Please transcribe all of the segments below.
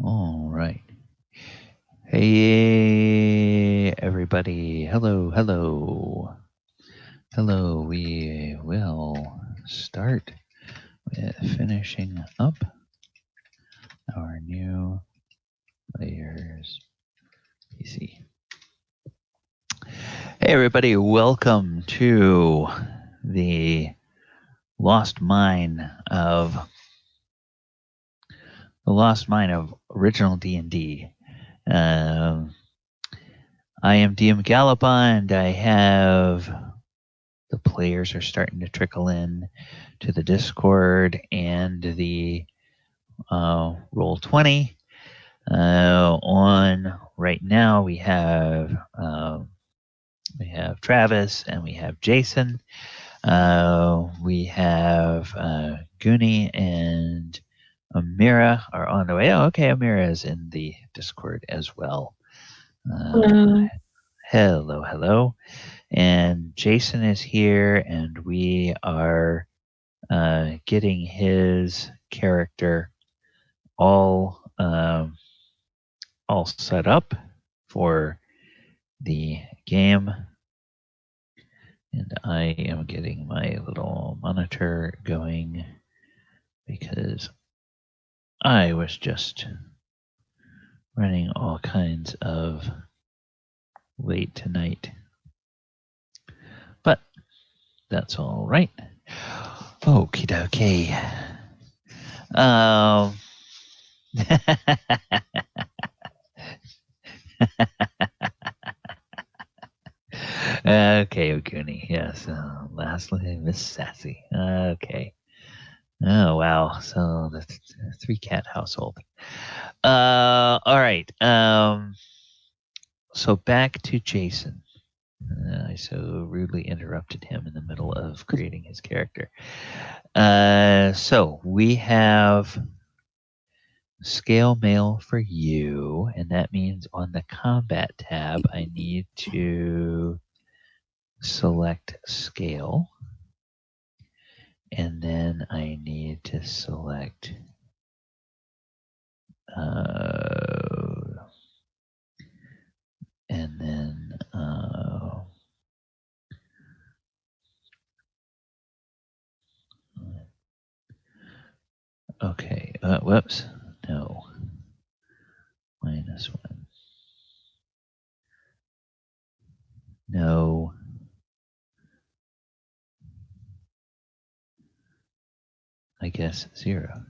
All right. Hey, everybody. Hello, hello. Hello. We will start with finishing up our new players PC. Hey, everybody. Welcome to the Lost Mine of original D&D. I am DM Gallibond. I have the players are starting to trickle in to the Discord and the Roll20. On right now, we have Travis and we have Jason. We have Gooney and Amira are on the way. Oh, okay, Amira is in the Discord as well. Hello, hello. And Jason is here, and we are getting his character all set up for the game. And I am getting my little monitor going because I was just running all kinds of late tonight. But that's all right. Okie dokie. Okay, Gooney. Yes. Lastly, Miss Sassy. Okay. Oh, wow. So the 3-cat household. All right. So back to Jason. I so rudely interrupted him in the middle of creating his character. So we have scale mail for you, and that means on the combat tab, I need to select scale, and then I need to select and then okay, whoops, no, -1, no, I guess 0.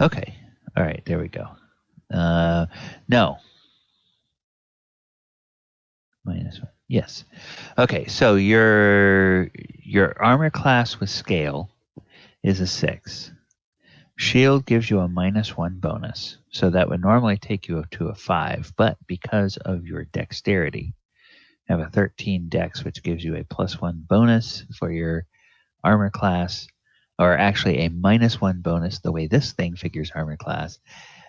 Okay, all right, there we go. No, -1, yes. Okay, so your armor class with scale is a 6. Shield gives you a -1 bonus, so that would normally take you up to a 5, but because of your dexterity, you have a 13 dex, which gives you a +1 bonus for your armor class, or actually a -1 bonus. The way this thing figures armor class,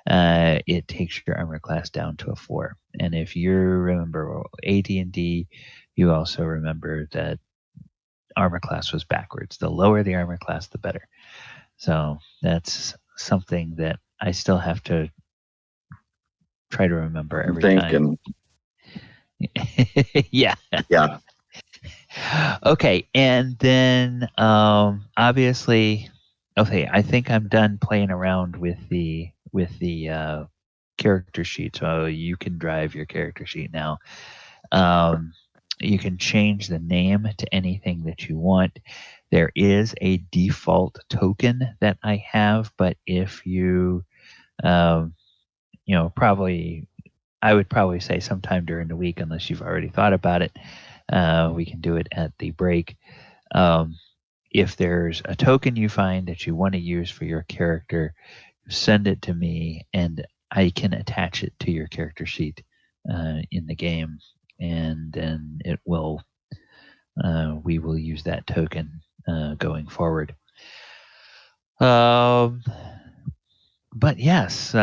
it takes your armor class down to a 4. And if you remember AD&D, you also remember that armor class was backwards. The lower the armor class, the better. So that's something that I still have to try to remember every time. Yeah. Yeah. Okay, and then obviously, okay, I think I'm done playing around with the character sheet. So you can drive your character sheet now. You can change the name to anything that you want. There is a default token that I have, but if you, probably, I would probably say sometime during the week, unless you've already thought about it, we can do it at the break. If there's a token you find that you want to use for your character, send it to me, and I can attach it to your character sheet in the game, and then it will. We will use that token going forward. But yes,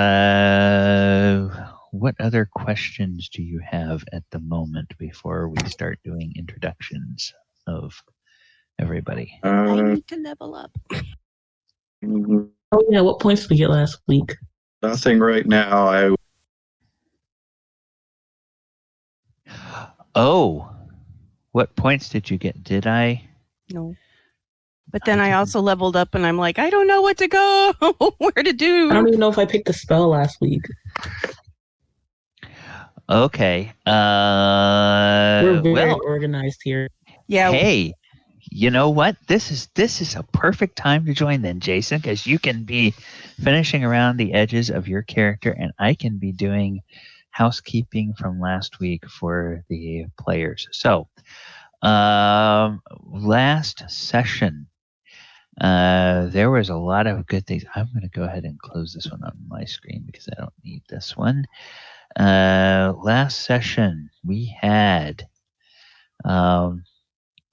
what other questions do you have at the moment before we start doing introductions of everybody? I need to level up. Oh yeah, what points did we get last week? Nothing right now. Oh, what points did you get? Did I? No. But then I also leveled up and I'm like, I don't know what to go, where to do. I don't even know if I picked a spell last week. Okay. We're very organized here. Yeah. Hey, you know what? This is a perfect time to join then, Jason, because you can be finishing around the edges of your character, and I can be doing housekeeping from last week for the players. So, last session, there was a lot of good things. I'm going to go ahead and close this one on my screen because I don't need this one. Last session, we had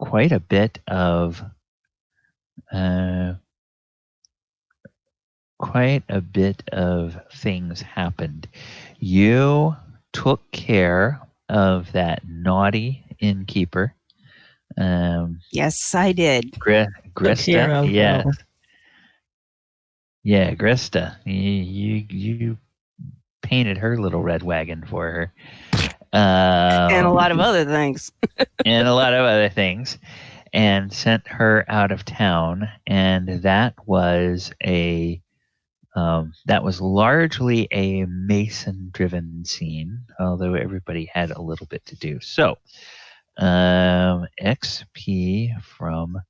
quite a bit of things happened. You took care of that naughty innkeeper. Yes, I did. Grista, yes. Yeah, Grista. You painted her little red wagon for her. And a lot of other things. And sent her out of town. And that was largely a Mason-driven scene, although everybody had a little bit to do. So, XP from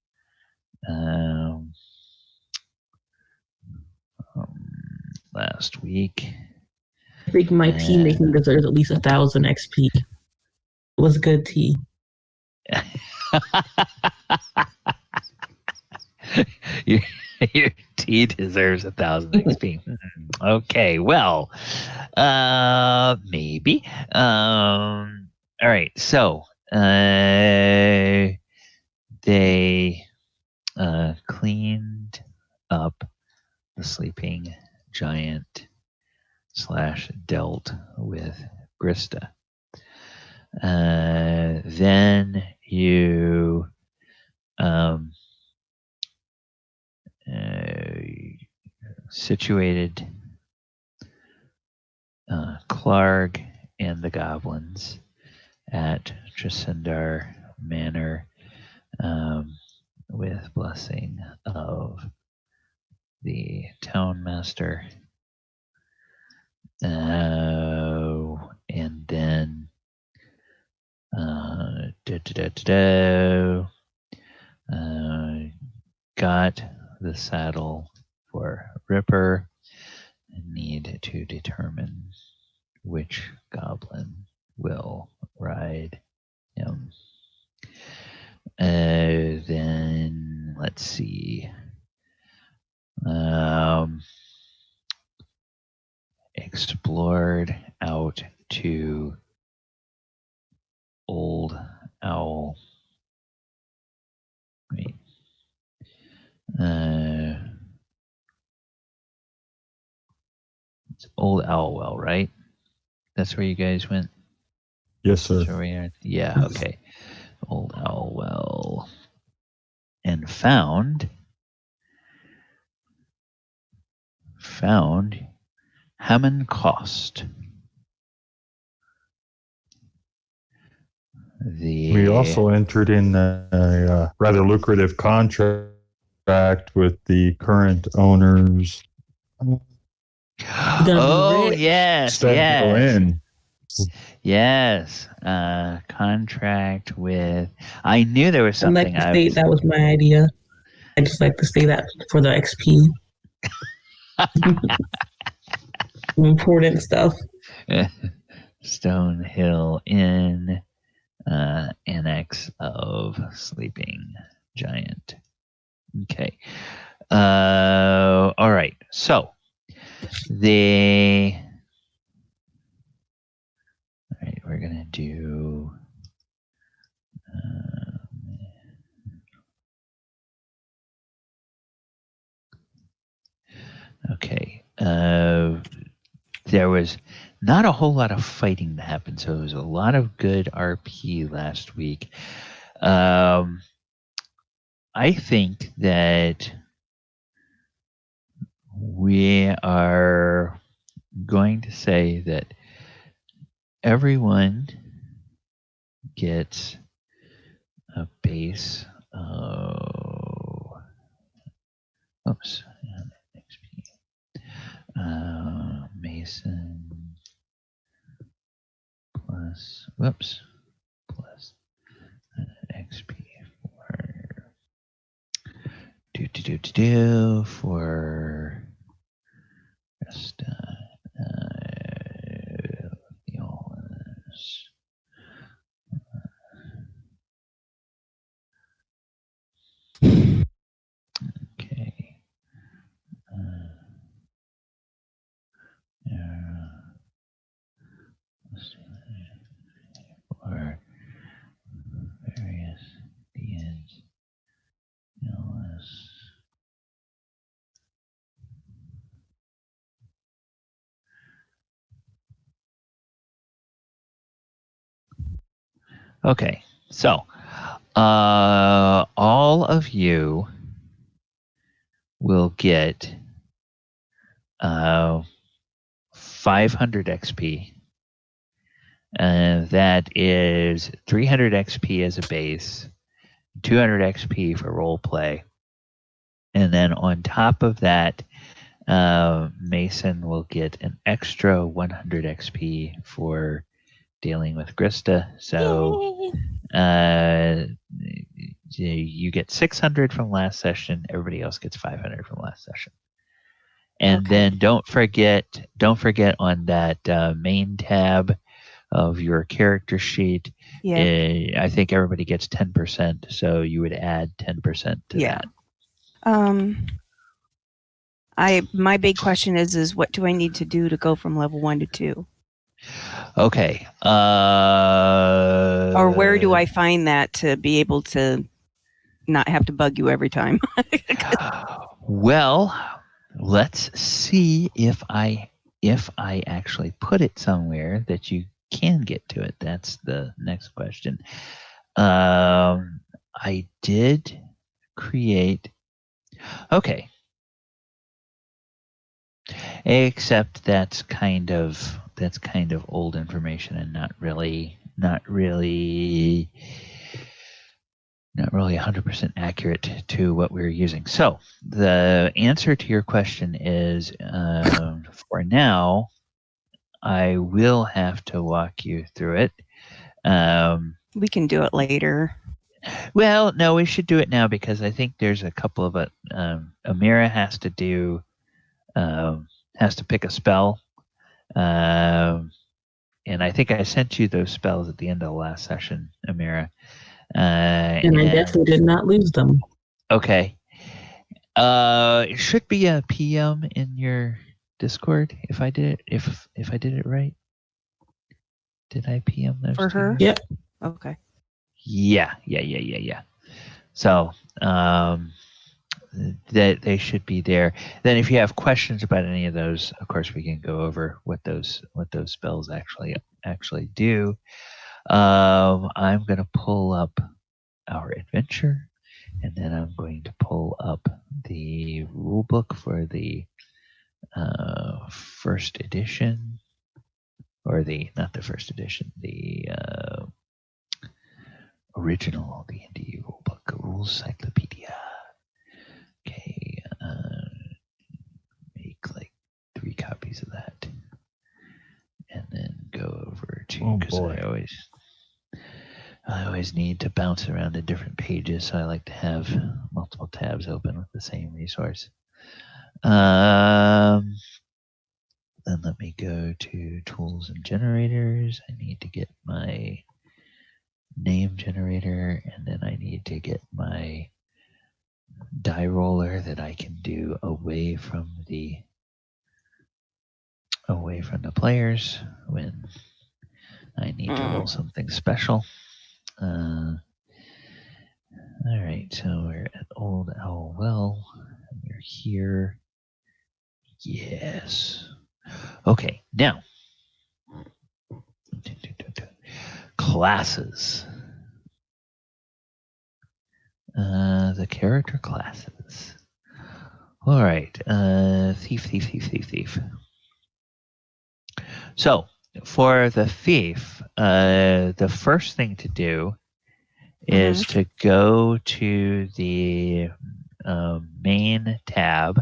last week. I think my tea making deserves at least 1,000 XP. It was good tea. Your tea deserves 1,000 XP. Okay, well, maybe. All right, so they cleaned up the sleeping giant / dealt with Grista. Then you situated Clark and the goblins at Tresendar Manor with blessing of the town master. And then got the saddle for Ripper and need to determine which goblin will ride him. Then let's see. Explored out to Old Owl. Wait. It's Old Owlwell, right? That's where you guys went? Yes, sir. That's where we are? Yeah, okay. Old Owlwell. And found Hammond Cost. We also entered in a rather lucrative contract with the current owners. Oh, yes. Yes. Contract with. I knew there was something. That was my idea. I just like to say that for the XP. Important stuff. Stonehill Inn, annex of Sleeping Giant. Okay. All right. So we're gonna do. Okay. There was not a whole lot of fighting that happened, so it was a lot of good RP last week. I think that we are going to say that everyone gets a base of XP. Mason plus plus XP for just Theolis. Okay. For various DNs. Okay, so all of you will get 500 XP. That is 300 XP as a base, 200 XP for role play, and then on top of that, Mason will get an extra 100 XP for dealing with Grista. So you get 600 from last session. Everybody else gets 500 from last session. And then don't forget on that main tab of your character sheet. Yeah. I think everybody gets 10%. So you would add 10% to that. My big question is what do I need to do to go from level 1 to 2? Okay. Or where do I find that to be able to not have to bug you every time? Well, let's see if I actually put it somewhere that you can get to it. That's the next question. I did create. Okay. Except that's kind of old information and not really 100% accurate to what we're using. So the answer to your question is, for now, I will have to walk you through it. We can do it later. Well, no, we should do it now because I think there's a couple of it. Amira has to do, has to pick a spell. And I think I sent you those spells at the end of the last session, Amira. And I definitely did not lose them. Okay. It should be a PM in your Discord if I did it. If I did it right. Did I PM those for her? two? Yep. Okay. Yeah. So that they should be there. Then if you have questions about any of those, of course we can go over what those spells actually do. I'm gonna pull up our adventure, and then I'm going to pull up the rule book for the first edition, or not the first edition, the original D&D rule book, Rules Cyclopedia. Okay, make like 3 copies of that, and then go over to, because I always need to bounce around to different pages, so I like to have multiple tabs open with the same resource. Then let me go to tools and generators. I need to get my name generator, and then I need to get my die roller that I can do away from the players when I need to roll something special. All right, so we're at Old Owl Well. We're here. Yes. Okay, now classes. The character classes. All right, thief. So for the thief, the first thing to do is to go to the main tab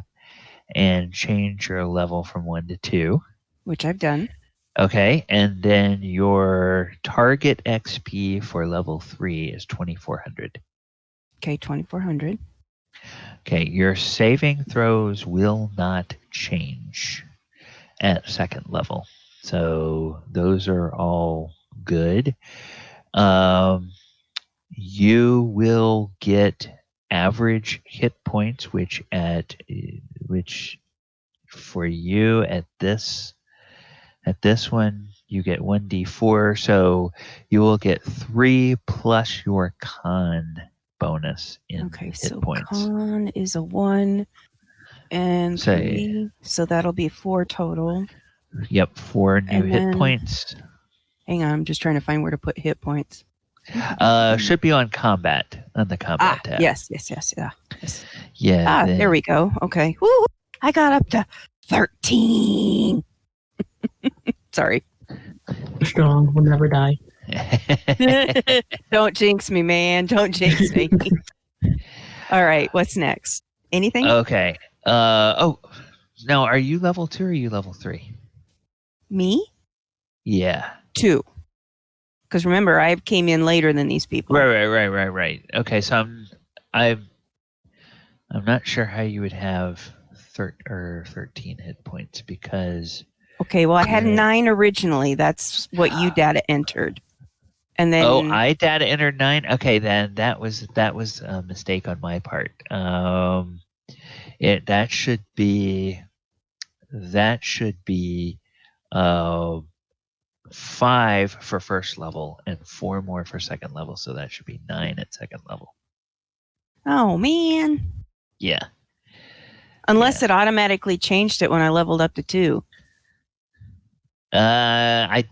and change your level from 1 to 2. Which I've done. Okay, and then your target XP for level 3 is 2400. Okay, 2400. Okay, your saving throws will not change at second level. So those are all good. You will get average hit points, which for you at this one you get 1d4, so you will get 3 plus your con bonus in Okay, hit so points. con is a 1 and So- 3, so that'll be 4 total. Yep, 4 new And hit then- points. Hang on, I'm just trying to find where to put hit points. Should be on combat, on the combat tab. Yes. Yeah. There we go. Okay. Woo! I got up to 13. Sorry. Strong will never die. Don't jinx me, man. Don't jinx me. All right. What's next? Anything? Okay. Now are you level 2 or are you level 3? Me? Yeah. 2. Because remember, I came in later than these people. Right. Okay, so I'm not sure how you would have 13 hit points because. Okay, well, I had 9 originally. That's what you data entered, and then I data entered 9. Okay, then that was a mistake on my part. That should be 5 for first level and 4 more for second level, so that should be 9 at second level. Oh man! Yeah. Unless it automatically changed it when I leveled up to 2. I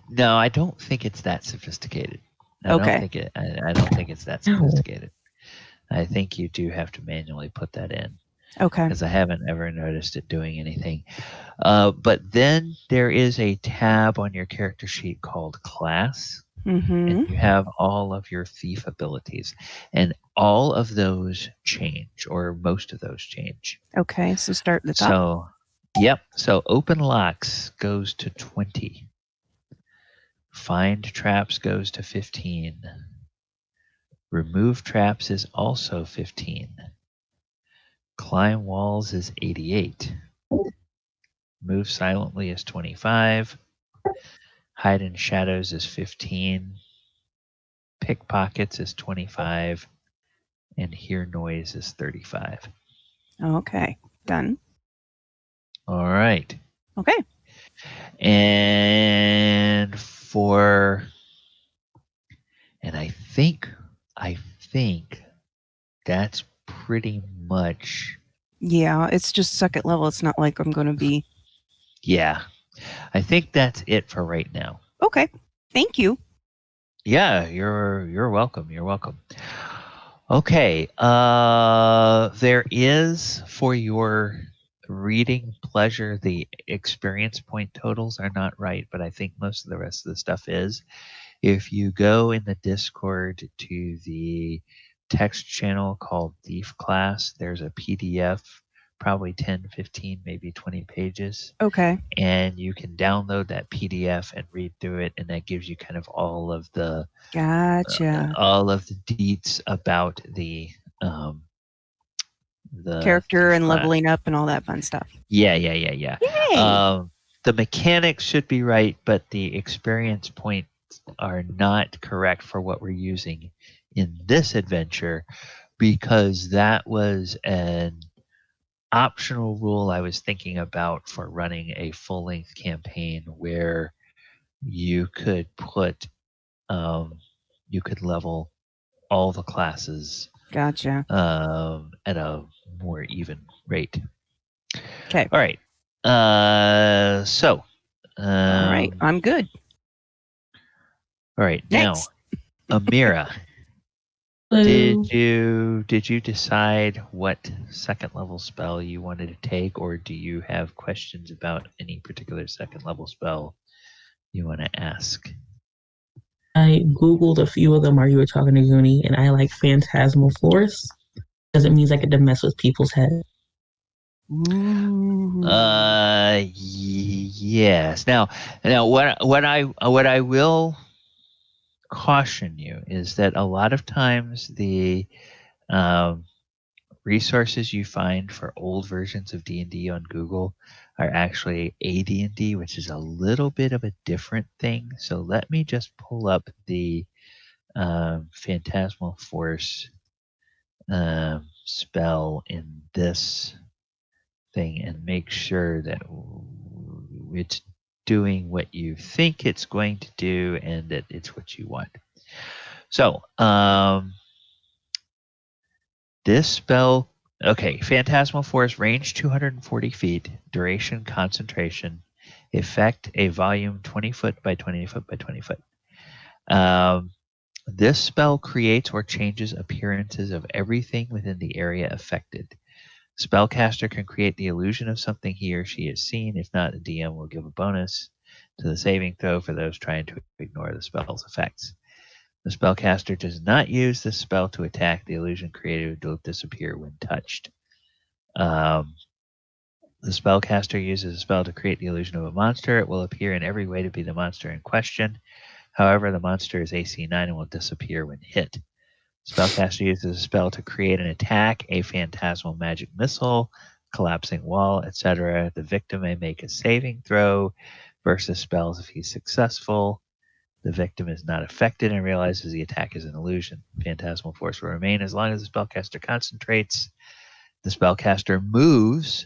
don't think it's that sophisticated. I don't think it's that sophisticated. I think you do have to manually put that in. Okay. Because I haven't ever noticed it doing anything. But then there is a tab on your character sheet called Class. And you have all of your thief abilities. And all of those change, or most of those change. Okay, so start at the top. So open locks goes to 20. Find traps goes to 15. Remove traps is also 15. Climb walls is 88. Move silently is 25. Hide in shadows is 15. Pickpockets is 25. And hear noise is 35. Okay, done. All right. Okay. And I think that's pretty much. Yeah, it's just second level. It's not like I'm going to be. Yeah, I think that's it for right now. Okay, thank you. Yeah, you're welcome. You're welcome. Okay, there is, for your reading pleasure, the experience point totals are not right, but I think most of the rest of the stuff is. If you go in the Discord to the text channel called Thief Class, there's a PDF, probably 10, 15, maybe 20 pages. Okay. And you can download that PDF and read through it, and that gives you kind of all of the deets about the character and class. leveling up and all that fun stuff. Yeah. Yay! The mechanics should be right, but the experience points are not correct for what we're using in this adventure, because that was an optional rule I was thinking about for running a full-length campaign where you could put you could level all the classes Gotcha. at a more even rate. Okay. All right. All right, I'm good. All right. Next. Now, Amira, did you decide what second level spell you wanted to take, or do you have questions about any particular second level spell you want to ask? I googled a few of them while you were talking to Gooney, and I like phantasmal force because it means I get to mess with people's heads. Ooh. Yes. Now what I will caution you is that a lot of times the resources you find for old versions of D&D on Google are actually AD&D, which is a little bit of a different thing. So let me just pull up the Phantasmal Force spell in this thing and make sure that it's doing what you think it's going to do and that it's what you want. So, this spell, okay, Phantasmal Force, range 240 feet, duration, concentration, effect, a volume 20 foot by 20 foot by 20 foot. This spell creates or changes appearances of everything within the area affected. Spellcaster can create the illusion of something he or she has seen. If not, the DM will give a bonus to the saving throw for those trying to ignore the spell's effects. The spellcaster does not use this spell to attack. The illusion created will disappear when touched. The spellcaster uses a spell to create the illusion of a monster. It will appear in every way to be the monster in question. However, the monster is AC 9 and will disappear when hit. Spellcaster uses a spell to create an attack, a phantasmal magic missile, collapsing wall, etc. The victim may make a saving throw versus spells if he's successful. The victim is not affected and realizes the attack is an illusion. Phantasmal Force will remain as long as the spellcaster concentrates. The spellcaster moves,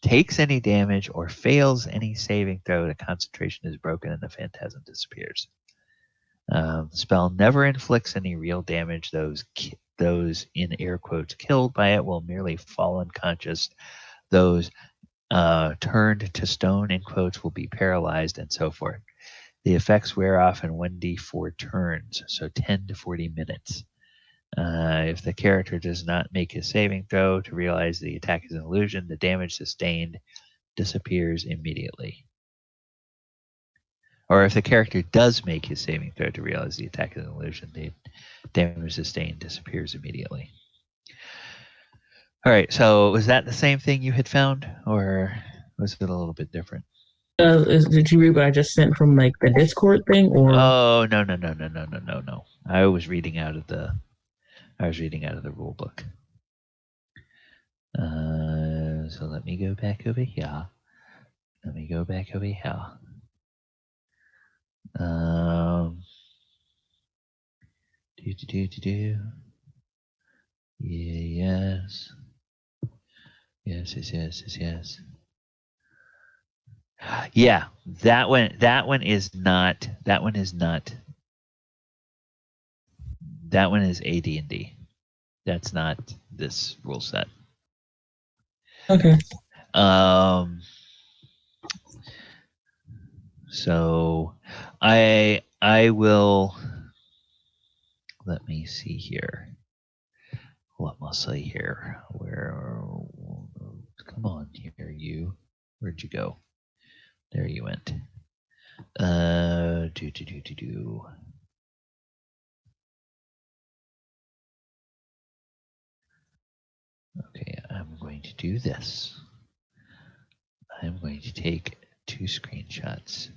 takes any damage, or fails any saving throw. The concentration is broken and the phantasm disappears. The spell never inflicts any real damage. Those in air quotes killed by it will merely fall unconscious. Those turned to stone in quotes will be paralyzed, and so forth. The effects wear off in 1d4 turns, so 10 to 40 minutes. If the character does not make his saving throw to realize the attack is an illusion, the damage sustained disappears immediately. Or if the character does make his saving throw to realize the attack is an illusion, the damage sustained disappears immediately. All right, so was that the same thing you had found, or was it a little bit different? Did you read what I just sent from like the Discord thing, or? Oh no! I was reading out of the rule book. So let me go back over here. Do. Yes. Yeah, that one is not. That one is AD&D. That's not this rule set. Okay. So I will. Let me see here. What must I here? Come on here, you. Where'd you go? There you went. Do. Okay, I'm going to do this. I'm going to take 2 screenshots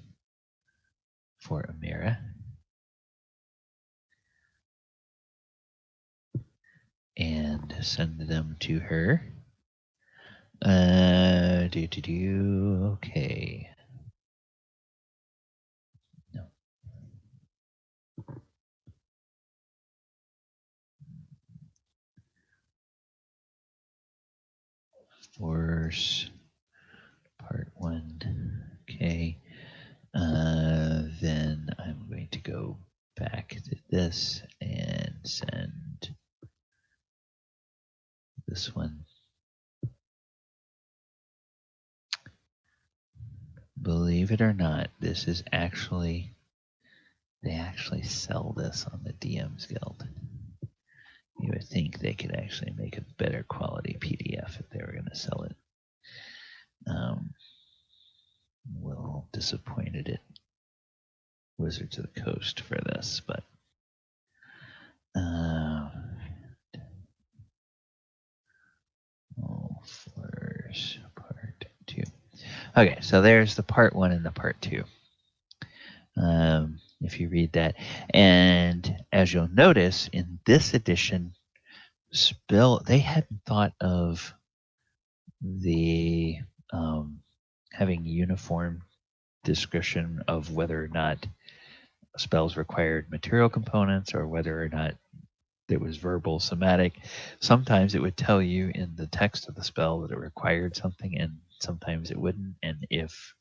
for Amira. And send them to her. Okay. No. Force part 1. Okay. Then I'm going to go back to this and send this one. Believe it or not, this is actually, they actually sell this on the DM's Guild. You would think they could actually make a better quality PDF if they were going to sell it. Well, disappointed it Wizards of the Coast for this, but Flourish Part 2. Okay, so there's the Part 1 and the Part 2. If you read that. And as you'll notice, in this edition, they hadn't thought of the having uniform description of whether or not spells required material components or whether or not it was verbal, somatic. Sometimes it would tell you in the text of the spell that it required something, and sometimes it wouldn't. And if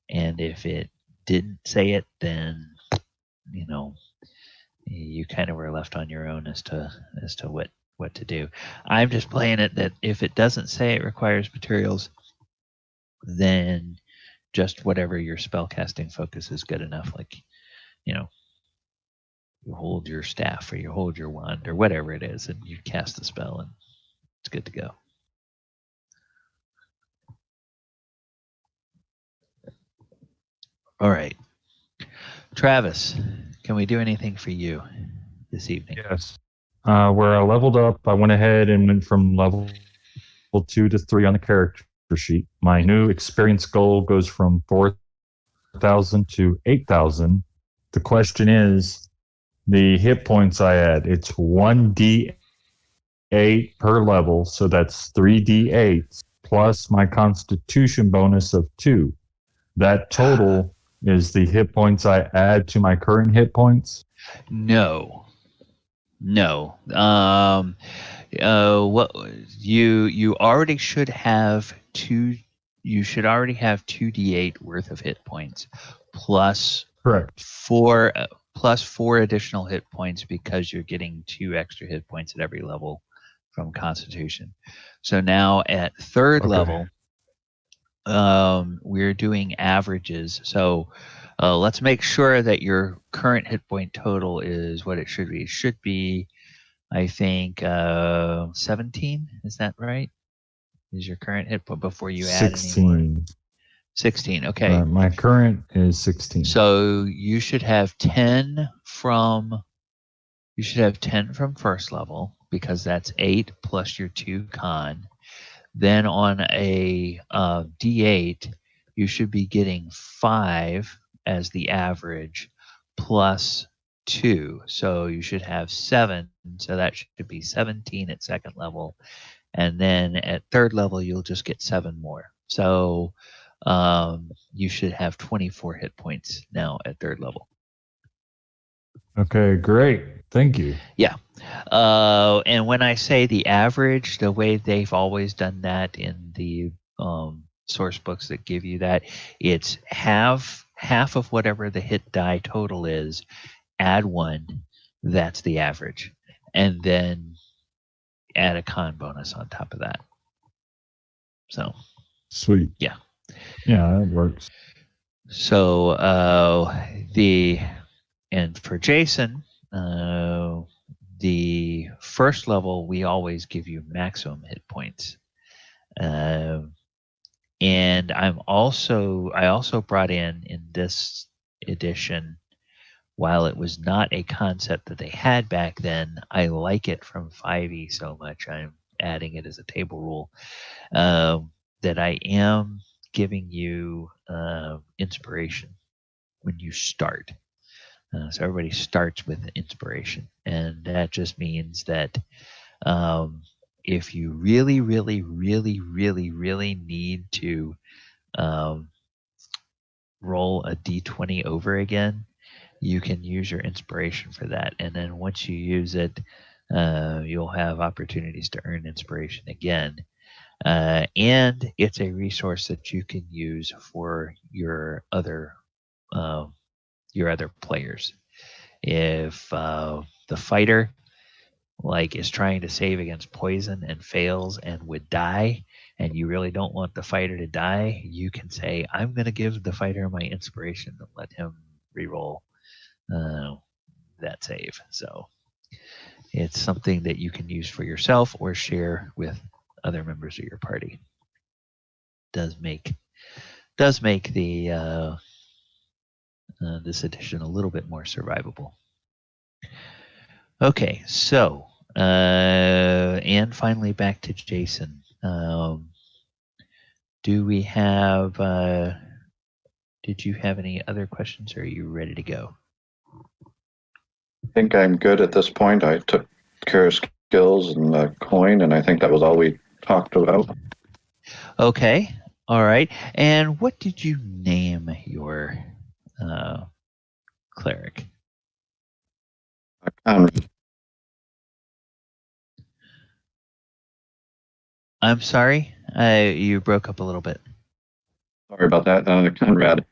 it didn't say it, then you kind of were left on your own as to what to do. I'm just playing it that if it doesn't say it requires materials, then just whatever your spellcasting focus is good enough. Like, you hold your staff or you hold your wand or whatever it is, and you cast the spell, and it's good to go. All right. Travis, can we do anything for you this evening? Yes. Where I leveled up, I went ahead and went from level 2 to 3 on the character sheet. My new experience goal goes from 4,000 to 8,000. The question is, the hit points I add, it's 1d8 per level, so that's 3d8 plus my constitution bonus of 2. That total is the hit points I add to my current hit points? No. What you already should have two. You should already have 2d8 worth of hit points, plus Correct. 4 additional hit points because you're getting 2 extra hit points at every level from Constitution. So now at third level, we're doing averages. So let's make sure that your current hit point total is what it should be. It should be, I think, 17. Is that right? Is your current hit point before you add any 16. 16. Okay. My current is 16. So you should have 10 from first level, because that's 8 plus your 2 con. Then on a D8, you should be getting 5 as the average plus 2. So you should have 7. So that should be 17 at second level. And then at third level, you'll just get 7 more. So you should have 24 hit points now at third level. Okay, great. Thank you. Yeah. And when I say the average, the way they've always done that in the source books that give you that, it's half of whatever the hit die total is, add 1, that's the average. And then add a con bonus on top of that. So sweet. Yeah. Yeah, that works. So and for Jason, the first level, we always give you maximum hit points. And I also brought in this edition, while it was not a concept that they had back then, I like it from 5e so much, I'm adding it as a table rule, that I am giving you inspiration when you start. So everybody starts with inspiration, and that just means that if you really, really, really, really, really need to roll a d20 over again, you can use your inspiration for that. And then once you use it, you'll have opportunities to earn inspiration again. And it's a resource that you can use for your other players. If the fighter is trying to save against poison and fails and would die, and you really don't want the fighter to die, you can say, I'm going to give the fighter my inspiration and let him reroll that save. So it's something that you can use for yourself or share with other members of your party. Does make the this edition a little bit more survivable. Okay, so and finally back to Jason. Do we have? Did you have any other questions, or are you ready to go? I think I'm good at this point. I took care of skills and the coin, and I think that was all we talked about. Okay, all right. And what did you name your cleric? Conrad. I'm sorry, you broke up a little bit. Sorry about that. Conrad.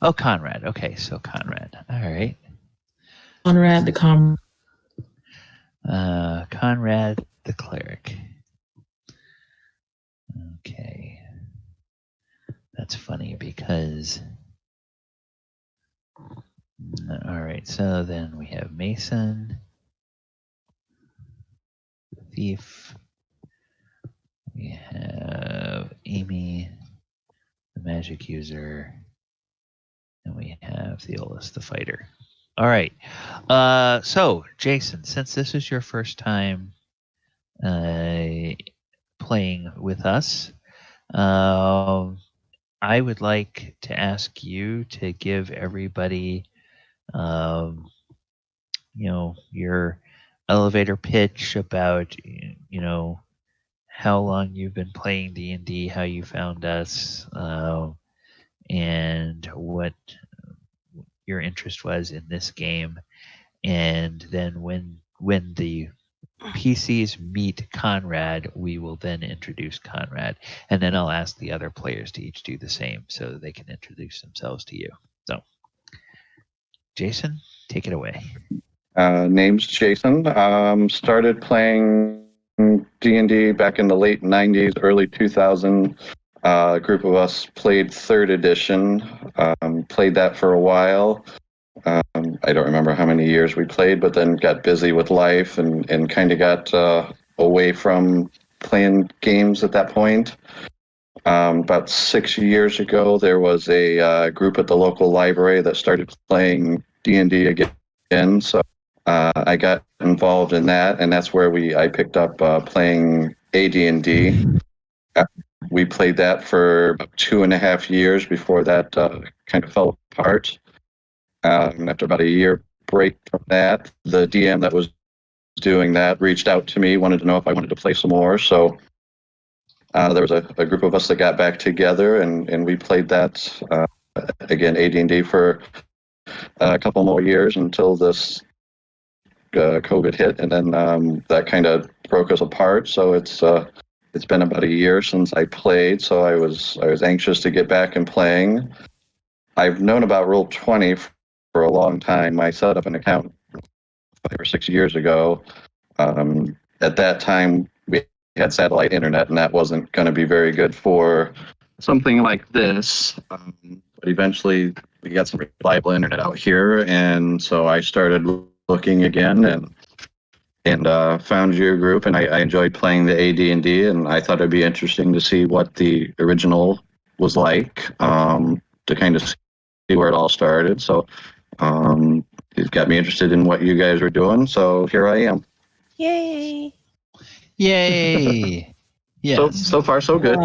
Oh, Conrad. Okay, so Conrad. All right. Conrad the Conrad the cleric. Okay. That's funny because. All right, so then we have Mason, the thief. We have Amy, the magic user. And we have Theolis, the fighter. All right. So, Jason, since this is your first time playing with us, I would like to ask you to give everybody, your elevator pitch about, how long you've been playing D&D, how you found us, and what your interest was in this game, and then when the PCs meet Conrad, we will then introduce Conrad, and then I'll ask the other players to each do the same so they can introduce themselves to you. So, Jason, take it away. Name's Jason. Started playing D&D back in the late 90s, early 2000s. A group of us played 3rd edition. Played that for a while. I don't remember how many years we played, but then got busy with life and kind of got away from playing games at that point. About 6 years ago, there was a group at the local library that started playing D&D again. So I got involved in that, and that's where I picked up playing AD&D. We played that for about 2.5 years before that kind of fell apart. After about a year break from that, the DM that was doing that reached out to me, wanted to know if I wanted to play some more. So there was a group of us that got back together, and we played that again, AD&D, for a couple more years until this COVID hit, and then that kind of broke us apart. So it's been about a year since I played, so I was anxious to get back and playing. I've known about Roll20 for a long time. I set up an account 5 or 6 years ago. At that time, we had satellite internet, and that wasn't going to be very good for something like this. But eventually, we got some reliable internet out here, and so I started looking again and found your group, and I enjoyed playing the AD&D, and I thought it'd be interesting to see what the original was like, to kind of see where it all started. So it got me interested in what you guys were doing, so here I am. Yay! Yay! Yes. So far, so good.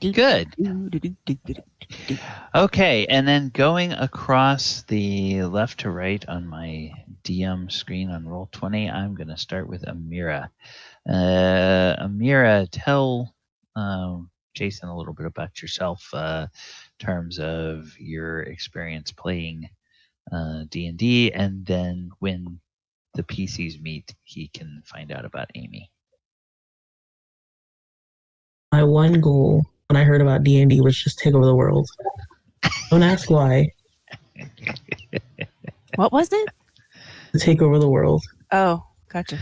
Good. Okay, and then going across the left to right on my DM screen on Roll20, I'm going to start with Amira. Amira, tell Jason a little bit about yourself in terms of your experience playing D&D, and then when the PCs meet, he can find out about Amy. My one goal when I heard about D&D was just take over the world. Don't ask why. What was it? To take over the world. Oh, gotcha.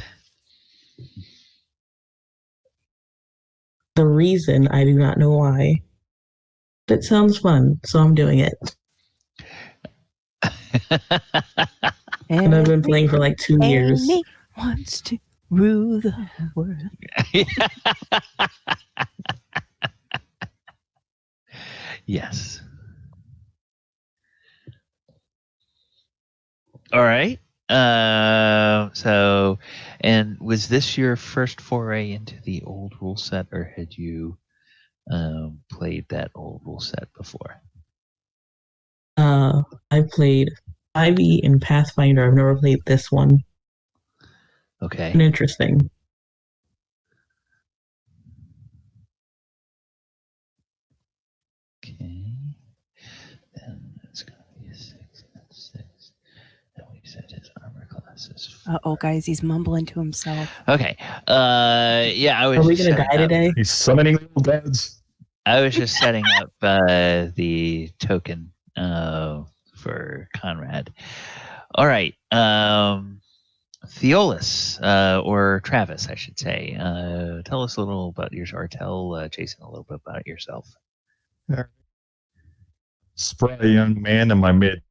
The reason, I do not know why. It sounds fun, so I'm doing it. And I've been playing for like 2 years. Amy wants to rule the world. Yes. All right. So, and was this your first foray into the old rule set, or had you played that old rule set before? I played 5e and Pathfinder. I've never played this one. Okay. Interesting. Okay. Then it's going to be a 6 and 6. And we said his armor class is 4. Uh-oh, guys, he's mumbling to himself. Okay. Yeah, I was Are we just going to setting die up. today? He's summoning little dads. I was just setting up the token for Conrad. All right. Theolis, or Travis, I should say. Tell us a little about yourself, or tell Jason a little bit about yourself. Spry young man in my mid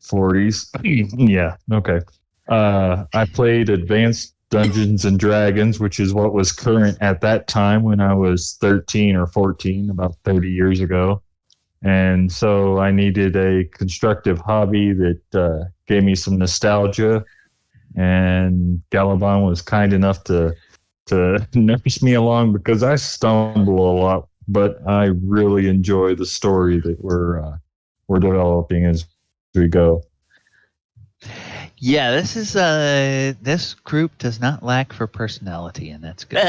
40s. Yeah, okay. I played Advanced Dungeons and Dragons, which is what was current at that time when I was 13 or 14, about 30 years ago. And so I needed a constructive hobby that gave me some nostalgia. And Gallibond was kind enough to nurse me along because I stumble a lot, but I really enjoy the story that we're developing as we go. Yeah, this group does not lack for personality, and that's good.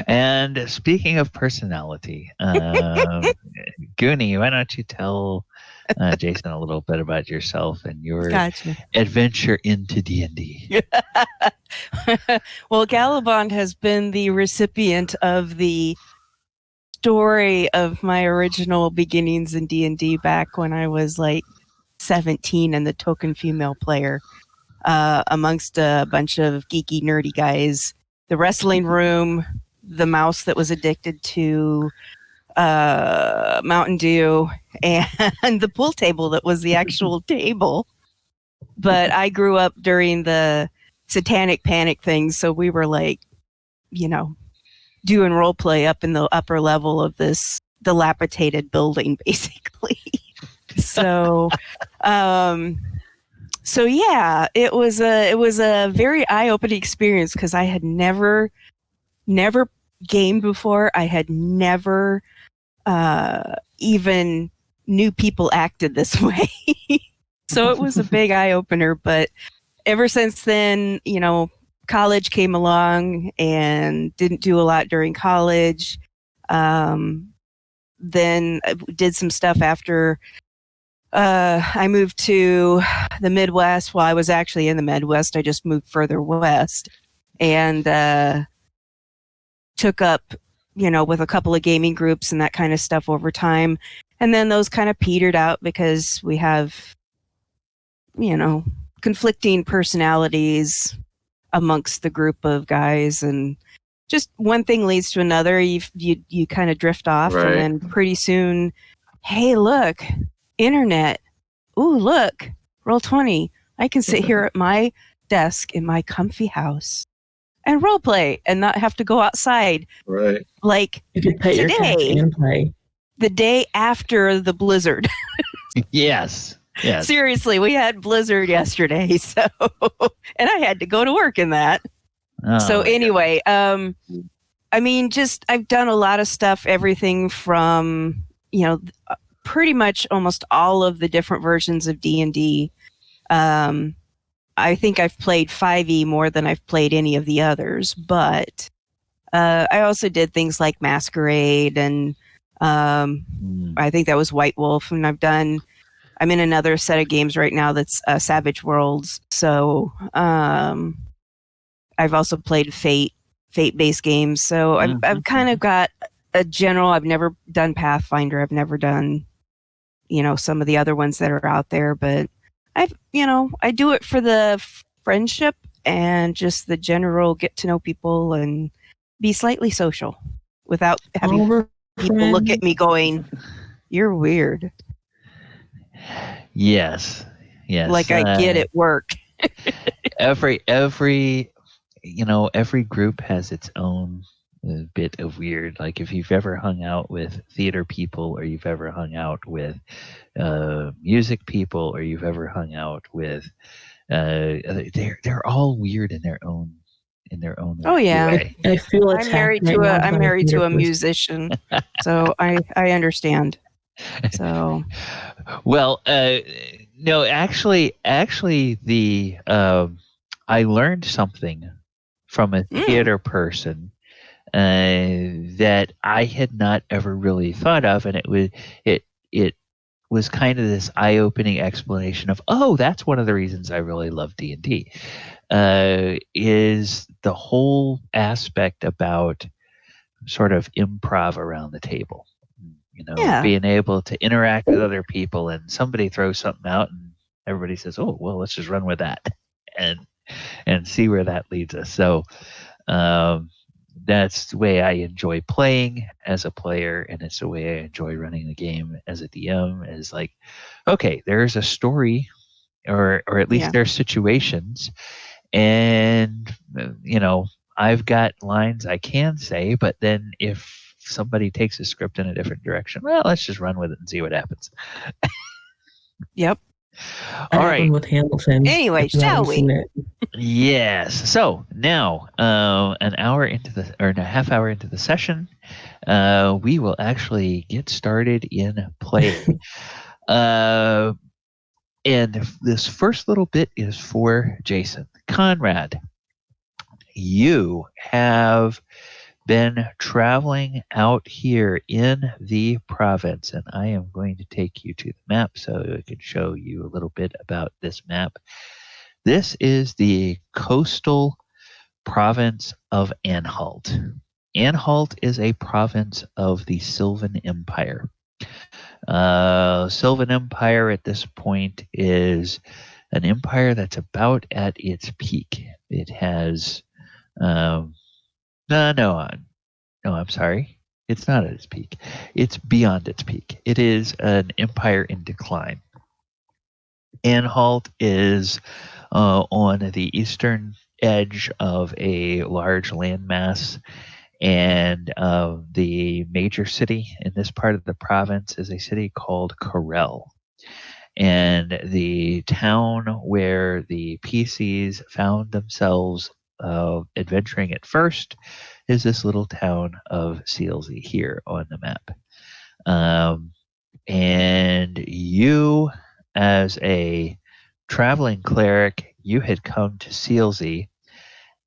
And speaking of personality, Gooney, why don't you tell Jason a little bit about yourself and your Gotcha. adventure into D&D? Well, Gallibond has been the recipient of the story of my original beginnings in D&D back when I was like 17 and the token female player, amongst a bunch of geeky, nerdy guys. The wrestling room, the mouse that was addicted to Mountain Dew, and the pool table that was the actual table. But I grew up during the satanic panic things, so we were like, doing role play up in the upper level of this dilapidated building, basically. So yeah, it was a very eye-opening experience because I had never gamed before. I had never even knew people acted this way. So it was a big eye-opener, but ever since then, college came along and didn't do a lot during college. Then I did some stuff after I moved to the Midwest. Well, I was actually in the Midwest. I just moved further west and took up, with a couple of gaming groups and that kind of stuff over time. And then those kind of petered out because we have, conflicting personalities amongst the group of guys, and just one thing leads to another. You kind of drift off, Right. and then pretty soon, hey, look, internet. Ooh, look, Roll20. I can sit here at my desk in my comfy house and role play and not have to go outside. Right. Like You could pet your cat today, and play. the day after the blizzard. Yes. Yes. Seriously, we had blizzard yesterday, so and I had to go to work in that. Oh, So my anyway, I've done a lot of stuff, everything from, pretty much almost all of the different versions of D&D. I think I've played 5e more than I've played any of the others, but I also did things like Masquerade, and I think that was White Wolf, and I'm in another set of games right now that's Savage Worlds. So I've also played Fate-based games. So I've kind of got a general. I've never done Pathfinder. I've never done, some of the other ones that are out there. But I do it for the friendship and just the general get to know people and be slightly social without having people look at me going, "You're weird." Yes. Like I get it work. Every group has its own bit of weird. Like if you've ever hung out with theater people, or you've ever hung out with music people, or you've ever hung out with, they're all weird in their own Oh yeah. way. I feel I'm attacked married right to now I'm by married to theater a person. musician, so I understand. So Well, no, actually, the I learned something from a theater person that I had not ever really thought of, and it was kind of this eye-opening explanation of, oh, that's one of the reasons I really love D&D, is the whole aspect about sort of improv around the table. yeah. Being able to interact with other people, and somebody throws something out and everybody says, oh, well, let's just run with that and see where that leads us. So that's the way I enjoy playing as a player, and it's the way I enjoy running the game as a DM, is like, okay, there's a story, or at least Yeah. there's situations, and I've got lines I can say, but then if somebody takes a script in a different direction, well, let's just run with it and see what happens. Yep. That All happened right. with Hamilton. Anyway, if you haven't shall we? seen it. Yes. So now, an half hour into the session, we will actually get started in playing. And this first little bit is for Jason. Conrad, you have been traveling out here in the province, and I am going to take you to the map so I can show you a little bit about this map. This is the coastal province of Anhalt. Anhalt is a province of the Sylvan Empire. Sylvan Empire at this point is an empire that's about at its peak. It has no, I'm sorry. It's not at its peak. It's beyond its peak. It is an empire in decline. Anhalt is on the eastern edge of a large landmass, and the major city in this part of the province is a city called Corel. And the town where the PCs found themselves adventuring at first is this little town of Sealsey here on the map. And you, as a traveling cleric, you had come to Sealsey,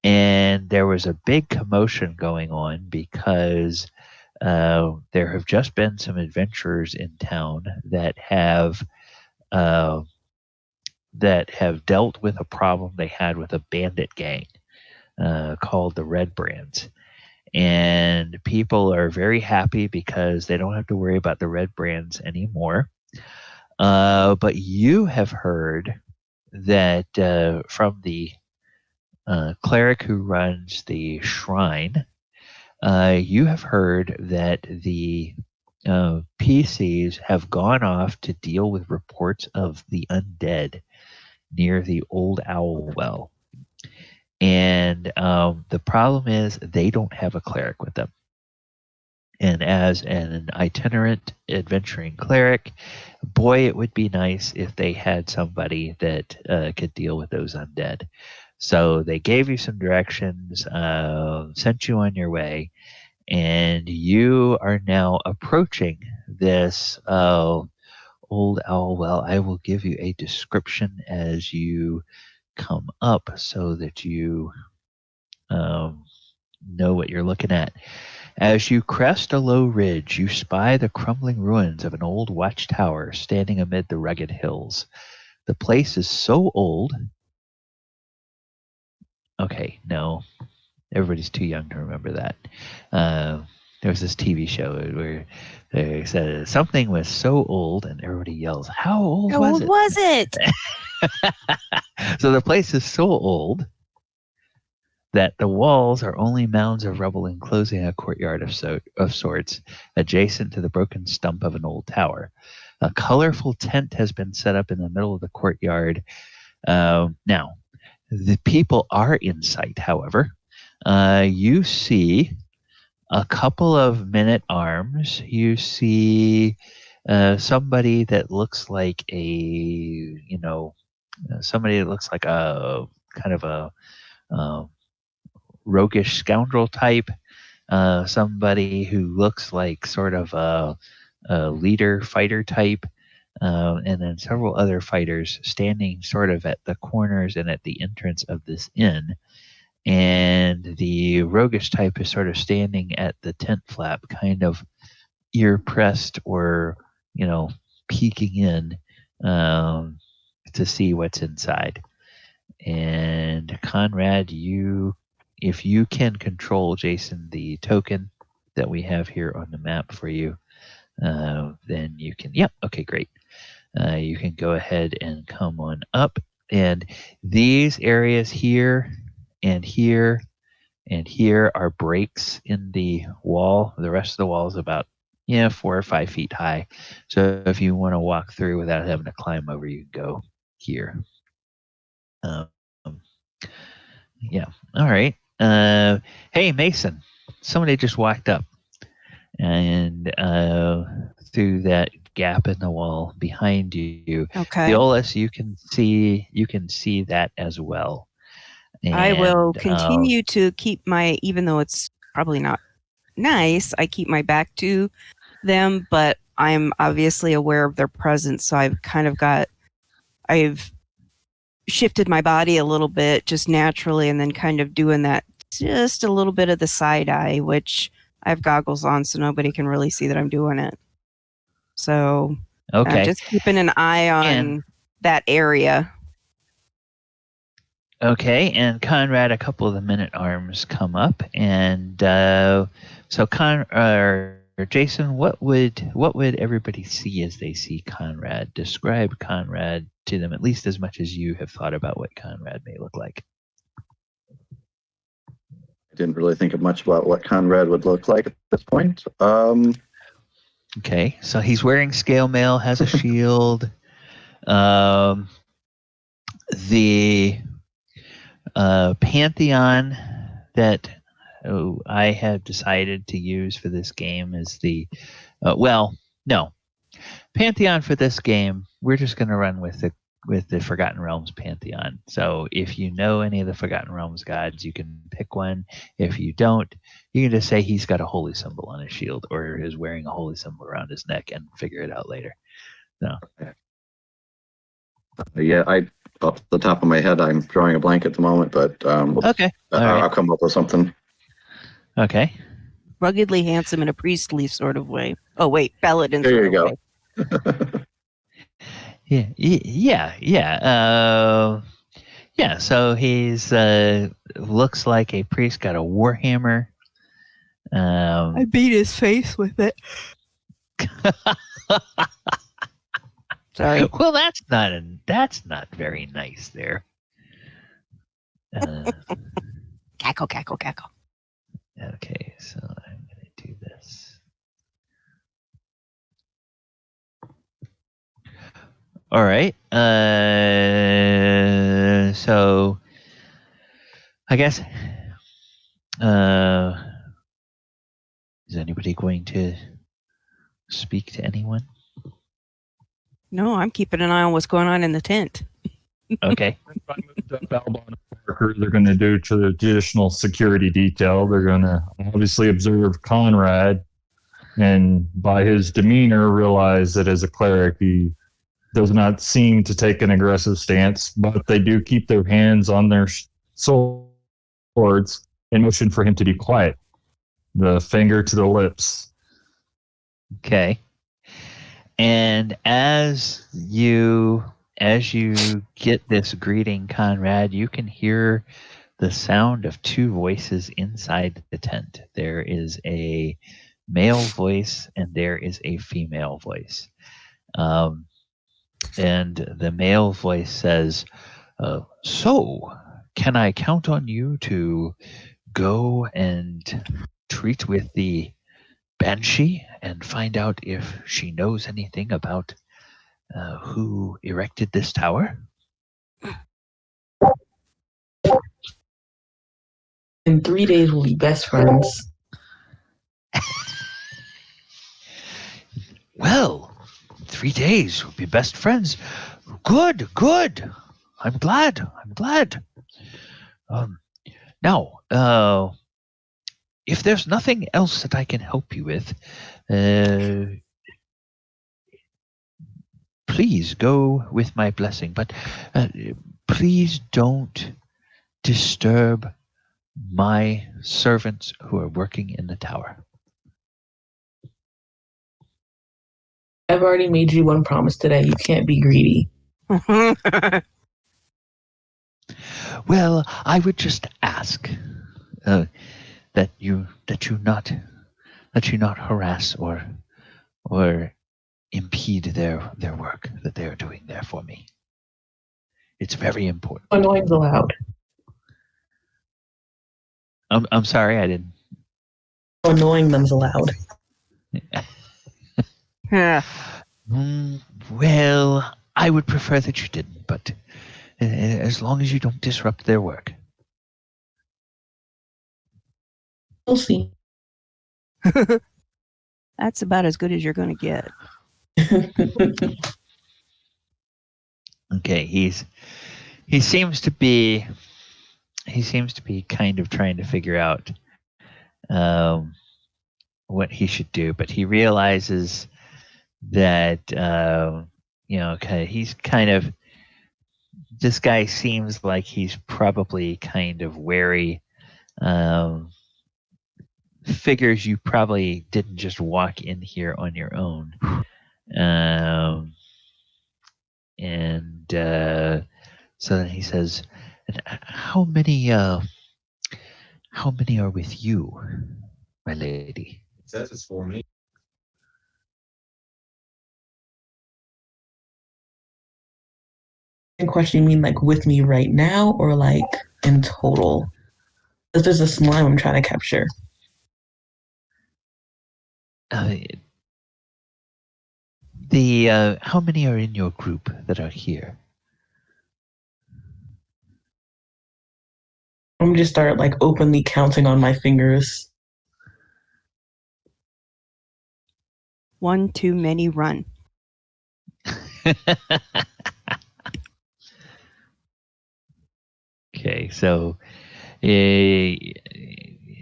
and there was a big commotion going on because there have just been some adventurers in town that have dealt with a problem they had with a bandit gang called the Red Brands. And people are very happy because they don't have to worry about the Red Brands anymore. But you have heard that from the cleric who runs the shrine, you have heard that the PCs have gone off to deal with reports of the undead near the Old Owl Well. And the problem is they don't have a cleric with them. And as an itinerant adventuring cleric, boy, it would be nice if they had somebody that could deal with those undead. So they gave you some directions, sent you on your way, and you are now approaching this Old Owl Well. I will give you a description as you come up so that you know what you're looking at. As you crest a low ridge, you spy the crumbling ruins of an old watchtower standing amid the rugged hills. The place is so old. Okay, no. Everybody's too young to remember that. There was this TV show where they said something was so old, and everybody yells, "How old How was old it?" was it? So the place is so old that the walls are only mounds of rubble enclosing a courtyard of sorts, adjacent to the broken stump of an old tower. A colorful tent has been set up in the middle of the courtyard. Now, the people are in sight, however. You see a couple of men-at-arms. You see somebody that looks like somebody that looks like a kind of a roguish scoundrel type. Somebody who looks like sort of a leader fighter type. And then several other fighters standing sort of at the corners and at the entrance of this inn. And the roguish type is sort of standing at the tent flap, kind of ear pressed or, peeking in to see what's inside. And Conrad, if you can control, Jason, the token that we have here on the map for you, then you can, okay, great. You can go ahead and come on up. And these areas here and here and here are breaks in the wall. The rest of the wall is about 4 or 5 feet high. So if you want to walk through without having to climb over, you can go here. Yeah. All right. Hey, Mason. Somebody just walked up, and through that gap in the wall behind you, Okay. Theolis, you can see that as well. And, I will continue to keep even though it's probably not nice, I keep my back to them, but I'm obviously aware of their presence, so I've shifted my body a little bit just naturally, and then kind of doing that just a little bit of the side eye, which I have goggles on so nobody can really see that I'm doing it. So okay, just keeping an eye on that area. Okay, and Conrad, a couple of the men-at-arms come up, and so Jason, what would everybody see as they see Conrad? Describe Conrad to them, at least as much as you have thought about what Conrad may look like. I didn't really think of much about what Conrad would look like at this point. Okay, so he's wearing scale mail, has a shield. The Pantheon that I have decided to use for this game is Pantheon for this game. We're just going to run with the Forgotten Realms Pantheon. So if you know any of the Forgotten Realms gods, you can pick one. If you don't, you can just say he's got a holy symbol on his shield or is wearing a holy symbol around his neck and figure it out later. So. Yeah, off the top of my head, I'm drawing a blank at the moment, but okay, I'll come up with something. Okay. Ruggedly handsome in a priestly sort of way. Oh wait, paladin. There you go. Way. Yeah. So he's looks like a priest, got a warhammer. I beat his face with it. Sorry. Well, that's not very nice there. Cackle. Okay, so I'm going to do this. All right. So I guess is anybody going to speak to anyone? No, I'm keeping an eye on what's going on in the tent. Okay. Gallibond and Parker, they're going to do traditional security detail. They're going to obviously observe Conrad, and by his demeanor, realize that as a cleric, he does not seem to take an aggressive stance, but they do keep their hands on their swords in motion for him to be quiet. The finger to the lips. Okay. And as you get this greeting, Conrad, you can hear the sound of two voices inside the tent. There is a male voice and there is a female voice. And the male voice says, so, can I count on you to go and treat with the Banshee and find out if she knows anything about who erected this tower? In 3 days, we'll be best friends. Well, 3 days we'll be best friends. Good, good. I'm glad. I'm glad. Now, if there's nothing else that I can help you with, please go with my blessing. But please don't disturb my servants who are working in the tower. I've already made you one promise today. You can't be greedy. Well, I would just ask that you not harass or impede their work that they are doing there for me. It's very important. Annoying's allowed. I'm sorry, I didn't. Annoying them's allowed. Yeah. Well, I would prefer that you didn't, but as long as you don't disrupt their work. We'll see. That's about as good as you're going to get. Okay, he seems to be kind of trying to figure out what he should do, but he realizes that he's kind of, this guy seems like he's probably kind of wary. Figures you probably didn't just walk in here on your own. So then he says, how many are with you, my lady? It says it's for me. In question, you mean like with me right now or like in total? Because there's a slime I'm trying to capture. How many are in your group that are here? I'm gonna just start like openly counting on my fingers. One too many, run. Okay, so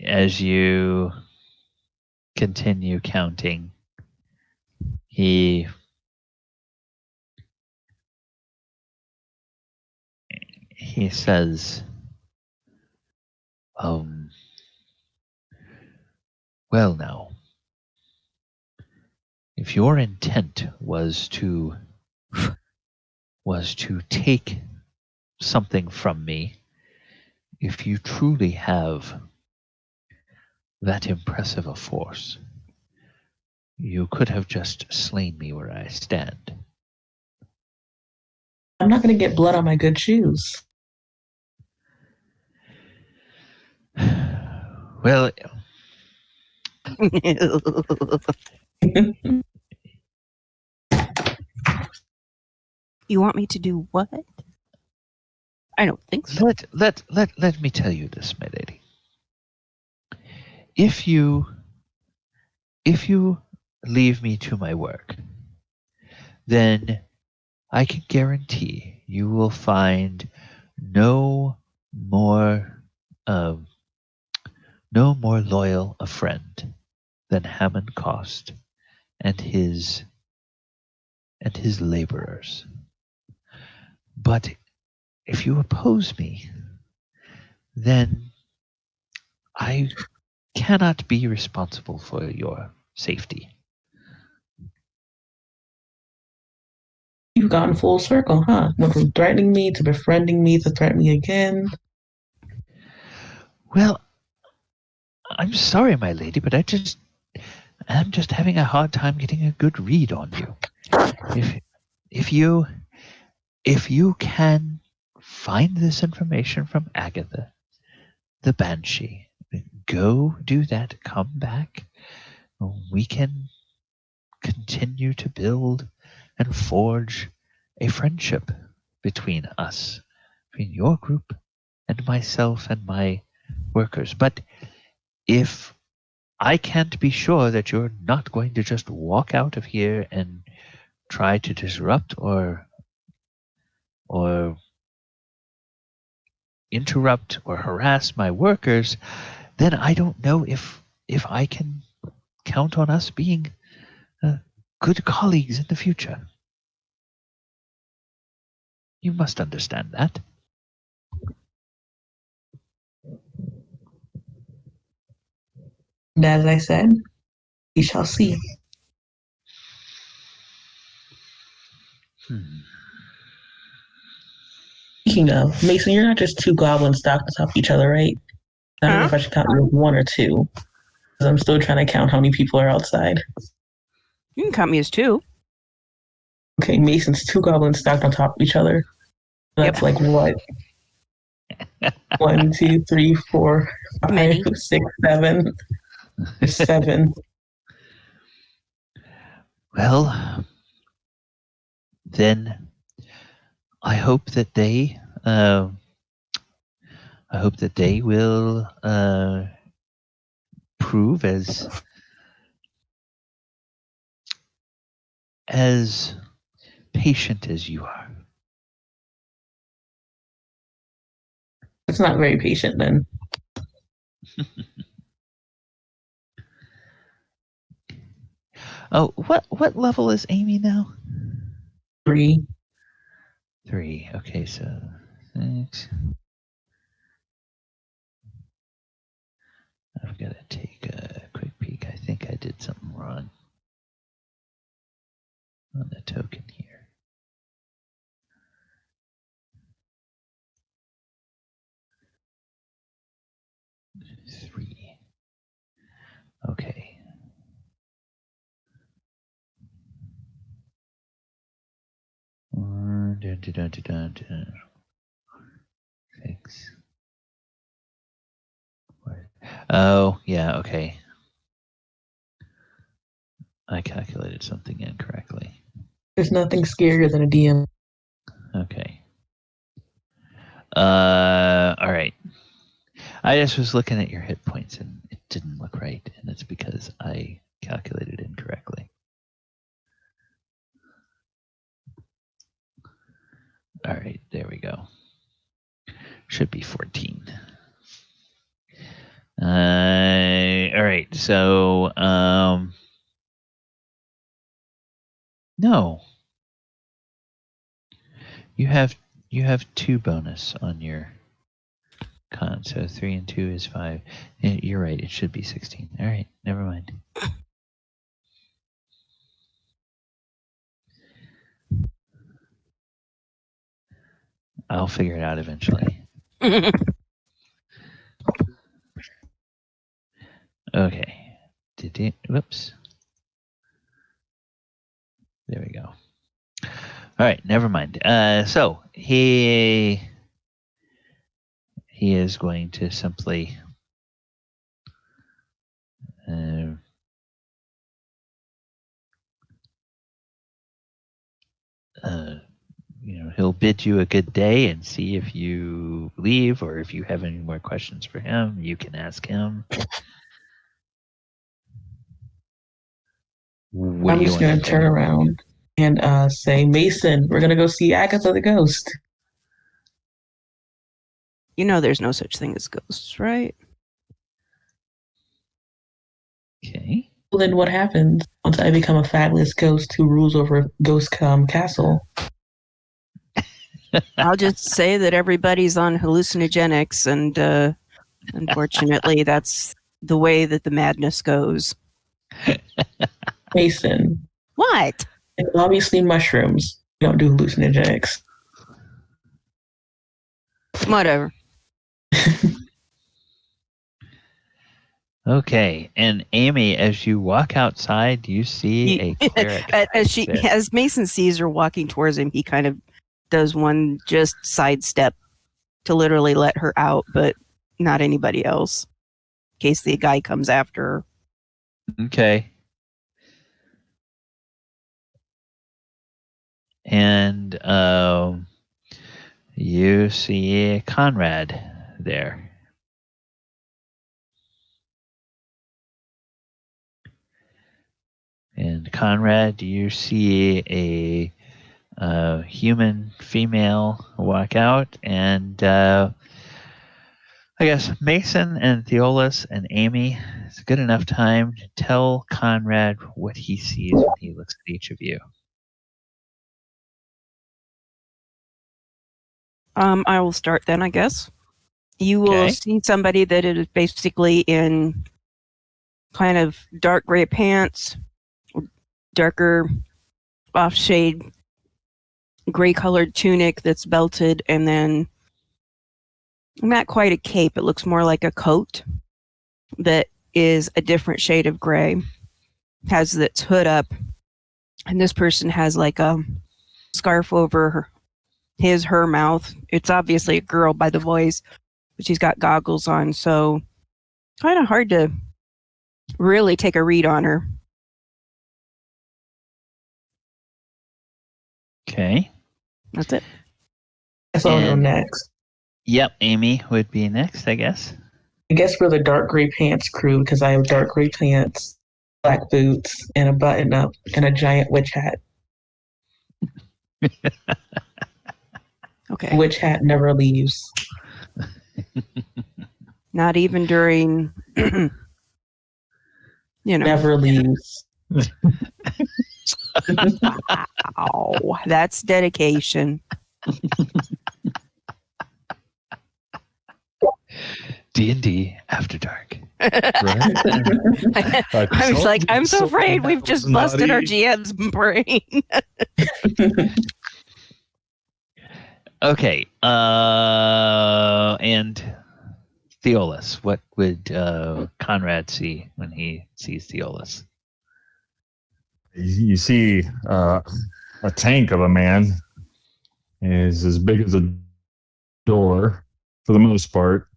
as you continue counting, he says, well now, if your intent was to take something from me, if you truly have that impressive a force, you could have just slain me where I stand. I'm not gonna get blood on my good shoes. Well, You want me to do what? I don't think so. let me tell you this, my lady. If you leave me to my work, then I can guarantee you will find no more loyal a friend than Hammond Cost and his laborers. But if you oppose me, then I cannot be responsible for your safety. You've gone full circle, huh? Went from threatening me to befriending me to threaten me again. Well, I'm sorry, my lady, but I'm just having a hard time getting a good read on you. If you can find this information from Agatha, the Banshee, go do that, come back. We can continue to build and forge a friendship between us, between your group and myself and my workers. But if I can't be sure that you're not going to just walk out of here and try to disrupt or interrupt or harass my workers. Then I don't know if I can count on us being good colleagues in the future. You must understand that. And as I said, we shall see. Speaking of, Mason, you're not just two goblins stacked on top of each other, right? I don't know if I should count you as one or two. Because I'm still trying to count how many people are outside. You can count me as 2. Okay, Mason's two goblins stacked on top of each other. That's like what? 1, 2, 3, 4, 5, Many. 6, 7. There's 7. Well, then I hope that they will prove as patient as you are. It's not very patient then. Oh, what level is Amy now? 3. 3. Okay, so 6. I've got to take a quick peek. I think I did something wrong on the token here. Three. Okay. Dun, dun, dun, dun, dun. 6. Oh, yeah, okay. I calculated something incorrectly. There's nothing scarier than a DM. Okay. All right. I just was looking at your hit points and it didn't look right, and it's because I calculated incorrectly. All right, there we go. Should be 14. All right, so no. You have 2 bonus on your con, so 3 and 2 is 5. You're right, it should be 16. All right, never mind. I'll figure it out eventually. Okay. Whoops. There we go. All right, never mind. So he is going to simply he'll bid you a good day and see if you leave, or if you have any more questions for him, you can ask him. I'm just going to turn around and say, Mason, we're going to go see Agatha the Ghost. You know there's no such thing as ghosts, right? Okay. Well, then what happens once I become a fabulous ghost who rules over Ghost Castle? I'll just say that everybody's on hallucinogenics, and unfortunately, that's the way that the madness goes. Mason. What? It's obviously mushrooms. You don't do hallucinogenics. Whatever. Okay, and Amy, as you walk outside, you see a cleric. As Mason sees her walking towards him, he kind of does one just sidestep to literally let her out, but not anybody else, in case the guy comes after her. Okay. And you see Conrad there. And Conrad, do you see a human female walk out? And I guess Mason and Theolis and Amy, it's good enough time to tell Conrad what he sees when he looks at each of you. I will start then, I guess. You will Okay. see somebody that is basically in kind of dark gray pants, darker off-shade gray-colored tunic that's belted, and then not quite a cape. It looks more like a coat that is a different shade of gray. Has its hood up, and this person has like a scarf over her mouth. It's obviously a girl by the voice, but she's got goggles on, so kind of hard to really take a read on her. Okay. That's it. That's all And- next. Yep, Amy would be next, I guess. I guess we're the dark gray pants crew because I have dark gray pants, black boots, and a button up, and a giant witch hat. Okay. Witch hat never leaves. Not even during, Never leaves. Wow, that's dedication. D&D After Dark. Right? I was like, I'm so afraid we've that just was busted our naughty. GM's brain. Okay. And Theolis. What would Conrad see when he sees Theolis? You see a tank of a man is as big as a door for the most part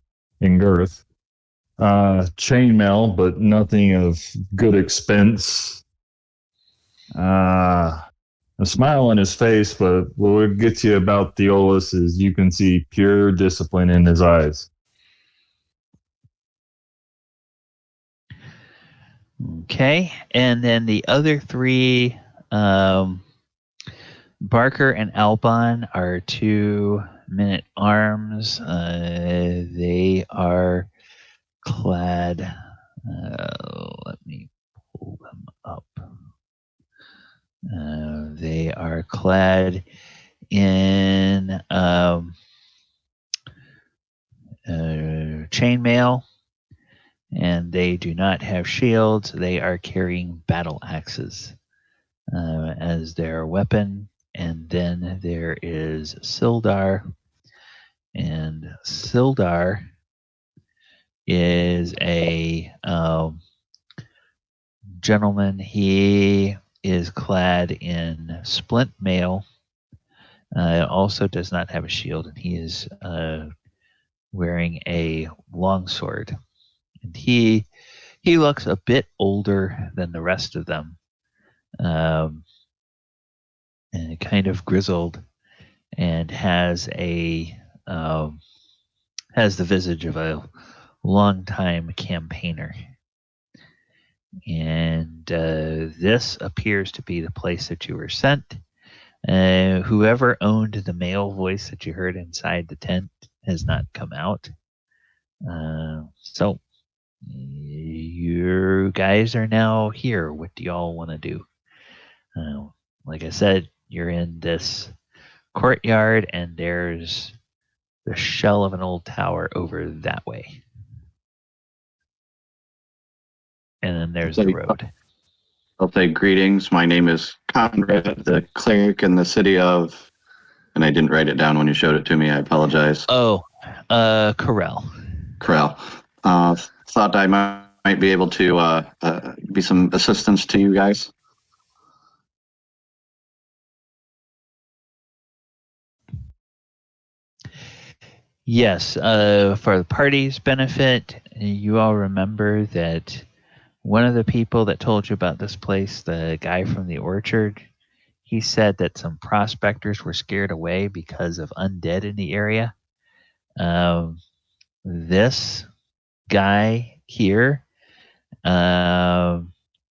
in girth. Chainmail, but nothing of good expense. A smile on his face, but what gets you about Theolis is you can see pure discipline in his eyes. Okay. And then the other three, Barker and Albon, are 2 men-at-arms. They are clad. Let me pull them up. They are clad in chainmail, and they do not have shields. They are carrying battle axes as their weapon. And then there is Sildar, and Sildar is a gentleman. He is clad in splint mail. Also does not have a shield, and he is wearing a longsword. And he looks a bit older than the rest of them, and kind of grizzled, and has the visage of a longtime campaigner. And this appears to be the place that you were sent. Whoever owned the male voice that you heard inside the tent has not come out. So you guys are now here. What do y'all want to do? Like I said, you're in this courtyard, and there's the shell of an old tower over that way. And then there's the road. I'll say greetings. My name is Conrad, the cleric in the city of, and I didn't write it down when you showed it to me. I apologize. Oh, Corel. Thought I might be able to be some assistance to you guys. Yes, for the party's benefit, you all remember that one of the people that told you about this place, the guy from the orchard, he said that some prospectors were scared away because of undead in the area. This guy here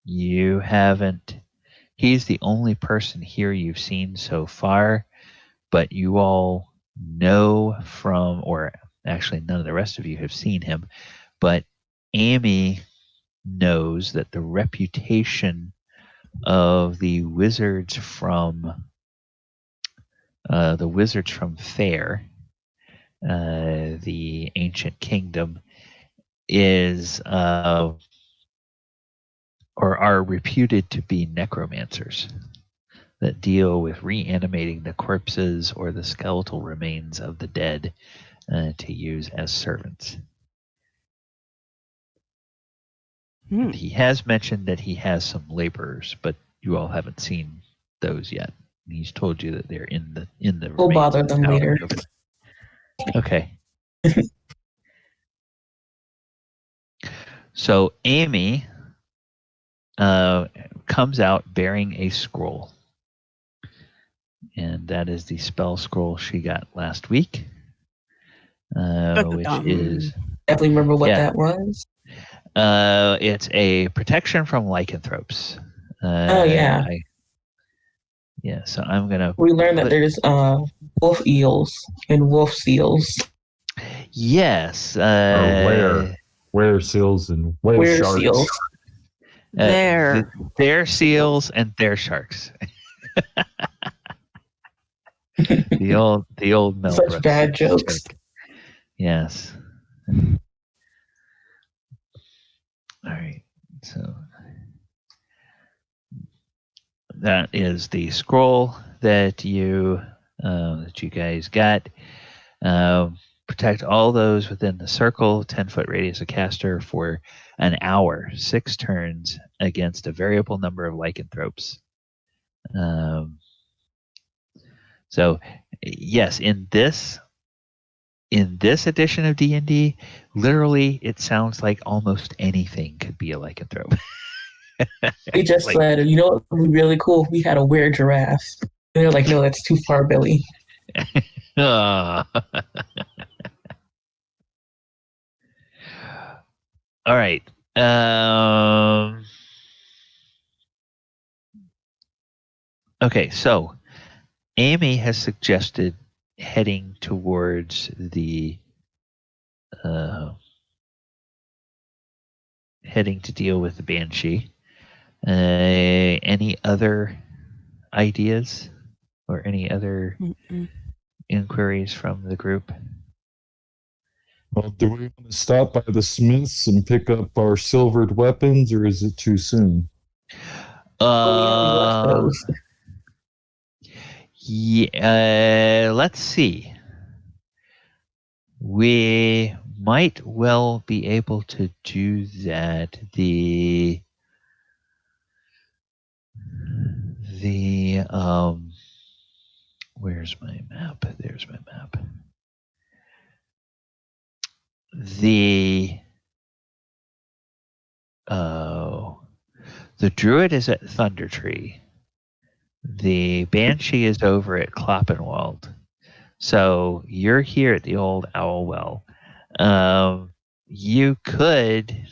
You haven't. He's the only person here you've seen so far, but you all know from, or actually none of the rest of you have seen him, but Amy knows that the reputation of the wizards from Fair, the ancient kingdom, is or are reputed to be necromancers that deal with reanimating the corpses or the skeletal remains of the dead to use as servants. He has mentioned that he has some laborers, but you all haven't seen those yet. He's told you that they're in the We'll remains bother of the them tower later. over there. Okay. So Amy comes out bearing a scroll. And that is the spell scroll she got last week. Which is... Definitely remember what that was. It's a protection from lycanthropes. Oh, yeah. So I'm going to... We learned that there's wolf eels and wolf seals. Yes. Were seals and whale sharks. Seals. They're seals and they're sharks. the old Mel Such Brooks bad jokes. joke. Yes. All right. So that is the scroll that you guys got. Protect all those within the circle, 10-foot radius of caster for an hour, 6 turns against a variable number of lycanthropes. So, yes, in this edition of D&D, literally, it sounds like almost anything could be a lycanthrope. They just said, you know what would be really cool if we had a weird giraffe. And they're like, no, that's too far, Billy. All right. Okay, so Amy has suggested heading towards heading to deal with the Banshee. Any other ideas or any other inquiries from the group? Well, do we want to stop by the smiths and pick up our silvered weapons, or is it too soon? Yeah, let's see. We might well be able to do that. Where's my map? There's my map. The druid is at Thunder Tree. The Banshee is over at Kloppenwald. So you're here at the old Owl Well. You could,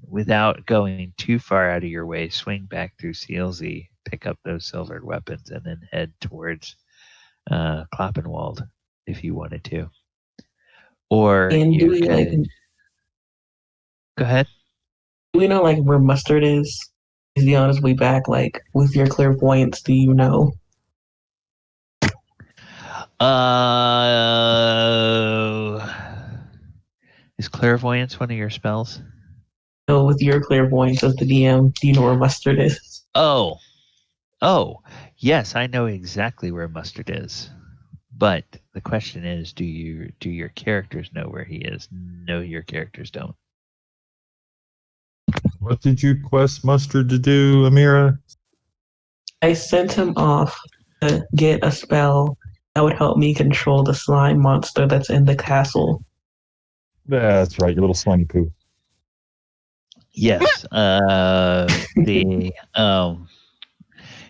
without going too far out of your way, swing back through Sealsy, pick up those silvered weapons, and then head towards Kloppenwald if you wanted to. Or you could... Go ahead. Do we know where Mustard is? Is he on his way back? With your clairvoyance, do you know? Is clairvoyance one of your spells? No, with your clairvoyance as the DM, do you know where Mustard is? Oh, yes, I know exactly where Mustard is. But the question is, do your characters know where he is? No, your characters don't. What did you quest Mustard to do, Amira? I sent him off to get a spell that would help me control the slime monster that's in the castle. That's right, your little slimy poo. Yes.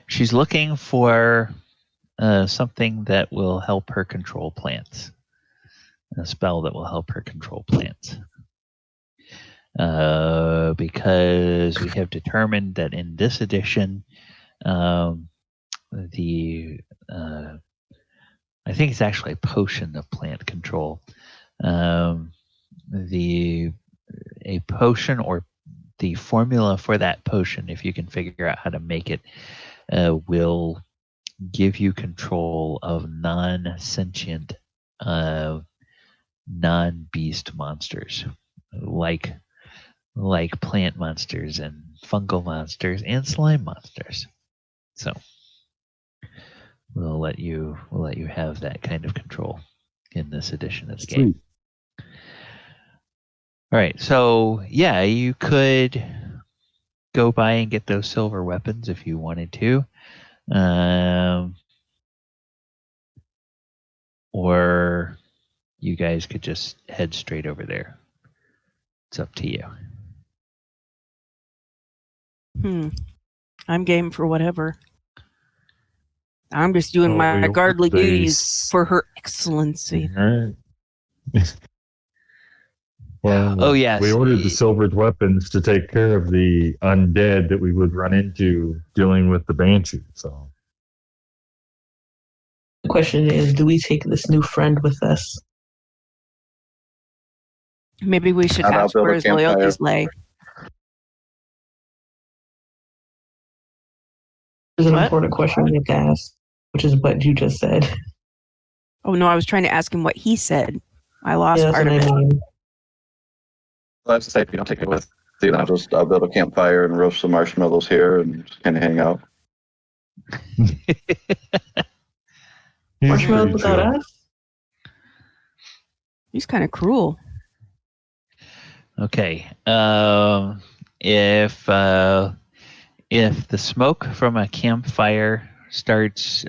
She's looking for something that will help her control plants. A spell that will help her control plants. because we have determined that in this edition, the I think it's actually a potion of plant control. A potion or the formula for that potion, if you can figure out how to make it, will give you control of non-sentient, non-beast monsters, like plant monsters and fungal monsters and slime monsters. So we'll let you have that kind of control in this edition of the game. All right, so yeah, you could go by and get those silver weapons if you wanted to, or you guys could just head straight over there. It's up to you. I'm game for whatever. I'm just doing my guardly duties for Her Excellency. All right. Well, oh yes, we ordered the silvered weapons to take care of the undead that we would run into dealing with the Banshee. So the question is, do we take this new friend with us? Maybe we should ask where his loyalties lay. There's an important question we have to ask, which is what you just said. Oh no, I was trying to ask him what he said. I lost part of it. Well, that's the same. You don't take it with you. I'll just build a campfire and roast some marshmallows here and just kind of hang out. Marshmallows without us? He's kind of cruel. Okay. If the smoke from a campfire starts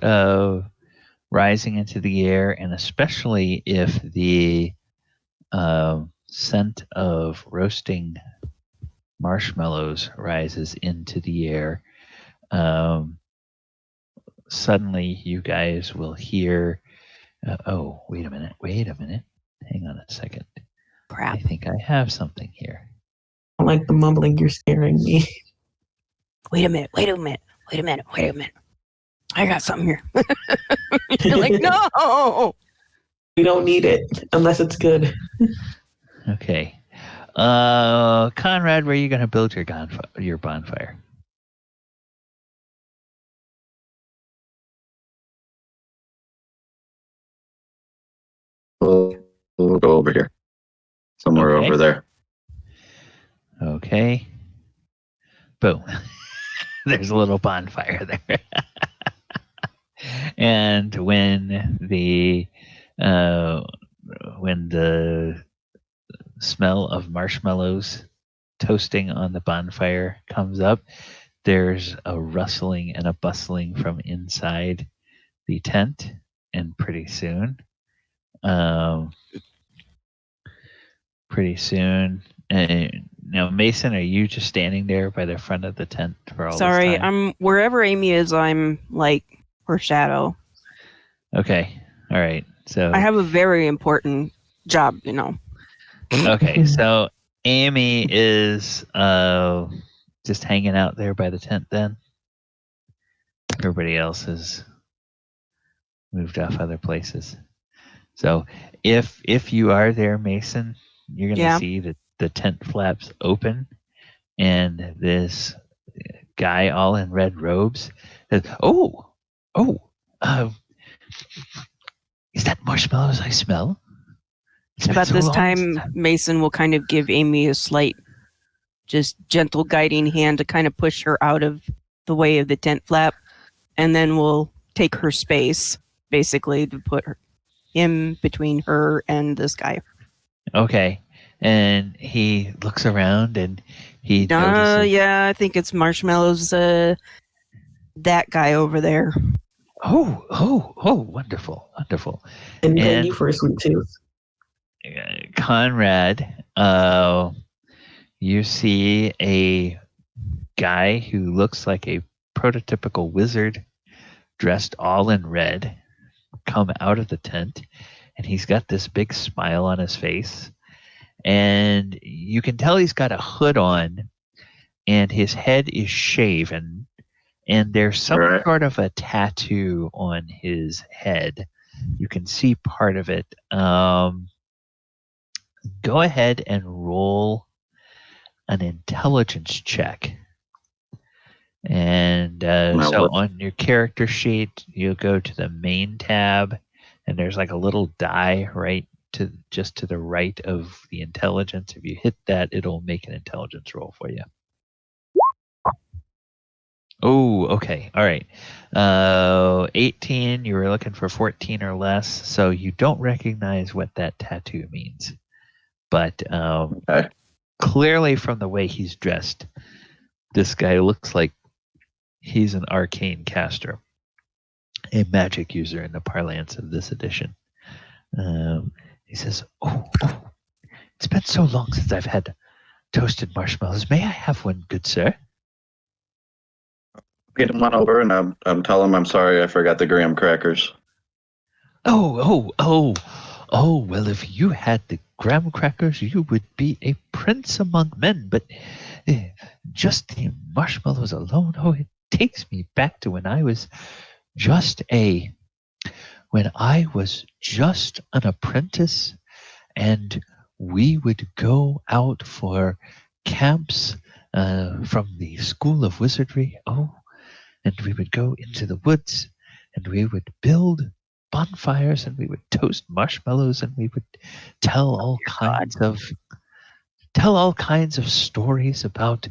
rising into the air, and especially if the scent of roasting marshmallows rises into the air, suddenly you guys will hear, oh, wait a minute. Hang on a second. Crap. I think I have something here. I don't like the mumbling, you're scaring me. Wait a minute. I got something here. You're like, no! We don't need it unless it's good. Okay. Conrad, where are you going to build your bonfire? We'll go over here. Somewhere over there. Okay. Boom. There's a little bonfire there. And when the smell of marshmallows toasting on the bonfire comes up, there's a rustling and a bustling from inside the tent, and pretty soon, now Mason, are you just standing there by the front of the tent for all Sorry, this time? I'm wherever Amy is. I'm like her shadow. Okay, all right. So I have a very important job, Okay, so Amy is just hanging out there by the tent. Then everybody else has moved off other places. So if you are there, Mason, you're going to see that the tent flaps open, and this guy all in red robes says, is that marshmallows I smell? About this time, Mason will kind of give Amy a slight, just gentle guiding hand to kind of push her out of the way of the tent flap, and then we'll take her space, basically, to put her in between her and this guy. Okay. And he looks around and he notices... Yeah, I think it's marshmallows, that guy over there. Oh, wonderful. And thank you for a sweet tooth. Conrad, you see a guy who looks like a prototypical wizard dressed all in red come out of the tent, and he's got this big smile on his face, and you can tell he's got a hood on, and his head is shaven, and there's some Right. sort of a tattoo on his head. You can see part of it. Go ahead and roll an intelligence check. And Now so what? on your character sheet, you'll go to the main tab, and there's like a little die right just to the right of the intelligence. If you hit that, it'll make an intelligence roll for you. Oh, okay. All right. 18, you were looking for 14 or less, so you don't recognize what that tattoo means. But Okay. clearly from the way he's dressed, this guy looks like he's an arcane caster, a magic user in the parlance of this edition. He says, oh, it's been so long since I've had toasted marshmallows. May I have one, good sir? Get him on over, and I'm telling him I'm sorry I forgot the graham crackers. Oh, well, if you had the graham crackers, you would be a prince among men, but just the marshmallows alone, it takes me back to when I was just an apprentice, and we would go out for camps from the School of Wizardry. And we would go into the woods, and we would build bonfires, and we would toast marshmallows, and we would tell all kinds of stories about,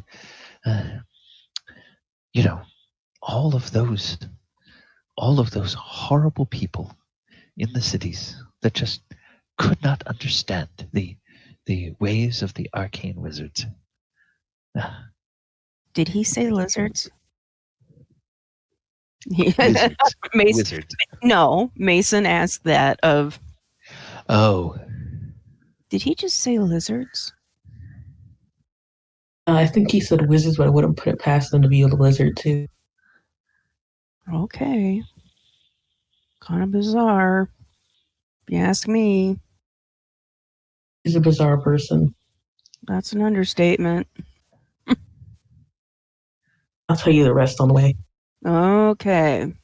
all of those horrible people in the cities that just could not understand the ways of the arcane wizards. Did he say lizards? Wizards. Mason, Wizards. no, Mason asked that of. Oh, Did he just say lizards? I think he said wizards, but I wouldn't put it past them to be a lizard too. Okay. Kind of bizarre. If you ask me. He's a bizarre person. That's an understatement. I'll tell you the rest on the way. Okay.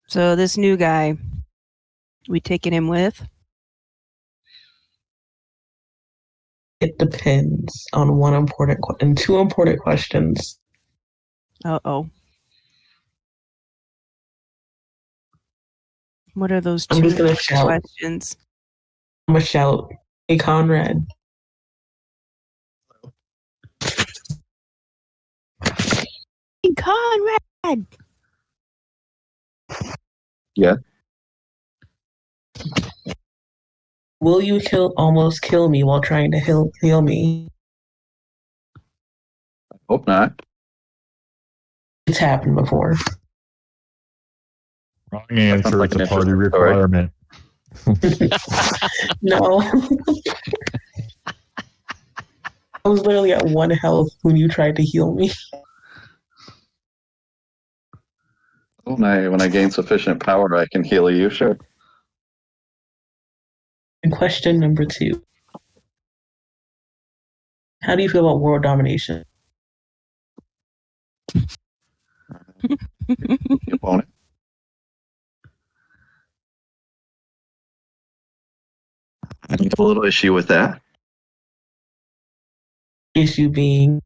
So this new guy, we taking him with? It depends on two important questions. Uh-oh. What are those I'm two just gonna shout. questions? I'm gonna shout, "Hey, Conrad!" Hey, Conrad! Yeah. Will you almost kill me while trying to heal me? Hope not. It's happened before. Wrong answer. like It's an a party interesting story. requirement. No. I was literally at 1 health when you tried to heal me. When I gain sufficient power, I can heal you, sure. And question number 2. How do you feel about world domination? You want it? I have a little issue with that. Issue being,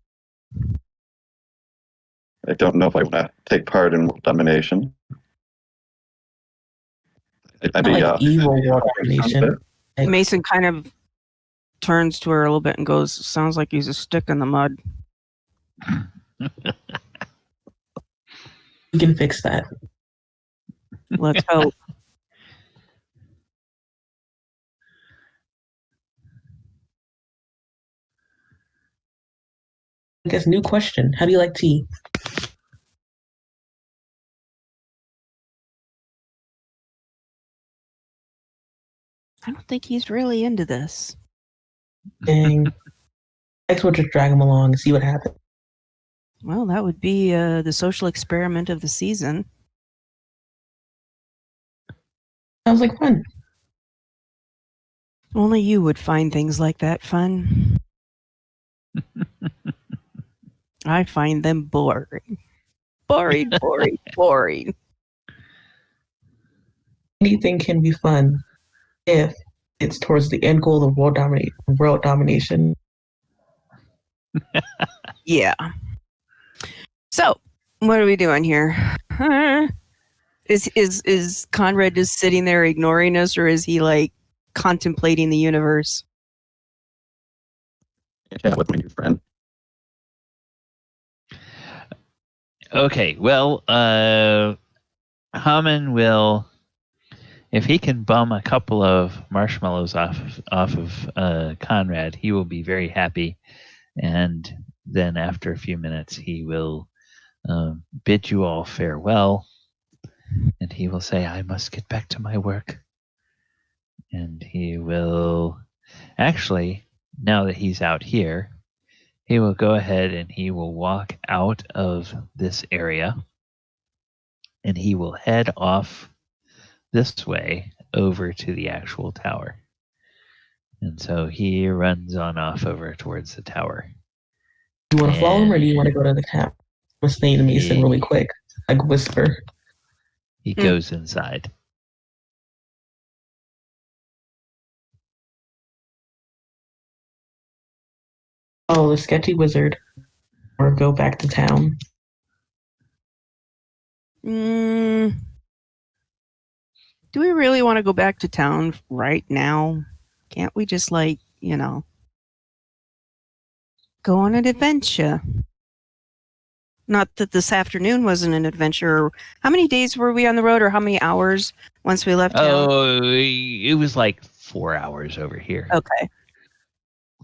I don't know if I want to take part in world domination. I'd be not like evil world domination. Mason kind of turns to her a little bit and goes, sounds like he's a stick in the mud. We can fix that. Let's hope. I guess new question. How do you like tea? I don't think he's really into this. And next we'll just drag him along and see what happens. Well, that would be the social experiment of the season. Sounds like fun. Only you would find things like that fun. I find them boring. Boring, boring, boring. Anything can be fun if it's towards the end goal of world domination. Yeah. So, what are we doing here? Is Conrad just sitting there ignoring us, or is he like contemplating the universe? Yeah, with my new friend. Okay, well, Haman will, if he can bum a couple of marshmallows off of Conrad, he will be very happy. And then after a few minutes, he will bid you all farewell. And he will say, I must get back to my work. And he will, actually, now that he's out here, he will go ahead and he will walk out of this area. And he will head off this way over to the actual tower. And so he runs on off over towards the tower. Do you want to follow him, or do you want to go to the camp? I'm listening to Mason really quick, like whisper. He goes inside. Oh, the sketchy wizard, or go back to town. Do we really want to go back to town right now? Can't we just go on an adventure? Not that this afternoon wasn't an adventure. How many days were we on the road, or how many hours once we left town? Oh, it was like 4 hours over here. Okay.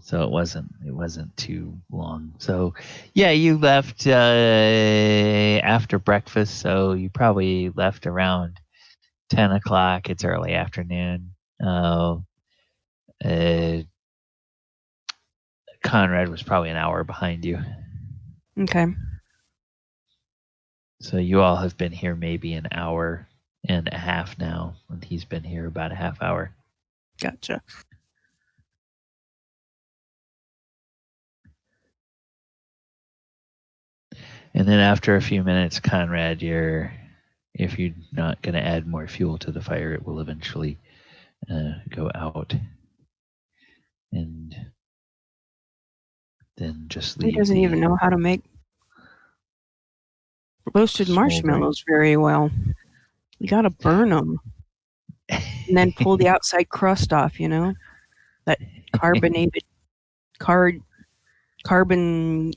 So it wasn't too long. So yeah, you left after breakfast. So you probably left around 10 o'clock. It's early afternoon. Conrad was probably an hour behind you. Okay. So you all have been here maybe an hour and a half now, and he's been here about a half hour. Gotcha. And then after a few minutes, Conrad, if you're not going to add more fuel to the fire, it will eventually go out. And then just leave. He doesn't even know how to make roasted marshmallows very well. You got to burn them and then pull the outside crust off, that carbon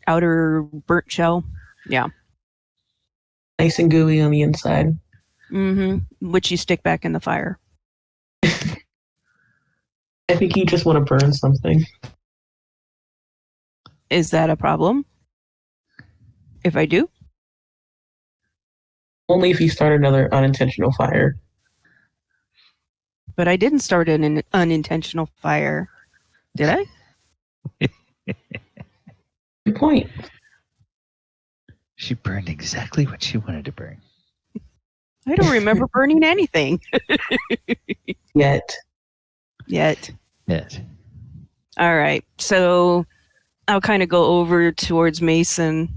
outer burnt shell. Yeah. Nice and gooey on the inside. Mm-hmm. Which you stick back in the fire. I think you just want to burn something. Is that a problem? If I do? Only if you start another unintentional fire. But I didn't start an unintentional fire. Did I? Good point. She burned exactly what she wanted to burn. I don't remember burning anything. Yet. Yes. All right. So I'll kind of go over towards Mason.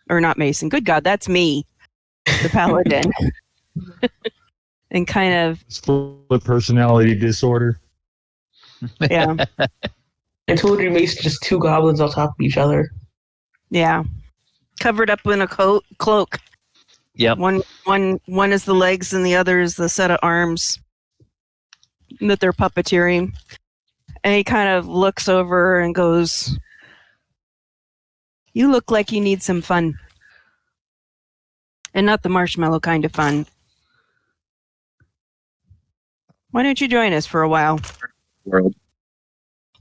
Or not Mason. Good God, that's me. The paladin. And kind of... Split personality disorder. Yeah. I told you, Mason, just two goblins on top of each other. Yeah. Covered up in a cloak. Yep. One is the legs and the other is the set of arms that they're puppeteering. And he kind of looks over and goes, "You look like you need some fun. And not the marshmallow kind of fun. Why don't you join us for a while?" World.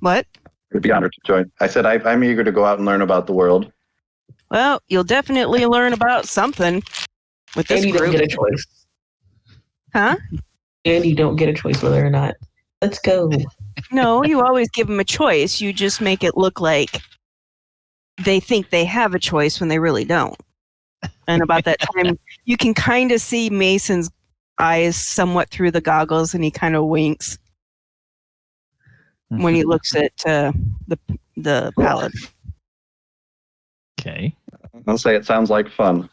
What? I'd be honored to join. I said I'm eager to go out and learn about the world. Well, you'll definitely learn about something with this And you group. don't get a choice. Huh? And you don't get a choice whether or not. Let's go. No, you always give them a choice. You just make it look like they think they have a choice when they really don't. And about that time, you can kind of see Mason's eyes somewhat through the goggles, and he kind of winks. when he looks at the palette. Okay. I'll say it sounds like fun.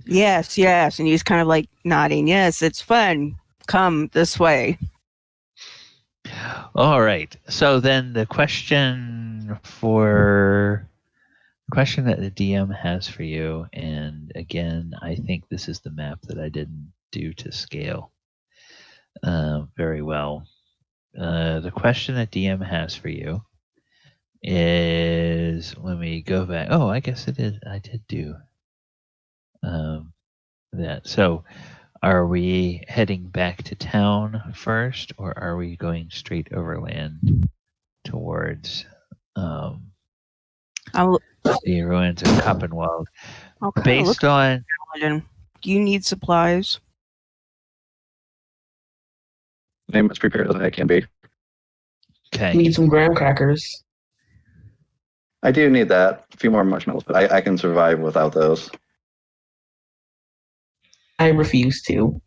Yes, yes. And he's kind of like nodding. Yes, it's fun. Come this way. All right. So then the question that the DM has for you, and again, I think this is the map that I didn't do to scale very well. The question that DM has for you is, let me go back. Oh, I guess it is. I did do that. So, are we heading back to town first, or are we going straight overland towards I'll the ruins of Koppenwald? kind of look Based on at it. Do you need supplies? I'm as prepared as I can be. okay, Need some graham crackers. I do need that. A few more marshmallows, but I can survive without those. I refuse to.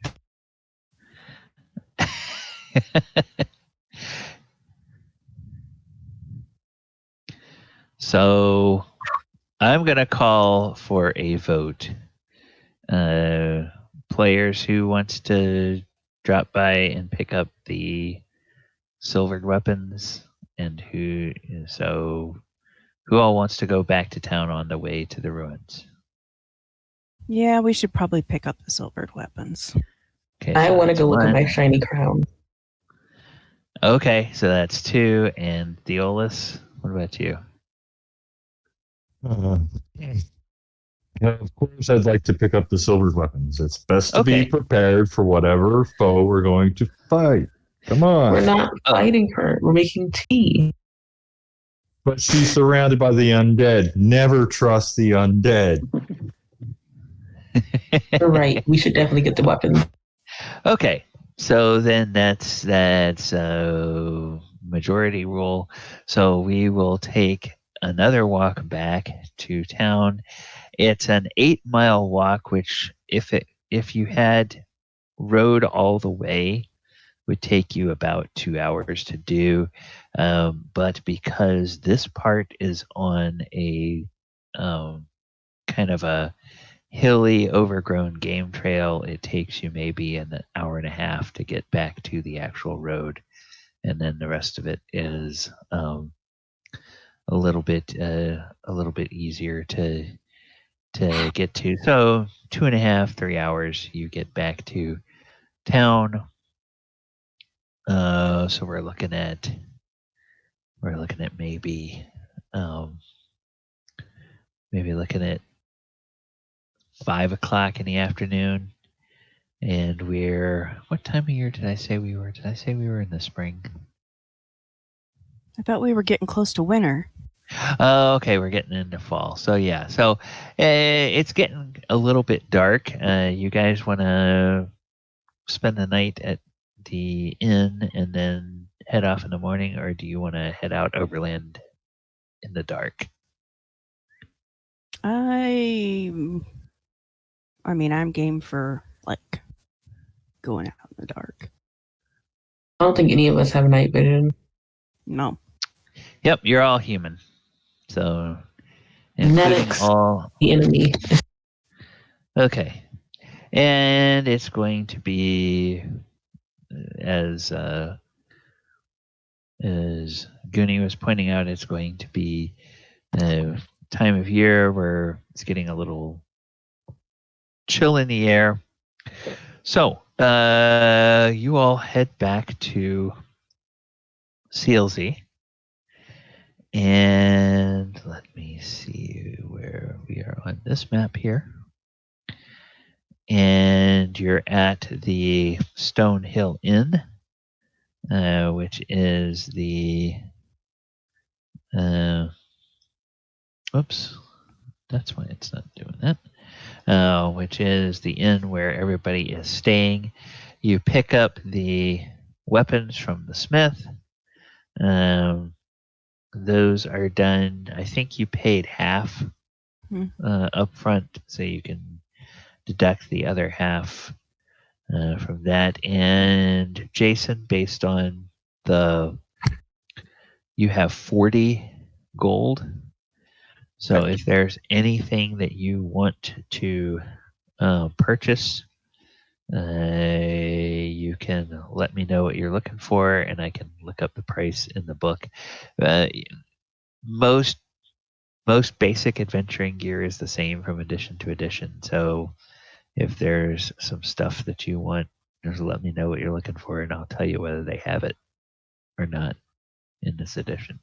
so I'm gonna call for a vote. Players who wants to drop by and pick up the silvered weapons, and who all wants to go back to town on the way to the ruins? Yeah, we should probably pick up the silvered weapons. Okay, I so want to that's go look at my one. shiny crown. Okay, so that's 2. And Theolis, what about you? Yeah, of course, I'd like to pick up the silvered weapons. It's best to Okay. be prepared for whatever foe we're going to fight. Come on. We're not fighting her. We're making tea. But she's surrounded by the undead. Never trust the undead. You're right. We should definitely get the weapon. Okay, so then that's majority rule. So we will take another walk back to town. It's an 8-mile walk, which if you had rode all the way, would take you about 2 hours to do. But because this part is on a kind of a hilly, overgrown game trail, it takes you maybe an hour and a half to get back to the actual road, and then the rest of it is a little bit easier to get to. So 2.5, 3 hours, you get back to town. So we're looking at maybe looking at 5 o'clock in the afternoon. And what time of year did I say we were? Did I say we were in the spring? I thought we were getting close to winter. Oh, okay, we're getting into fall. So yeah, it's getting a little bit dark. You guys want to spend the night at the inn and then head off in the morning, or do you want to head out overland in the dark? I mean, I'm game for like going out in the dark. I don't think any of us have night vision. No. Yep, you're all human. So, including Genetics. all. The enemy. Okay, and it's going to be as Gooney was pointing out, it's going to be the time of year where it's getting a little chill in the air. So, you all head back to CLZ. And let me see where we are on this map here. And you're at the Stone Hill Inn, which is the... oops, that's why it's not doing that. Which is the inn where everybody is staying. You pick up the weapons from the smith. Those are done. I think you paid half up front, so you can deduct the other half from that. And Jason, based on you have 40 gold. So if there's anything that you want to purchase, you can let me know what you're looking for, and I can look up the price in the book. Most basic adventuring gear is the same from edition to edition. So if there's some stuff that you want, just let me know what you're looking for, and I'll tell you whether they have it or not in this edition.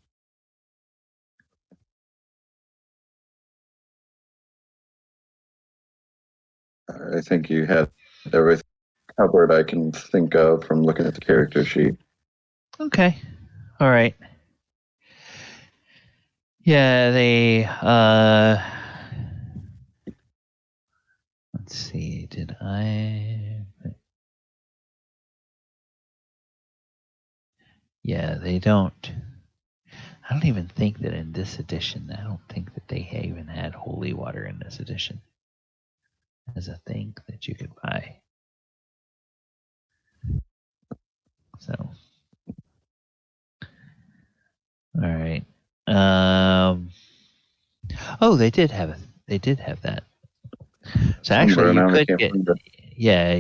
I think you had everything covered I can think of from looking at the character sheet. Okay. All right. Yeah, they let's see, did I Yeah, they don't. I don't even think that in this edition, I don't think that they even had holy water in this edition as a thing that you could buy. So, all right. Oh, they did have that. So Somewhere actually, you around, I could can't get, find it. yeah,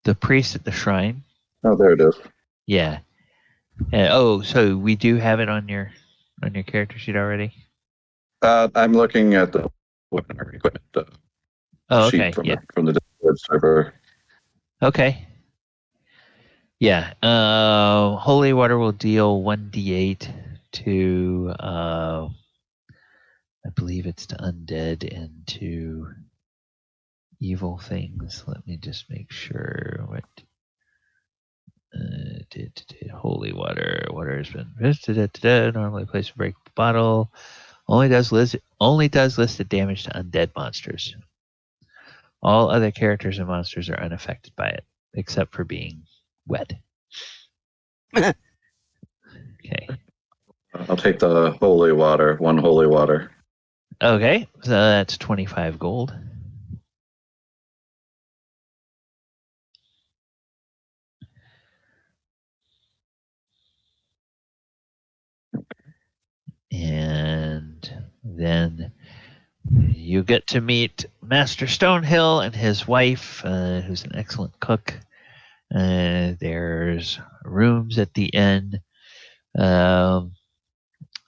the priest at the shrine. Oh, there it is. Yeah. So we do have it on your character sheet already. I'm looking at the weapon equipment Oh, sheet okay. from Yeah. the Discord server. Okay. Yeah. Holy water will deal 1d8 to I believe it's to undead and to evil things. Let me just make sure what holy water. Water has been visited. Normally placed in break bottle. Only does listed damage to undead monsters. All other characters and monsters are unaffected by it, except for being wet. Okay. I'll take the holy water, one holy water. Okay, so that's 25 gold. And then you get to meet Master Stonehill and his wife, who's an excellent cook. There's rooms at the inn.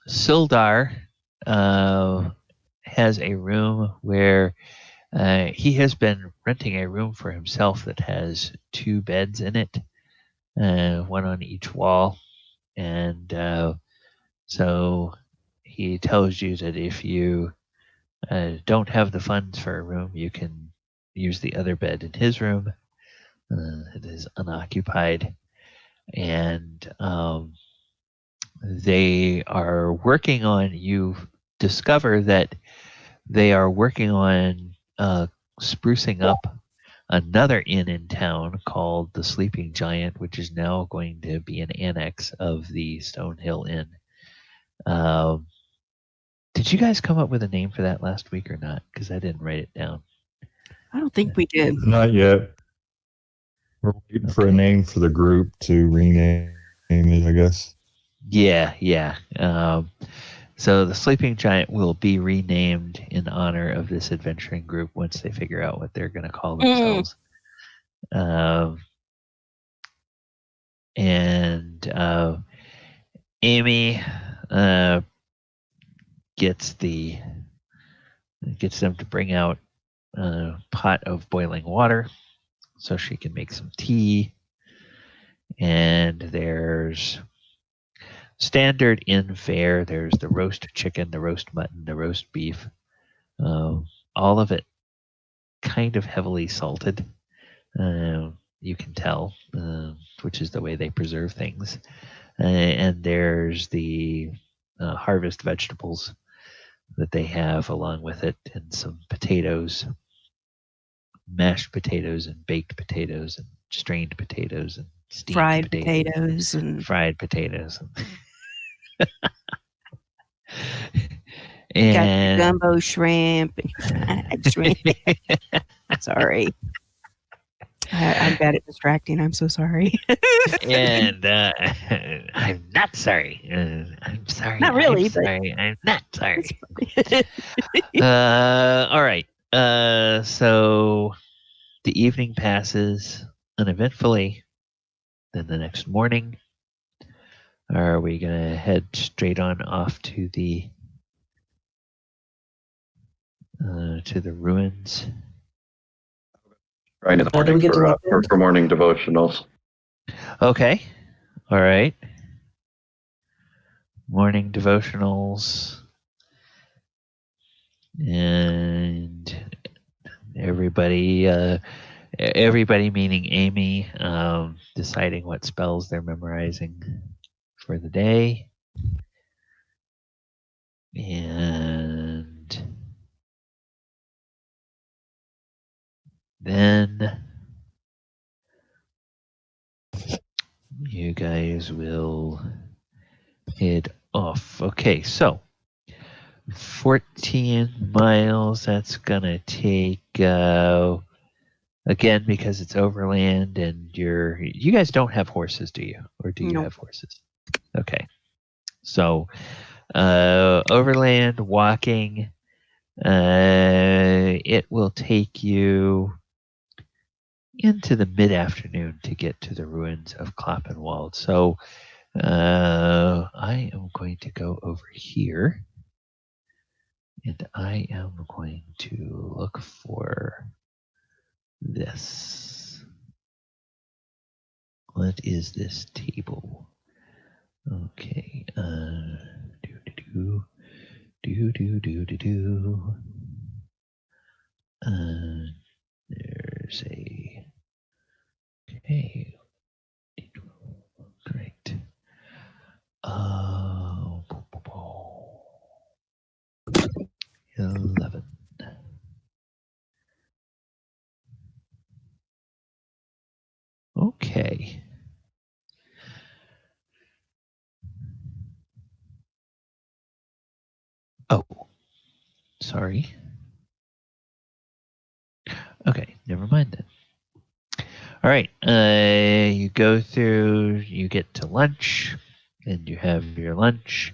Sildar has a room where he has been renting a room for himself that has 2 beds in it, one on each wall. And so he tells you that if you don't have the funds for a room, you can use the other bed in his room. It is unoccupied. And they are working on, you discover that they are working on sprucing up another inn in town called the Sleeping Giant, which is now going to be an annex of the Stonehill Inn. Did you guys come up with a name for that last week or not? Because I didn't write it down. I don't think we did. Not yet. We're waiting for a name for the group to rename it, I guess. Yeah. So the Sleeping Giant will be renamed in honor of this adventuring group once they figure out what they're going to call themselves. And Amy gets them to bring out a pot of boiling water so she can make some tea. And there's standard inn fare. There's the roast chicken, the roast mutton, the roast beef. All of it kind of heavily salted. You can tell, which is the way they preserve things. And there's the harvest vegetables that they have along with it, and some potatoes, mashed potatoes and baked potatoes and strained potatoes and steamed Fried potatoes and fried potatoes. got And gumbo shrimp and fried shrimp. Sorry. I'm bad at distracting. I'm so sorry. And I'm not sorry. I'm sorry. Not really, I'm but sorry. I'm not sorry. it's All right. So the evening passes uneventfully. Then the next morning, are we gonna head straight on off to the ruins? Right in the Do we morning get to walk in? for morning devotionals. Okay. All right. Morning devotionals. And everybody meaning Amy, deciding what spells they're memorizing for the day. And then you guys will head off. Okay, so 14 miles, that's gonna take again, because it's overland and you guys don't have horses, do you? Or do you Nope. have horses? Okay. So overland walking, it will take you into the mid-afternoon to get to the ruins of Kloppenwald. So I am going to go over here and I am going to look for this. What is this table? Okay. Do. There's a. Okay. Great. 11. Okay. Oh, sorry. Okay, never mind then. All right. You go through, you get to lunch, and you have your lunch,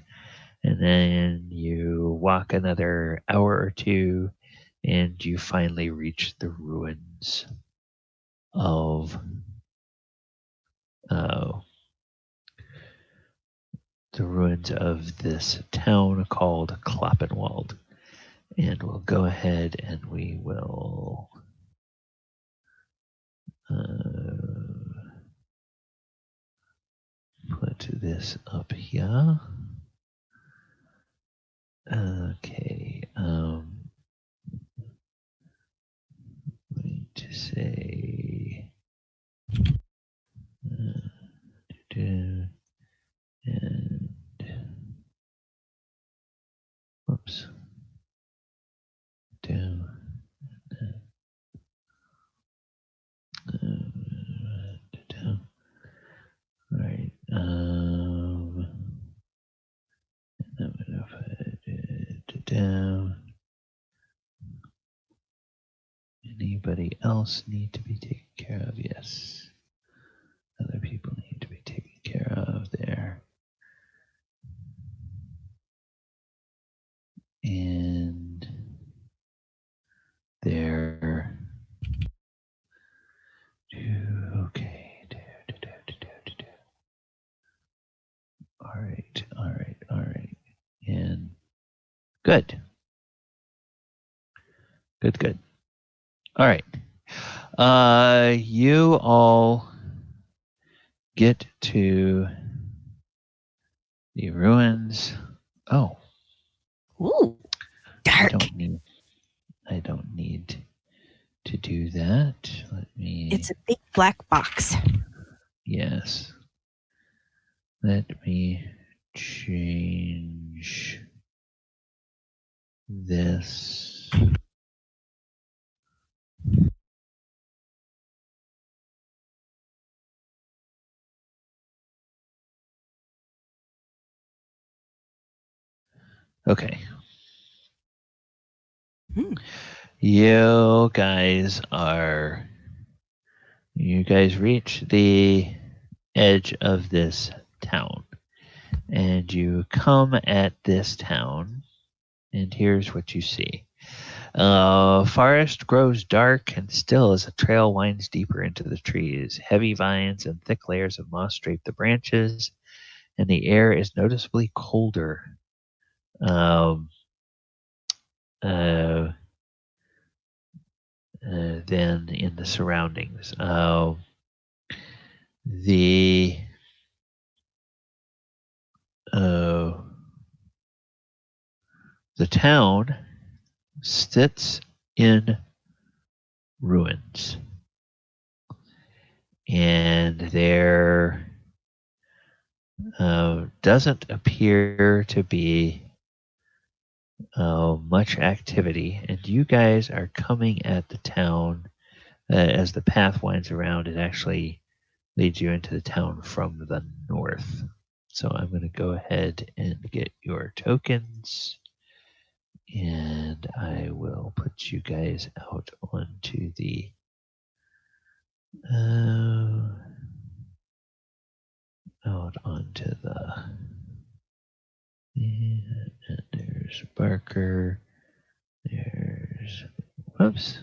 and then you walk another hour or two, and you finally reach the ruins of this town called Kloppenwald. And we'll go ahead and we will put this up here. Okay. Going to say and whoops. Down. Down. Right. I'm gonna put it down. Anybody else need to be taken care of? Yes. Other people need to be taken care of there. And there. Okay. All right. And good. Good. All right. You all get to the ruins. Oh. ooh, dark. I don't need to do that. Let me. It's a big black box. Yes. Let me change this. Okay. Hmm. You guys are You guys reach the edge of this town, and you come at this town, and here's what you see. Forest grows dark and still as a trail winds deeper into the trees. Heavy vines and thick layers of moss drape the branches, and the air is noticeably colder uh, than in the surroundings. The uh, the town sits in ruins, and there doesn't appear to be much activity. And you guys are coming at the town as the path winds around. It actually leads you into the town from the north. So I'm going to go ahead and get your tokens, and I will put you guys out onto the and there's Barker. There's whoops.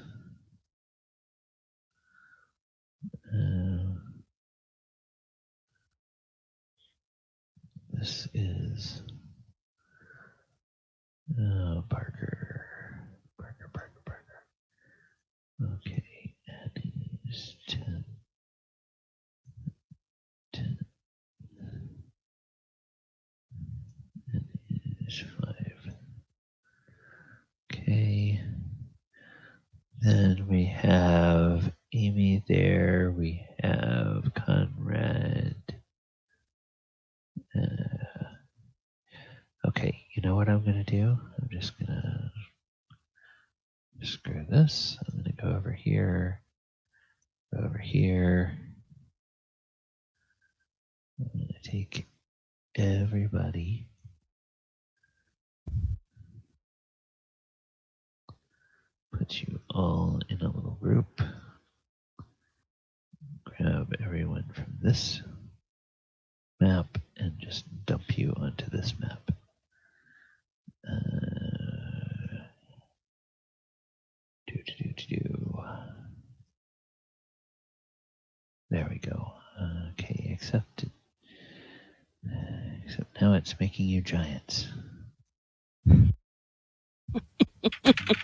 This is Barker. Barker. Okay, that is 10. That is 5. Okay. Then we have Amy there. We have Conrad. Okay, you know what I'm going to do? I'm just going to screw this. I'm going to go over here. Go over here. I'm going to take everybody. Put you all in a little group. Grab everyone from this map and just dump you onto this map. There we go. Okay, except now it's making you giants.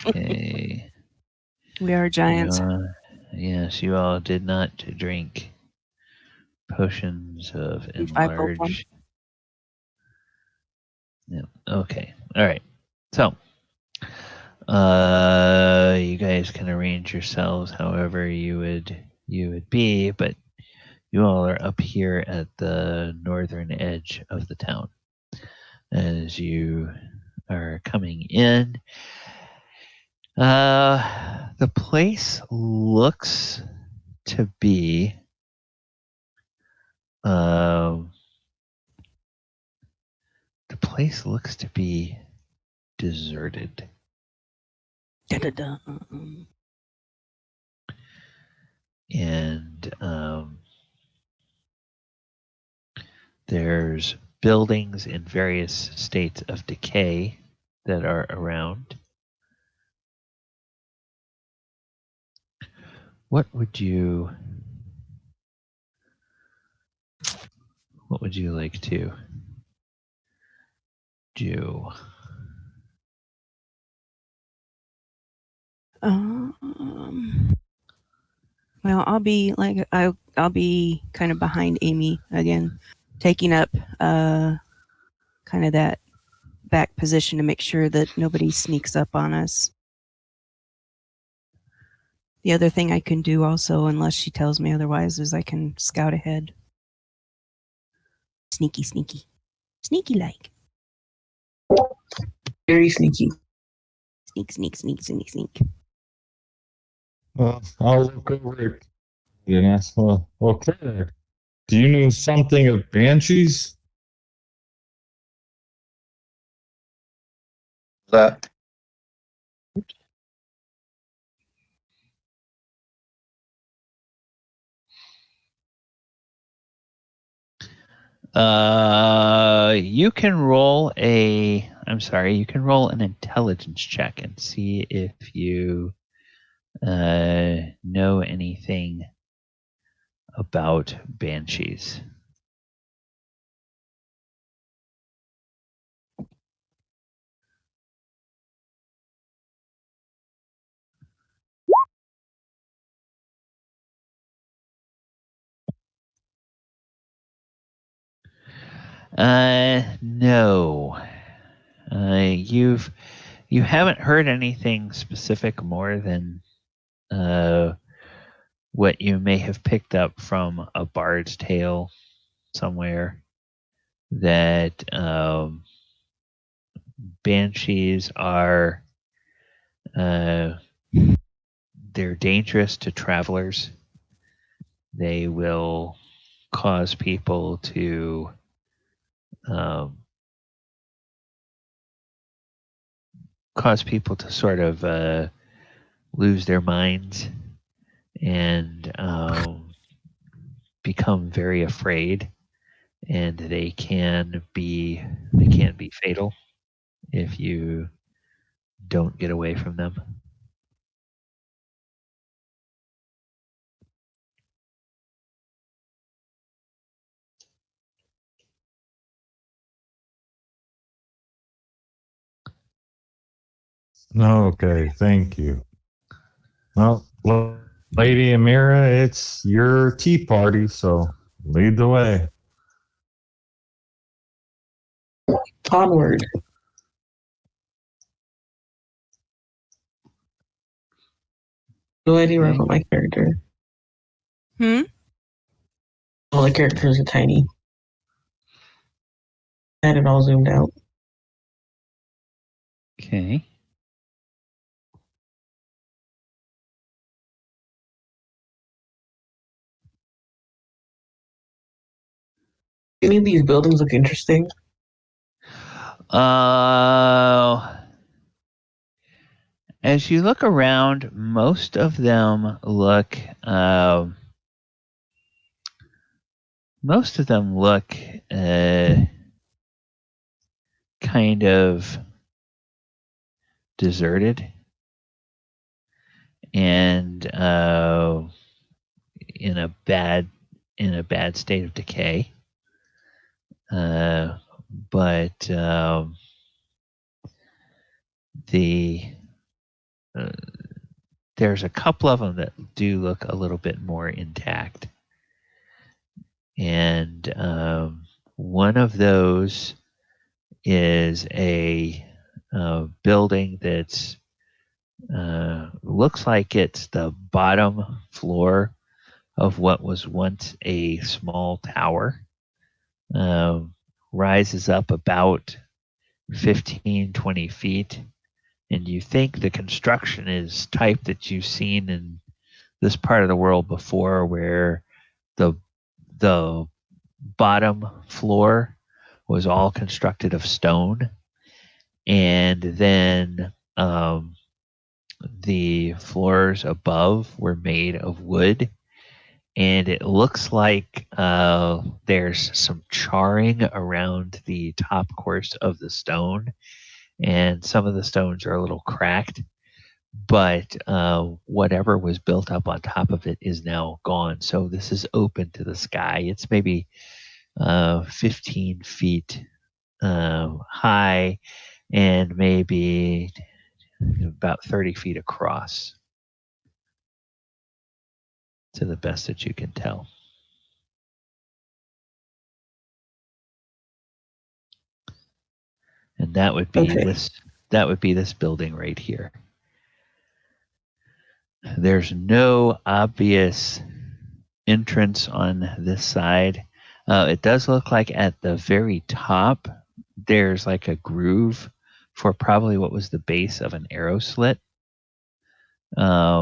Okay. We are giants. Yes, you all did not drink potions of We five both one. enlarge. Yeah. Okay. All right. So, you guys can arrange yourselves however you would be, but you all are up here at the northern edge of the town. As you are coming in, the place looks to be deserted. Da-da-da. And there's buildings in various states of decay that are around. What would you like to do? Well, I'll be kind of behind Amy again, taking up kind of that back position to make sure that nobody sneaks up on us. The other thing I can do also, unless she tells me otherwise, is I can scout ahead. Sneaky like. Very sneaky. Sneak. I'll look over it and ask, well, okay. Do you know something of banshees? That You can roll you can roll an intelligence check and see if you know anything about banshees. No. You haven't heard anything specific more than what you may have picked up from a bard's tale somewhere, that banshees are they're dangerous to travelers. They will cause people to sort of lose their minds and become very afraid, and they can be fatal if you don't get away from them. Okay, thank you. Well, Lady Amira, it's your tea party, so lead the way. Onward. Go ahead and run for my character. All the characters are tiny. I had it all zoomed out. Okay. Any of these buildings look interesting? As you look around, most of them look kind of deserted and in a bad state of decay. But there's a couple of them that do look a little bit more intact, and one of those is a building that's looks like it's the bottom floor of what was once a small tower. Rises up about 15-20 feet, and you think the construction is type that you've seen in this part of the world before, where the bottom floor was all constructed of stone, and then the floors above were made of wood. And it looks like there's some charring around the top course of the stone, and some of the stones are a little cracked, but whatever was built up on top of it is now gone. So this is open to the sky. It's maybe 15 feet high and maybe about 30 feet across, to the best that you can tell. And that would be this building right here. There's no obvious entrance on this side. It does look like at the very top there's like a groove for probably what was the base of an arrow slit. But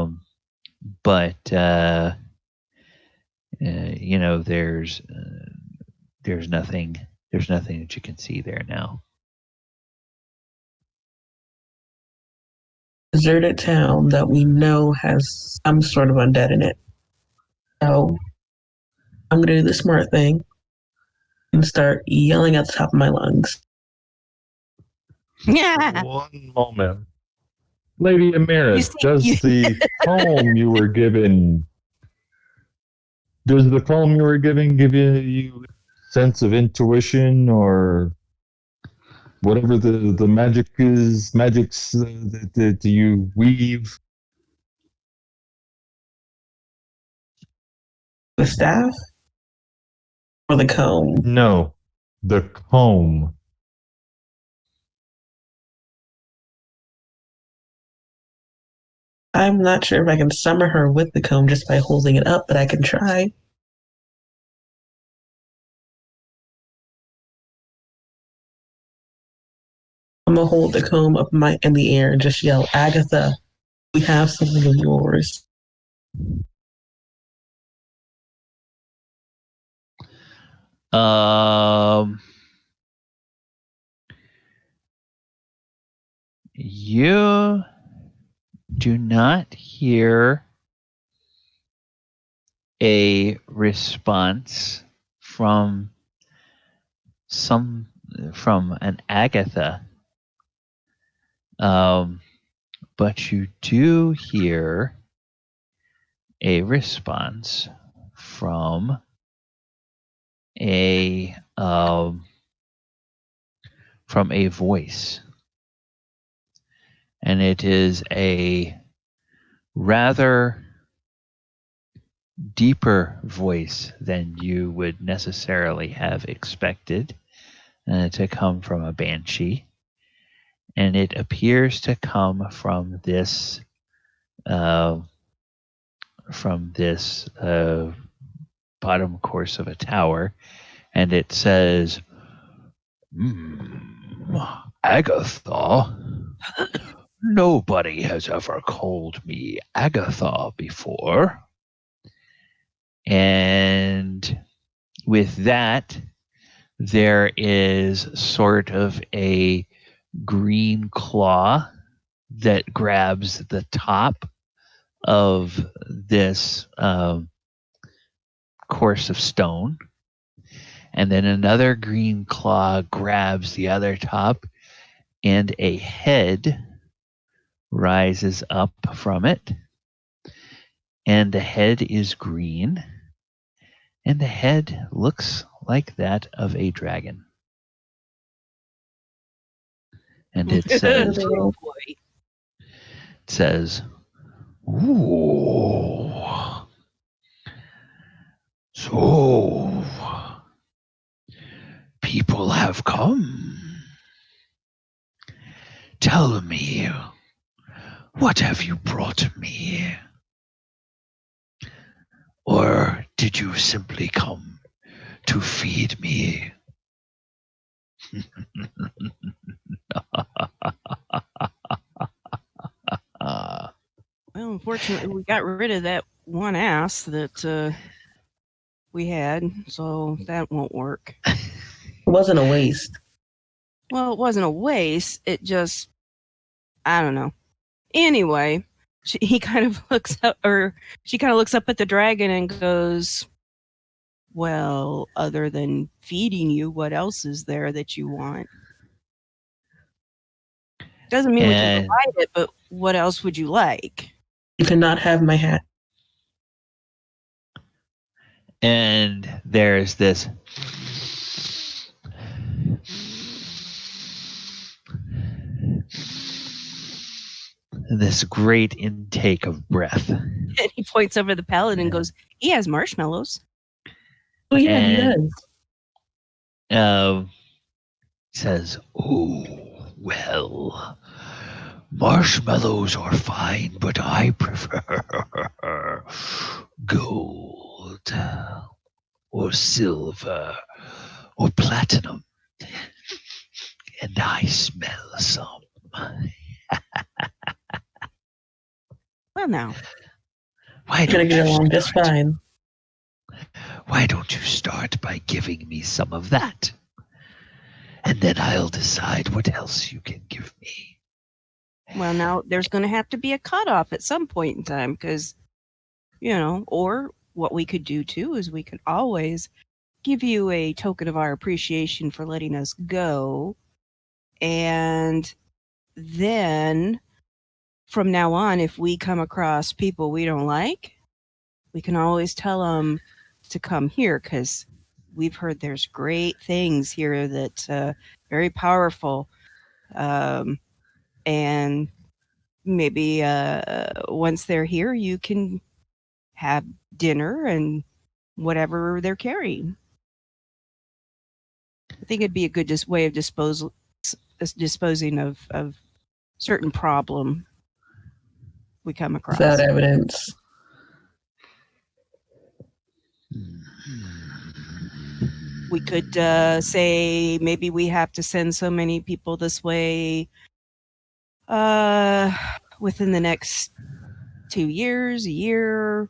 you know, there's nothing that you can see there now. Deserted town that we know has some sort of undead in it. So I'm gonna do the smart thing and start yelling at the top of my lungs. Yeah. One moment. Lady Amira, You see- does you- the poem you were given give you a sense of intuition or whatever the magics that you weave? The staff or the comb? No, the comb. I'm not sure if I can summon her with the comb just by holding it up, but I can try. I'm gonna hold the comb up in the air and just yell, Agatha, we have something of yours. You do not hear a response from an Agatha, but you do hear a response from a voice, and it is a rather deeper voice than you would necessarily have expected to come from a banshee, and it appears to come from this bottom course of a tower, and it says, Agatha. Nobody has ever called me Agatha before. And with that, there is sort of a green claw that grabs the top of this course of stone. And then another green claw grabs the other top, and a head rises up from it. And the head is green. And the head looks like that of a dragon. And it says, Oh, boy. ooh, so people have come. Tell me, what have you brought me? Or did you simply come to feed me? Well, unfortunately, we got rid of that one ass that we had, so that won't work. It wasn't a waste. Well, it wasn't a waste. It just, I don't know. Anyway, he kind of looks up, or she kind of looks up at the dragon and goes, well, other than feeding you, what else is there that you want? Doesn't mean we can And provide it, but what else would you like? You cannot have my hat. and there's this great intake of breath. And he points over the pallet and goes, he has marshmallows. Oh yeah, he And- does. Says, oh, well, marshmallows are fine, but I prefer gold or silver or platinum. And I smell some. Well, now, Why We're gonna don't get you along just start? fine. Why don't you start by giving me some of that? And then I'll decide what else you can give me. well, now there's going to have to be a cutoff at some point in time because, or what we could do too is we could always give you a token of our appreciation for letting us go. And then from now on, if we come across people we don't like, we can always tell them to come here, because we've heard there's great things here that very powerful. And maybe once they're here, you can have dinner and whatever they're carrying. I think it'd be a good way of disposing of certain problem we come across. Without evidence. We could say maybe we have to send so many people this way within the next 2 years, a year.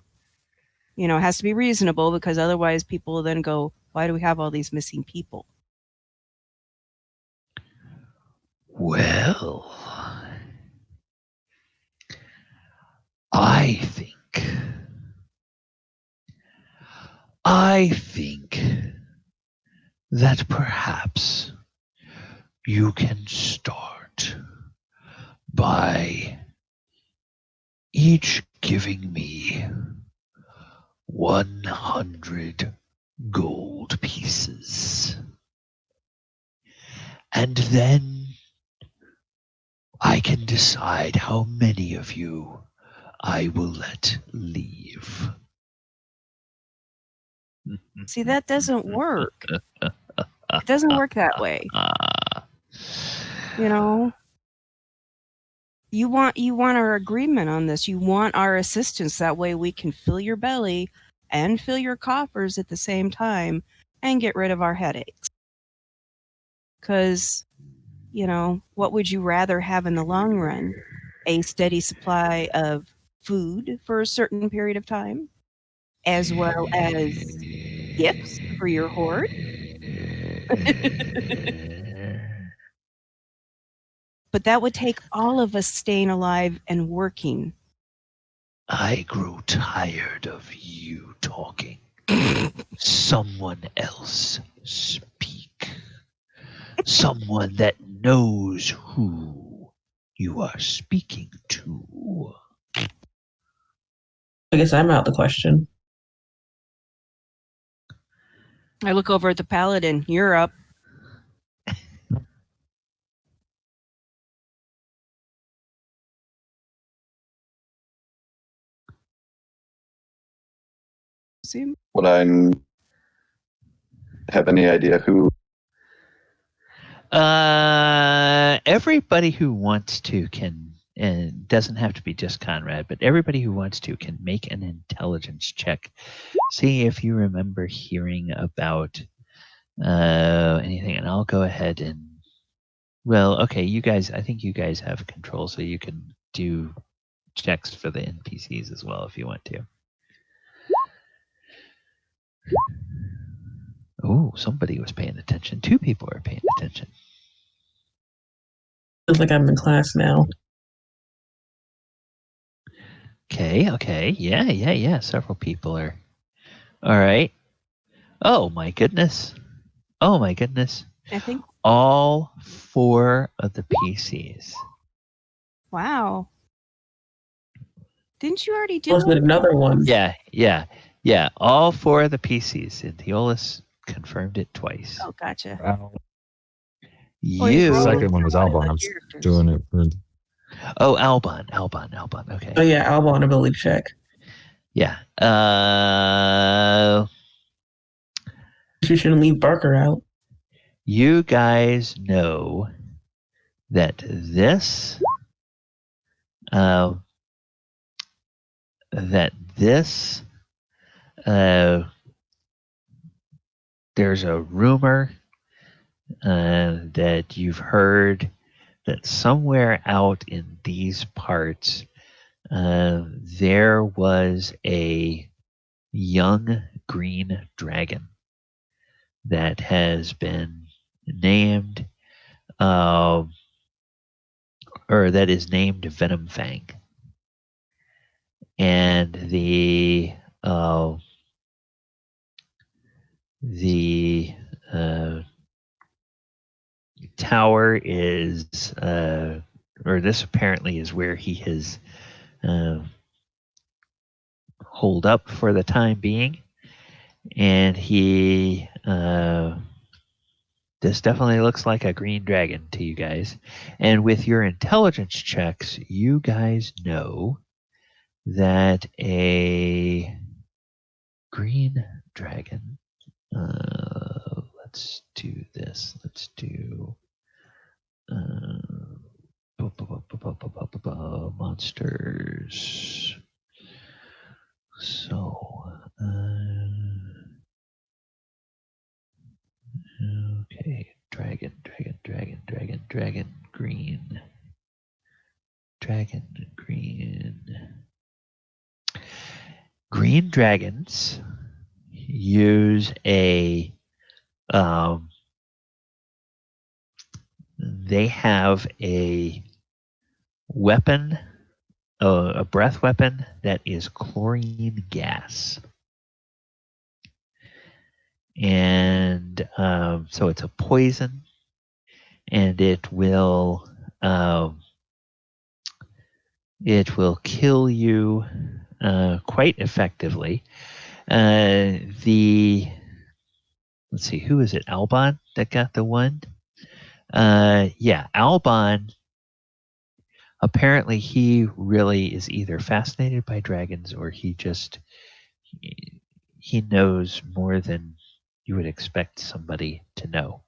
It has to be reasonable, because otherwise people will then go, why do we have all these missing people? Well, I think that perhaps you can start by each giving me 100 gold pieces. And then I can decide how many of you I will let leave. See, that doesn't work. It doesn't work that way. You want our agreement on this. You want our assistance. That way we can fill your belly and fill your coffers at the same time and get rid of our headaches. Because, what would you rather have in the long run? A steady supply of food for a certain period of time, as well as gifts for your hoard? But that would take all of us staying alive and working. I grew tired of you talking. Someone else speak. Someone that knows who you are speaking to. I guess I'm out the question. I look over at the paladin. You're up. Would I have any idea who? Everybody who wants to can, and doesn't have to be just Conrad, but everybody who wants to can make an intelligence check. See if you remember hearing about anything, and I'll go ahead and. Well, okay, you guys. I think you guys have control, so you can do checks for the NPCs as well if you want to. Oh, somebody was paying attention. 2 people are paying attention. Feels like I'm in class now. Okay. Yeah. Several people are. All right. Oh my goodness. I think. All 4 of the PCs. Wow. Didn't you already do There's been another one. Yeah. All 4 of the PCs. And Theolis confirmed it twice. Oh, gotcha. Wow. You. The second one was Albon. I was doing it for. Oh, Albon. Okay. Oh yeah, Albon ability check. Yeah. You shouldn't leave Barker out. You guys know that this there's a rumor that you've heard that somewhere out in these parts there was a young green dragon that has been named or that is named Venomfang. And The tower is, or this apparently is where he has holed up for the time being. And he, this definitely looks like a green dragon to you guys. And with your intelligence checks, you guys know that a green dragon, let's do this. Let's do monsters. So, okay, dragon, green. Dragon, green. Green dragons use a, they have a weapon, a breath weapon that is chlorine gas. And so it's a poison, and it will kill you quite effectively. Let's see, who is it? Albon that got the one? Yeah, Albon. Apparently, he really is either fascinated by dragons or he knows more than you would expect somebody to know.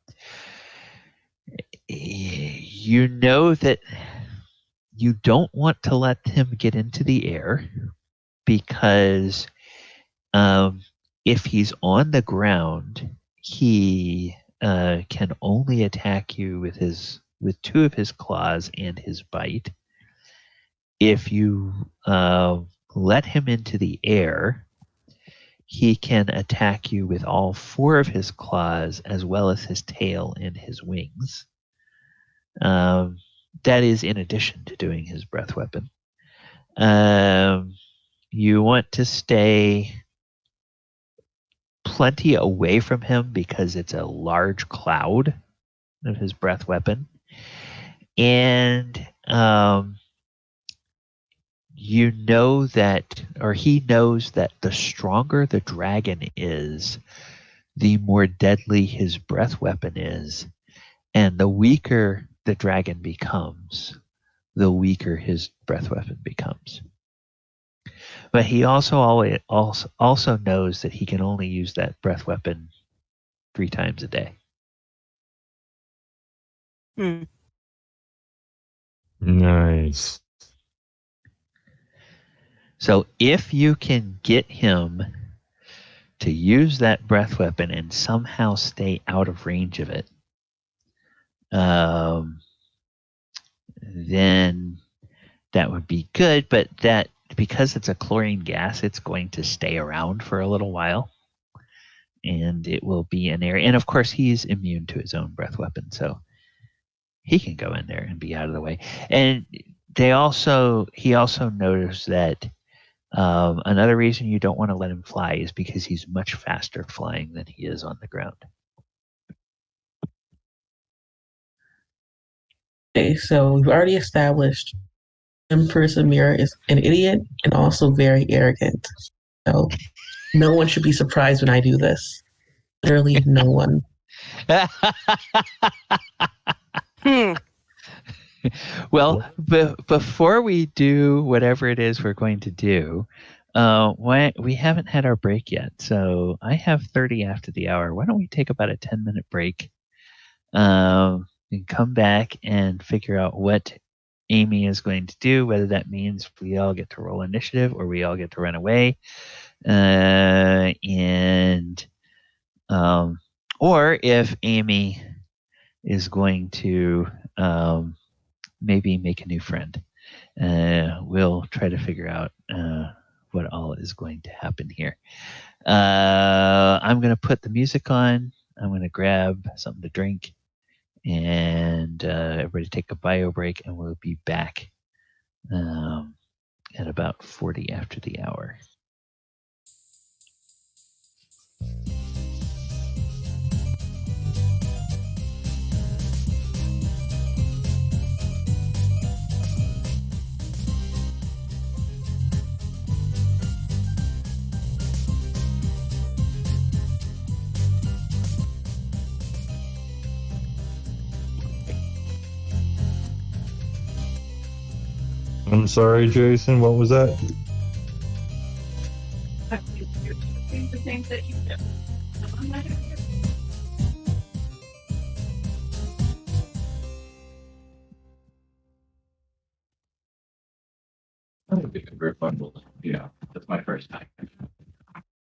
You know that you don't want to let him get into the air because if he's on the ground, he can only attack you with two of his claws and his bite. If you let him into the air, he can attack you with all four of his claws as well as his tail and his wings. That is in addition to doing his breath weapon. You want to stay plenty away from him because it's a large cloud of his breath weapon. And you know that, or he knows that the stronger the dragon is, the more deadly his breath weapon is. And the weaker the dragon becomes, the weaker his breath weapon becomes. But he also knows that he can only use that breath weapon 3 times a day. Nice. So if you can get him to use that breath weapon and somehow stay out of range of it, then that would be good. But that, because it's a chlorine gas, it's going to stay around for a little while. And it will be an area. And of course, he's immune to his own breath weapon. So he can go in there and be out of the way. And he also noticed that another reason you don't want to let him fly is because he's much faster flying than he is on the ground. Okay, so we've already established Empress Amira is an idiot and also very arrogant. So no one should be surprised when I do this. Literally no one. Well, before we do whatever it is we're going to do, we haven't had our break yet. So I have 30 after the hour. Why don't we take about a 10-minute break and come back and figure out what Amy is going to do, whether that means we all get to roll initiative or we all get to run away. Or if Amy is going to maybe make a new friend. We'll try to figure out what all is going to happen here. I'm going to put the music on. I'm going to grab something to drink. And everybody take a bio break, and we'll be back at about 40 after the hour. I'm sorry, Jason. What was that? That would be a very fun one. Yeah, that's my first time.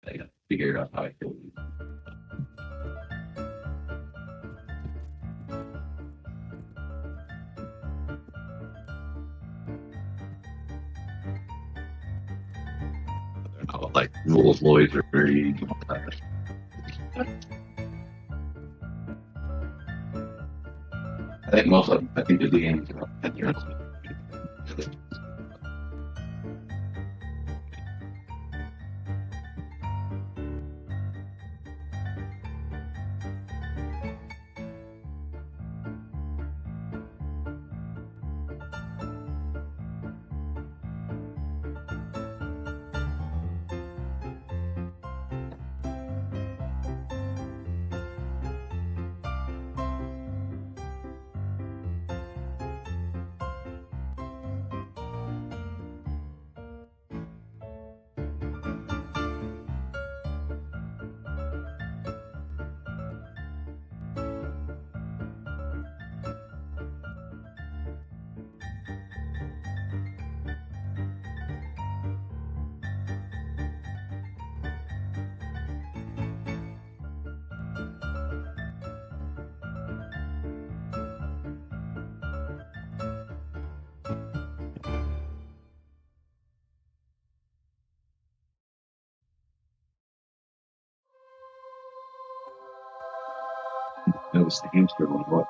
I got to figure out how I feel. Like rules, Lloyd's, or I think most of them, I think the games are 10 years. That was the hamster one. What?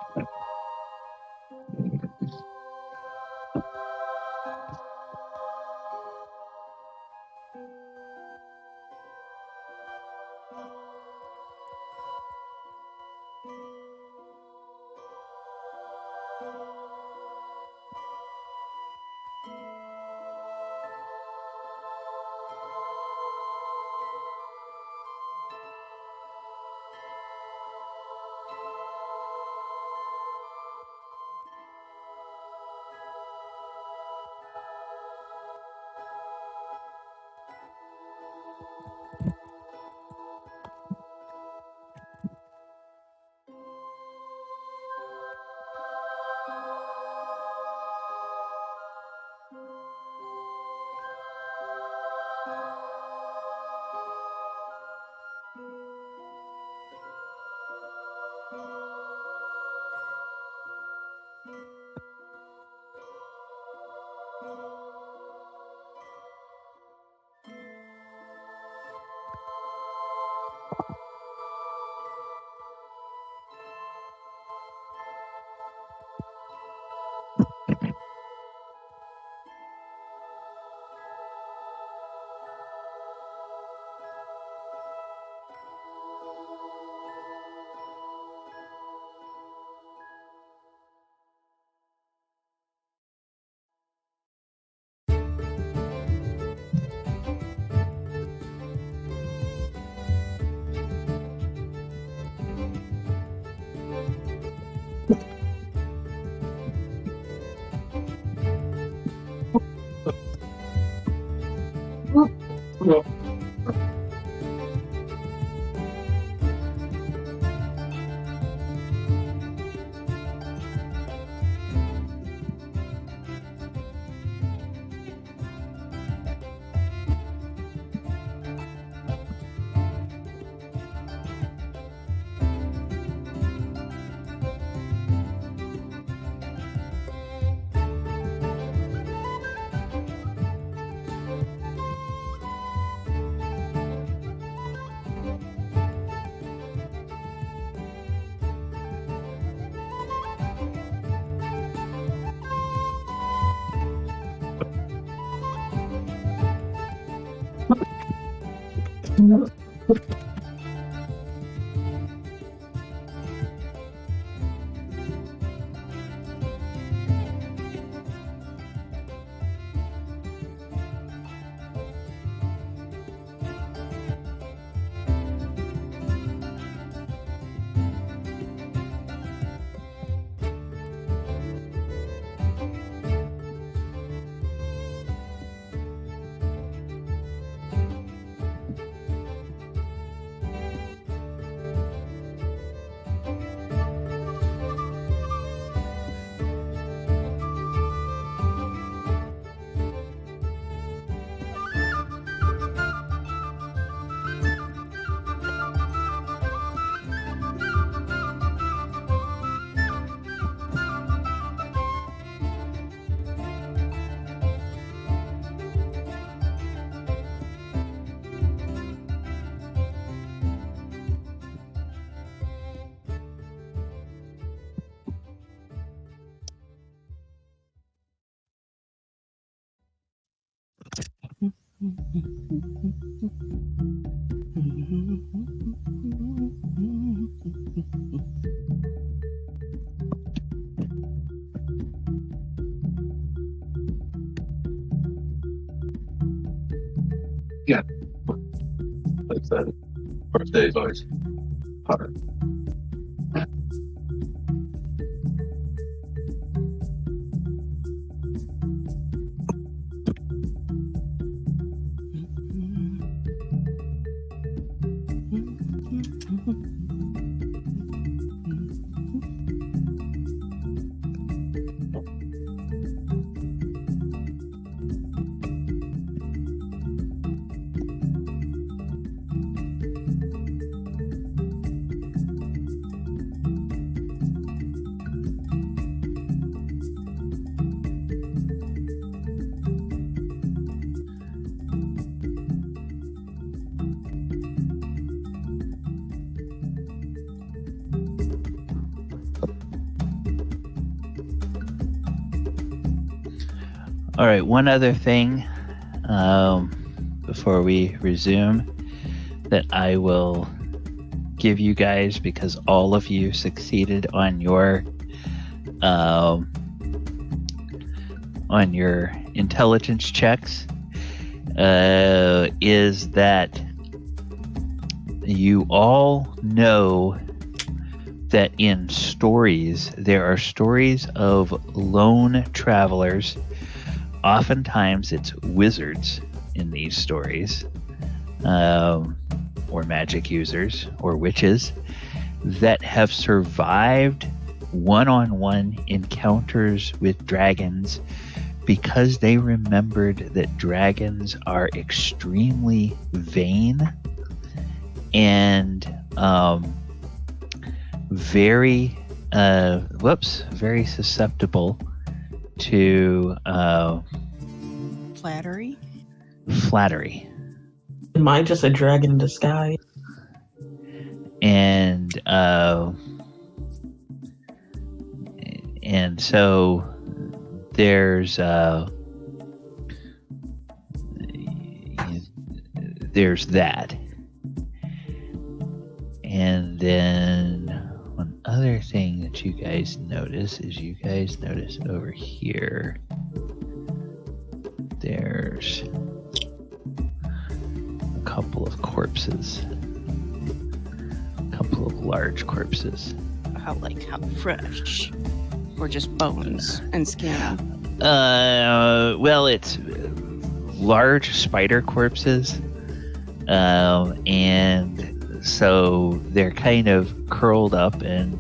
Like that. First day is always hard. All right, one other thing before we resume that I will give you guys, because all of you succeeded on your intelligence checks, is that you all know that in stories, there are stories of lone travelers. Oftentimes it's wizards in these stories, or magic users, or witches, that have survived one-on-one encounters with dragons because they remembered that dragons are extremely vain and very susceptible to Flattery. Am I just a dragon in disguise? And so there's that. And then one other thing that you guys notice is over here, there's a couple of corpses. A couple of large corpses. How fresh? Or just bones and skin? Well, it's large spider corpses. And so they're kind of curled up and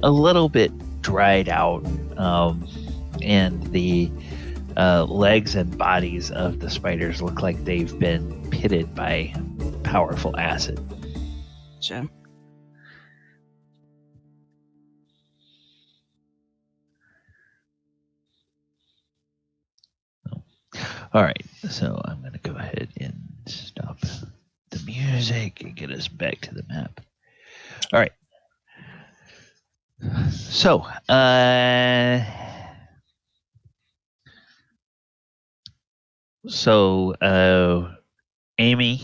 a little bit dried out. And the legs and bodies of the spiders look like they've been pitted by powerful acid. Gotcha. All right, so I'm going to go ahead and stop the music and get us back to the map. All right. So, Amy,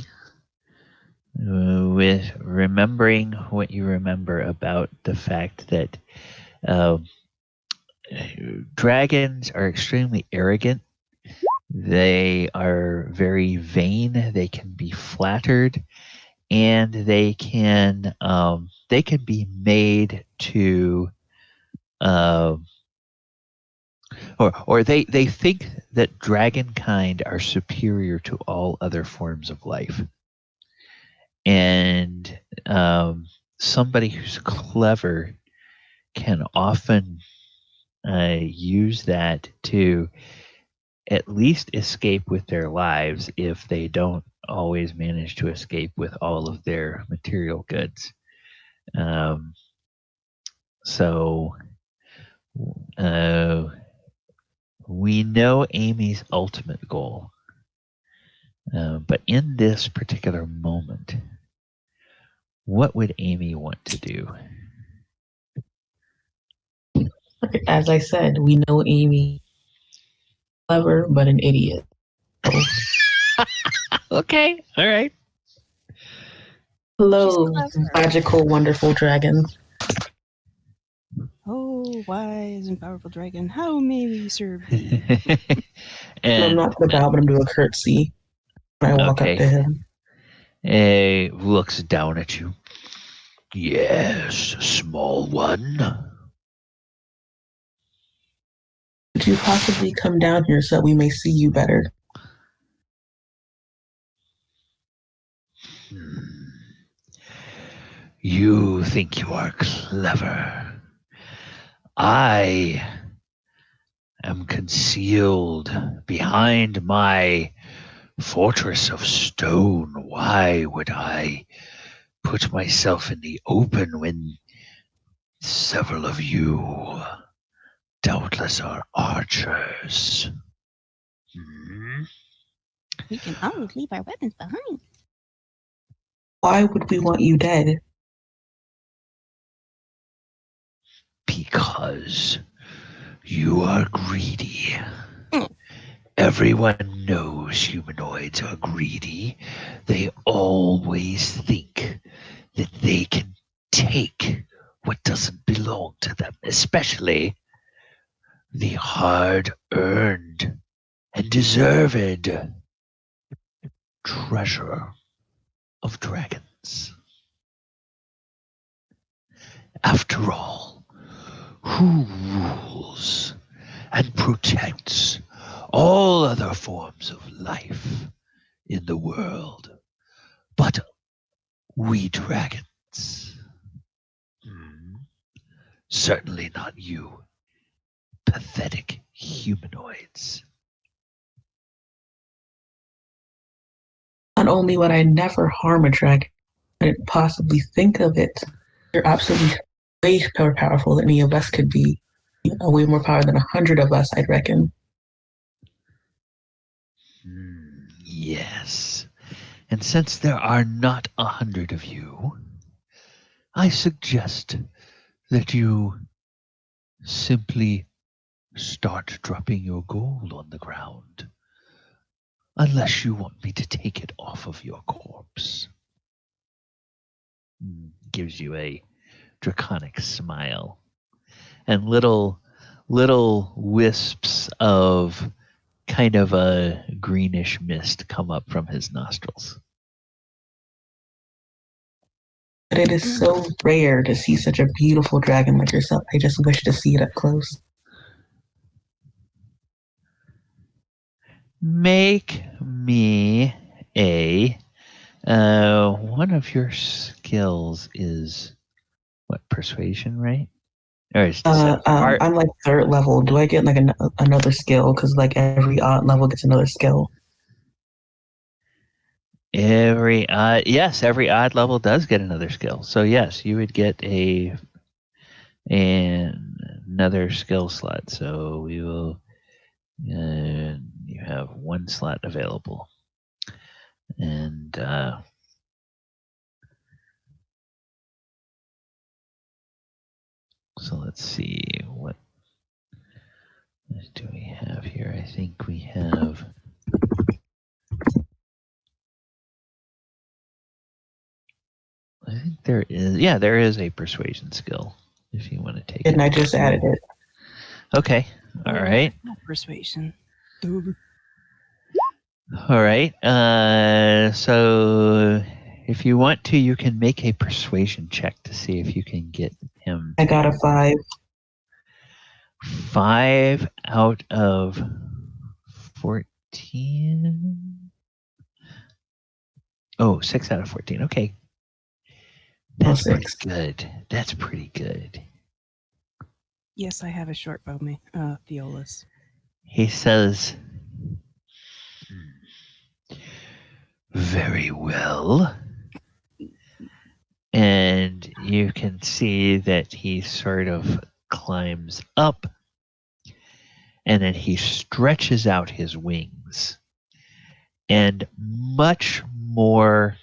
with remembering what you remember about the fact that dragons are extremely arrogant. They are very vain. They can be flattered, and they can be made to, or they think that dragonkind are superior to all other forms of life, and somebody who's clever can often use that to at least escape with their lives if they don't always manage to escape with all of their material goods. So we know Amy's ultimate goal. But in this particular moment, what would Amy want to do? As I said, we know Amy clever but an idiot. So Okay, all right. Hello, She's clever. magical, wonderful dragon. Oh, wise and powerful dragon, how may we serve thee? And I'm not gonna bow, but I'm doing a curtsy when I walk up to him. Looks down at you. Yes, small one. Could you possibly come down here so we may see you better? You think you are clever. I am concealed behind my fortress of stone. Why would I put myself in the open when several of you doubtless are archers? Hmm? We can always leave our weapons behind. Why would we want you dead? Because you are greedy. Mm. Everyone knows humanoids are greedy. They always think that they can take what doesn't belong to them, especially the hard-earned and deserved treasure of dragons. After all, who rules and protects all other forms of life in the world but we dragons? Certainly not you, pathetic humanoids. Not only would I never harm a dragon, I didn't possibly think of it. You're absolutely way more powerful than any of us could be. You know, way more power than 100 of us, I'd reckon. Yes. And since there are not 100 of you, I suggest that you simply start dropping your gold on the ground. Unless you want me to take it off of your corpse. Gives you a draconic smile. And little wisps of kind of a greenish mist come up from his nostrils. But it is so rare to see such a beautiful dragon like yourself. I just wish to see it up close. Make me a one of your skills is what, persuasion, right? Or is I'm like 3rd level. Do I get like another skill? Because like every odd level gets another skill. every odd level does get another skill. So yes, you would get another skill slot. So we will. You have one slot available, and so let's see, what do we have here? I think we have. I think there is a persuasion skill if you want to take it. And I just added it. Okay. All right. Persuasion. All right. So if you want to, you can make a persuasion check to see if you can get him. I got a 5. 5 out of 14. Oh, 6 out of 14. Okay. That's pretty good. That's pretty good. Yes, I have a short bow, Theolis. He says, very well. And you can see that he sort of climbs up and then he stretches out his wings. And much more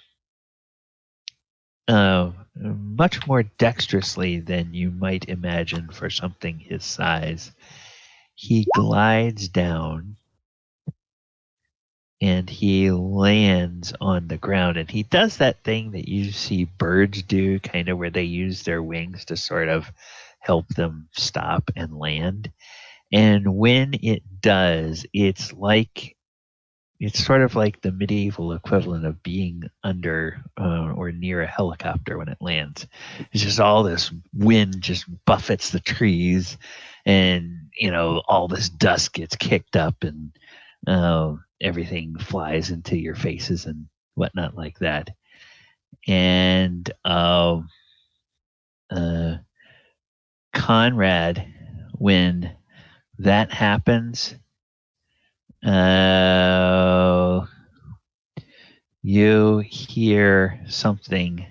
dexterously than you might imagine for something his size, he glides down and he lands on the ground, and he does that thing that you see birds do, kind of where they use their wings to sort of help them stop and land. And when it does, it's sort of like the medieval equivalent of being under or near a helicopter when it lands. It's just all this wind just buffets the trees, and all this dust gets kicked up, and everything flies into your faces and whatnot like that. And Conrad, when that happens, you hear something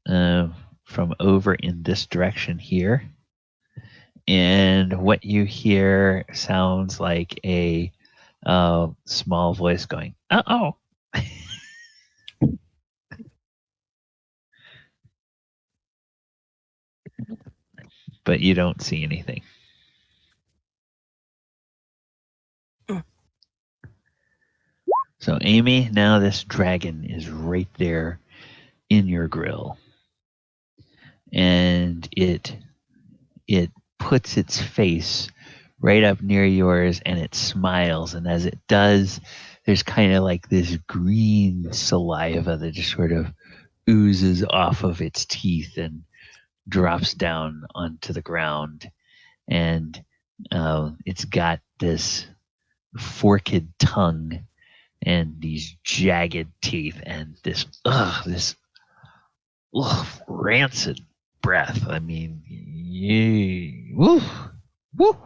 from over in this direction here. And what you hear sounds like a small voice going, "Uh-oh." But you don't see anything. So, Amy, now this dragon is right there in your grill. And it puts its face right up near yours, and it smiles. And as it does, there's kind of like this green saliva that just sort of oozes off of its teeth and drops down onto the ground. And it's got this forked tongue and these jagged teeth and this rancid breath. I mean, woo, woo.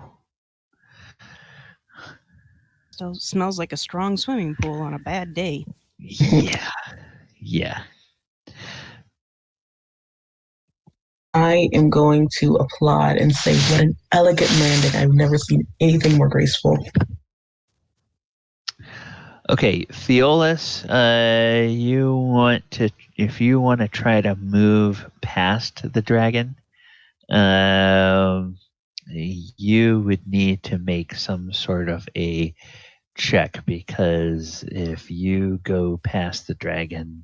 So it smells like a strong swimming pool on a bad day. Yeah. I am going to applaud and say, what an elegant landing. I've never seen anything more graceful. Okay, Theolis, if you want to try to move past the dragon, you would need to make some sort of a check, because if you go past the dragon,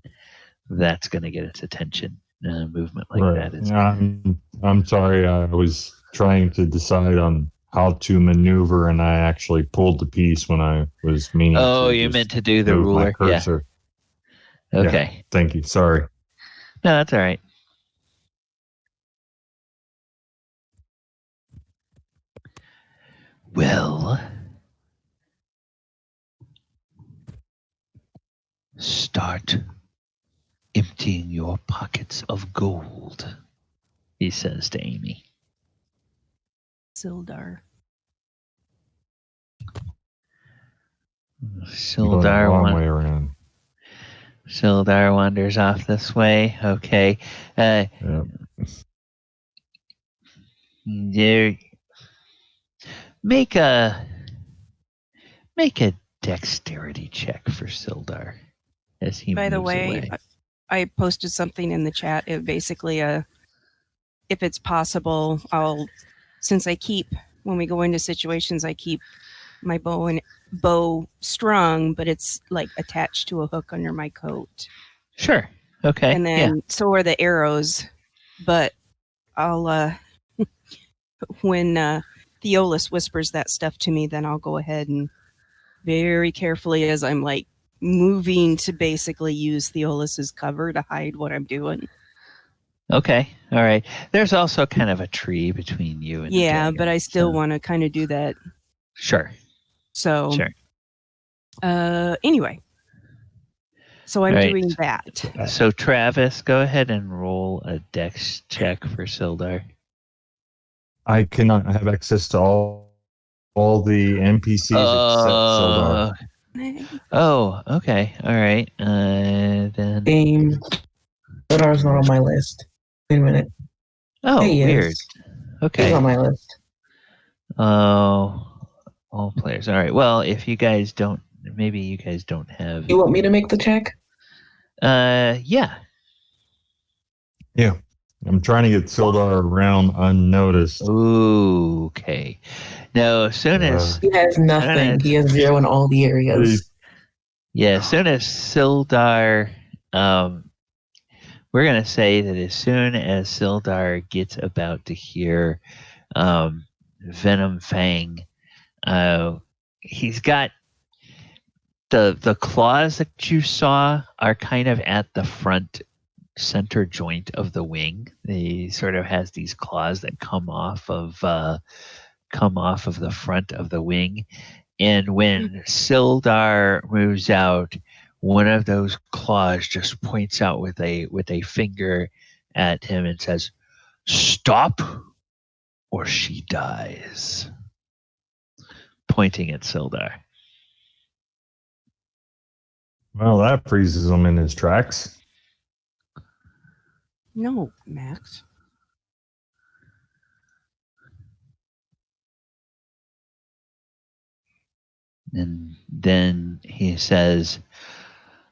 that's going to get its attention. Movement like that is. I'm sorry. I was trying to decide on how to maneuver, and I actually pulled the piece when I was meaning. Oh, you meant to do the ruler? Yeah. Okay. Yeah, thank you. Sorry. No, that's all right. Well, start emptying your pockets of gold, he says to Amy. Sildar. Long way around. Sildar wanders off this way. Okay. Make a dexterity check for Sildar as he By moves the way, away. I posted something in the chat. It basically if it's possible, when we go into situations, I keep my bow strung, but it's like attached to a hook under my coat. Sure. Okay. And then so are the arrows, but I'll when Theolis whispers that stuff to me, then I'll go ahead and very carefully, as I'm like moving to basically use Theolis's cover to hide what I'm doing. Okay. All right. There's also kind of a tree between you and the dragon, but I still want to kind of do that. Sure. So Sure. Anyway. So I'm doing that. So Travis, go ahead and roll a dex check for Sildar. I cannot have access to all the NPCs except Sildar. Oh, okay. All right. Then Game. Sildar's not on my list. Wait a minute. Oh, he weird. is. Okay. He's on my list. Oh, all players. All right. Well, if you guys don't, maybe you guys don't have. You want me to make the check? Yeah. Yeah. I'm trying to get Sildar around unnoticed. Ooh, okay. Now, as soon as he has nothing, he has 0 in all the areas. Yeah, as soon as Sildar, we're going to say that as soon as Sildar gets about to hear Venomfang, he's got the claws that you saw are kind of at the front center joint of the wing. He sort of has these claws that come off of the front of the wing. And when Sildar moves out, one of those claws just points out with a finger at him and says, "Stop, or she dies." Pointing at Sildar. Well, that freezes him in his tracks. No, Max. And then he says,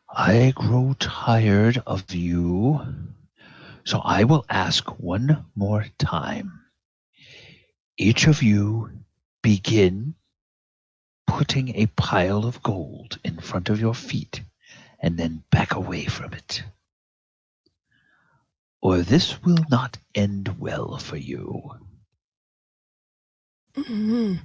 "I grow tired of you, so I will ask one more time. Each of you begin putting a pile of gold in front of your feet and then back away from it. Or this will not end well for you." Mm-hmm.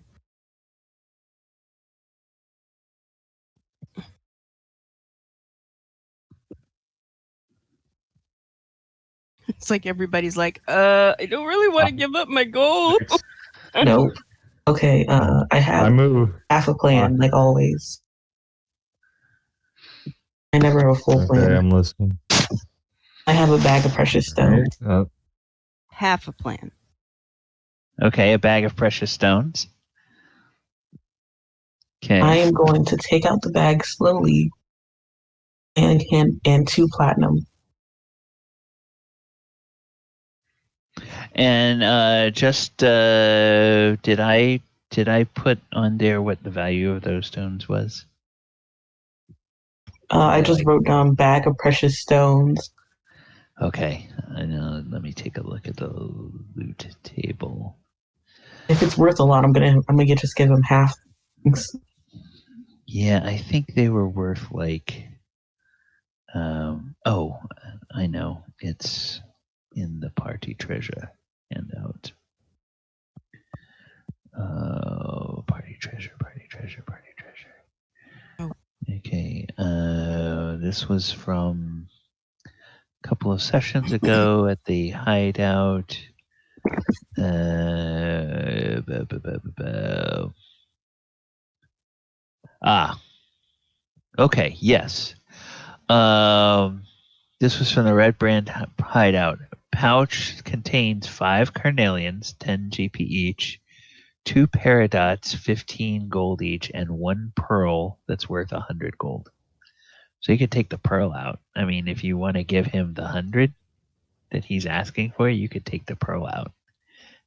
It's like everybody's like, I don't really want to give up my gold. Nope. Okay, I I have move. half a plan, like always. I never have a full Okay, plan. I'm listening. I have a bag of precious stones. Half a plan. Okay, a bag of precious stones. Okay. I am going to take out the bag slowly and 2 platinum. And did I put on there what the value of those stones was? I just wrote down bag of precious stones. Okay. Let me take a look at the loot table. If it's worth a lot, I'm gonna just give him half. Yeah, I think they were worth like. Oh, I know. It's in the party treasure handout. Oh, party treasure. Oh. Okay. This was from a couple of sessions ago at the hideout. Okay. Yes. This was from the Red Brand hideout. Pouch contains 5 carnelians, 10 GP each, 2 paradots, 15 gold each, and 1 pearl that's worth 100 gold. So you could take the pearl out. I mean, if you want to give him the 100 that he's asking for, you could take the pearl out.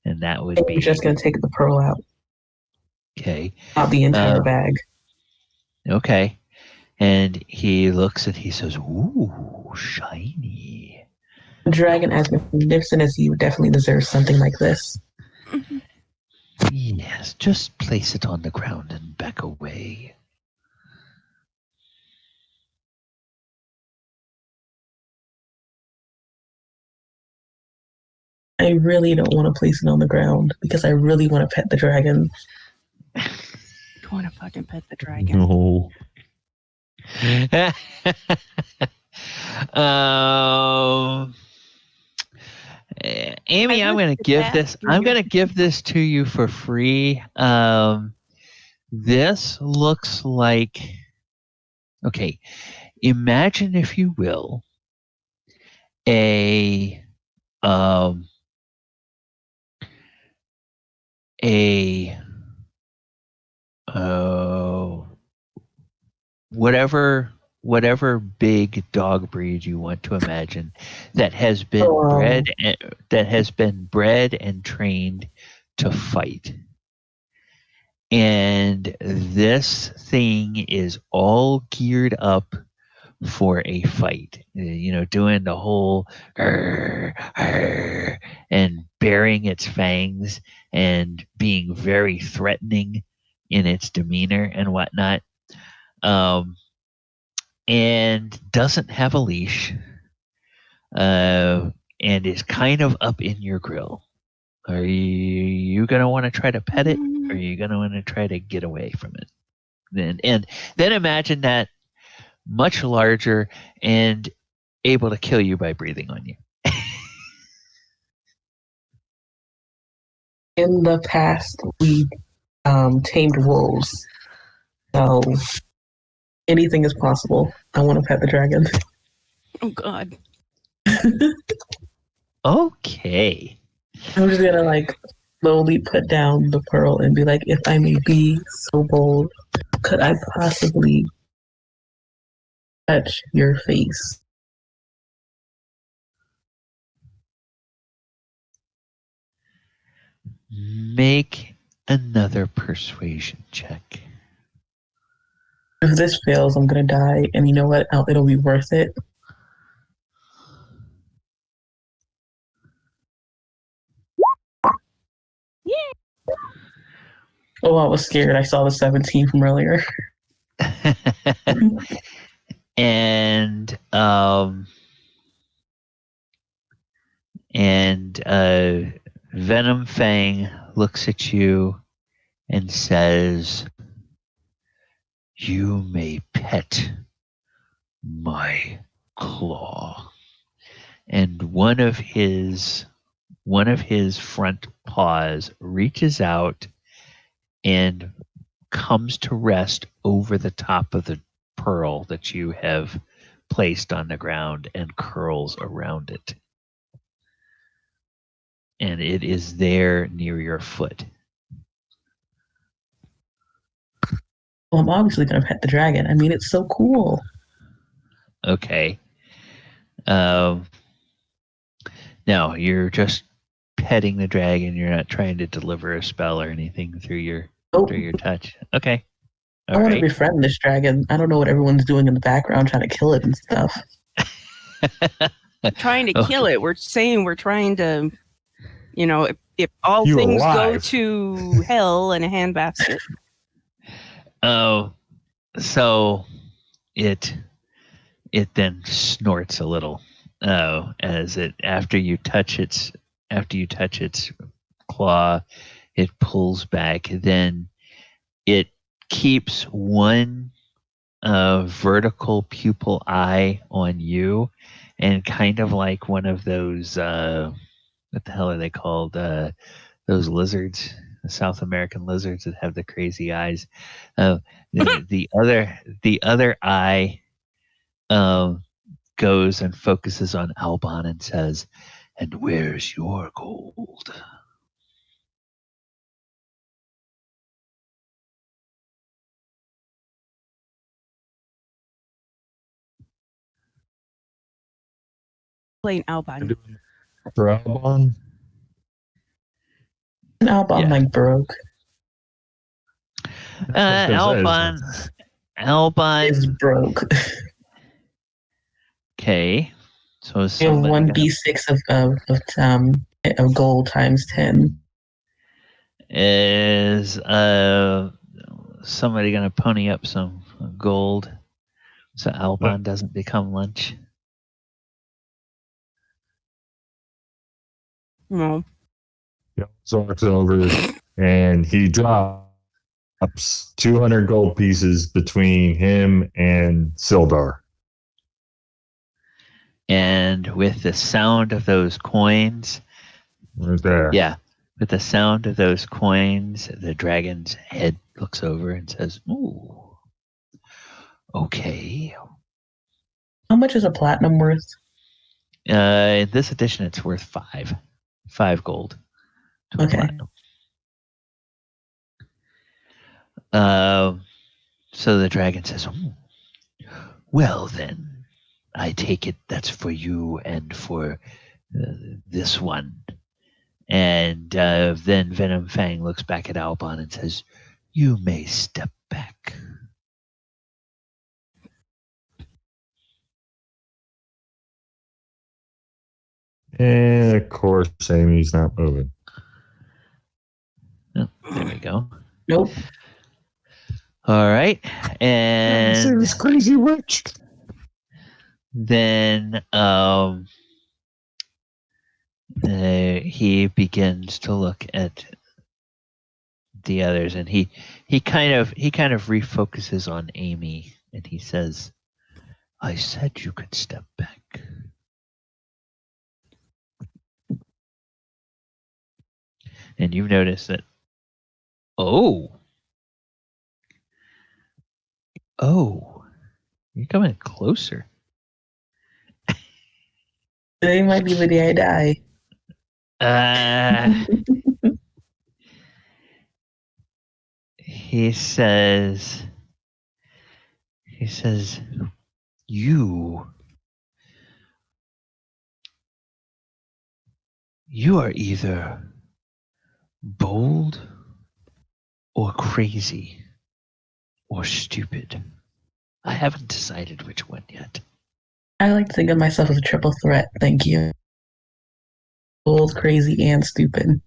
And that would be... I'm just going to take the pearl out. Okay. Not the entire bag. Okay. And he looks and he says, "Ooh, shiny." A dragon as magnificent as you definitely deserves something like this. Yes, just place it on the ground and back away. I really don't want to place it on the ground because I really want to pet the dragon. I want to fucking pet the dragon. No. Amy, I'm going to give this. I'm going to give this to you for free. This looks like. Okay, imagine if you will a whatever big dog breed you want to imagine that has been bred and trained to fight. And this thing is all geared up for a fight, doing the whole "arr, arr," and baring its fangs and being very threatening in its demeanor and whatnot. and doesn't have a leash, and is kind of up in your grill. Are you going to want to try to pet it, or are you going to want to try to get away from it? And then imagine that much larger and able to kill you by breathing on you. In the past, we tamed wolves. So anything is possible. I want to pet the dragon. Oh God. Okay. I'm just gonna like slowly put down the pearl and be like, if I may be so bold, could I possibly touch your face? Make another persuasion check. If this fails, I'm gonna die, and you know what? It'll be worth it. Yeah. Oh, I was scared. I saw the 17 from earlier. and Venomfang looks at you and says, "You may pet my claw." And one of his front paws reaches out and comes to rest over the top of the pearl that you have placed on the ground and curls around it. And it is there near your foot. Well, I'm obviously gonna pet the dragon. I mean, it's so cool. Okay. No, you're just petting the dragon. You're not trying to deliver a spell or anything through your touch. Okay. I want to befriend this dragon. I don't know what everyone's doing in the background trying to kill it and stuff. Trying to kill it. We're saying we're trying to, if all You things go alive. to hell in a handbasket. Oh, so it then snorts a little. Oh, as it after you touch its claw, it pulls back. Then it keeps one vertical pupil eye on you, and kind of like one of those what the hell are they called? Those lizards, the South American lizards that have the crazy eyes. The other eye goes and focuses on Albon and says, "And where's your gold?" Plain Albon. For Albon? And Albon Yeah. like broke. Albon It's broke. Okay, so You have somebody one gonna, D6 of gold times 10. is somebody gonna pony up some gold so Albon doesn't become lunch? No. So it's over, and he drops 200 gold pieces between him and Sildar. And with the sound of those coins, Right there. yeah, with the sound of those coins, the dragon's head looks over and says, "Ooh, okay." How much is a platinum worth? In this edition, it's worth 5 gold. To Okay. platinum. So the dragon says, "Well then, I take it that's for you and for this one." And then Venomfang looks back at Albon and says, "You may step back." And of course, Amy's not moving. Oh, there we go. Nope. All right. And this crazy witch. then he begins to look at the others, and he kind of refocuses on Amy, and he says, "I said you could step back." And you notice that, oh, you're coming closer. Today might be the day I die. He says, you are either bold or crazy or stupid. I haven't decided which one yet. I like to think of myself as a triple threat. Thank you. Bold, crazy, and stupid.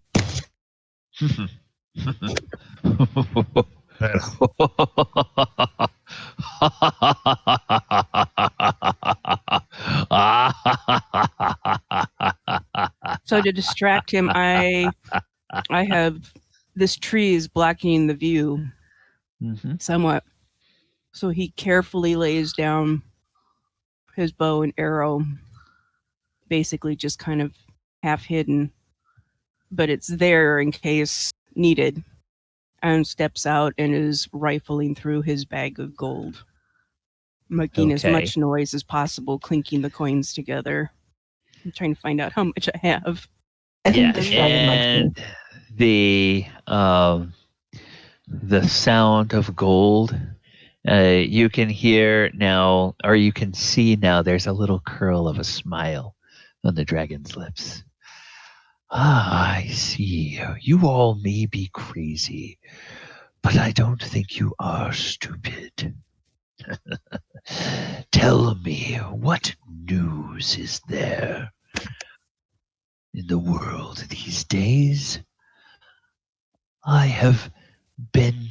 So to distract him, I have this tree is blocking the view somewhat. So he carefully lays down his bow and arrow, basically just kind of half hidden, but it's there in case needed, and steps out and is rifling through his bag of gold, making as much noise as possible, clinking the coins together. I'm trying to find out how much I have. I think this dragon likes me. The sound of gold, you can hear now, or you can see now, there's a little curl of a smile on the dragon's lips. Ah, I see. You all may be crazy, but I don't think you are stupid. Tell me, what news is there in the world these days? I have been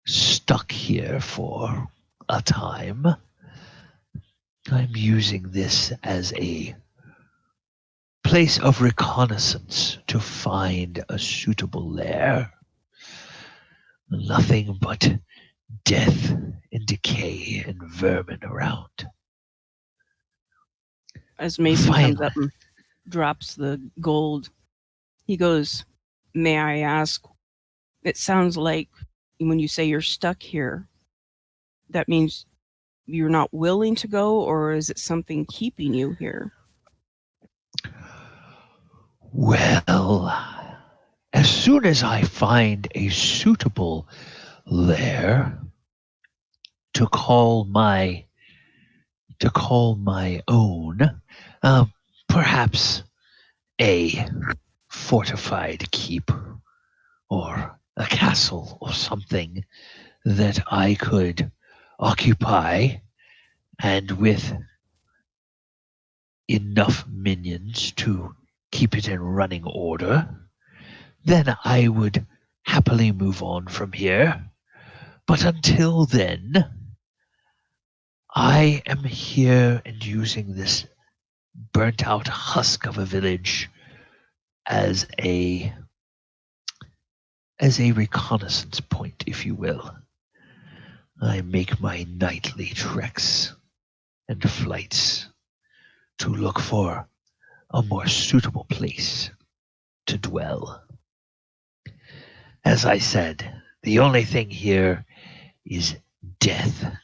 stuck here for a time. I'm using this as a place of reconnaissance to find a suitable lair. Nothing but death and decay and vermin around. As Mason comes up and drops the gold, he goes, "May I ask, it sounds like when you say you're stuck here, that means you're not willing to go, or is it something keeping you here?" Well, as soon as I find a suitable lair to call my own, perhaps a fortified keep or a castle or something that I could occupy, and with enough minions to keep it in running order, then I would happily move on from here. But until then, I am here and using this burnt out husk of a village as a reconnaissance point, if you will. I make my nightly treks and flights to look for a more suitable place to dwell. As I said, the only thing here is death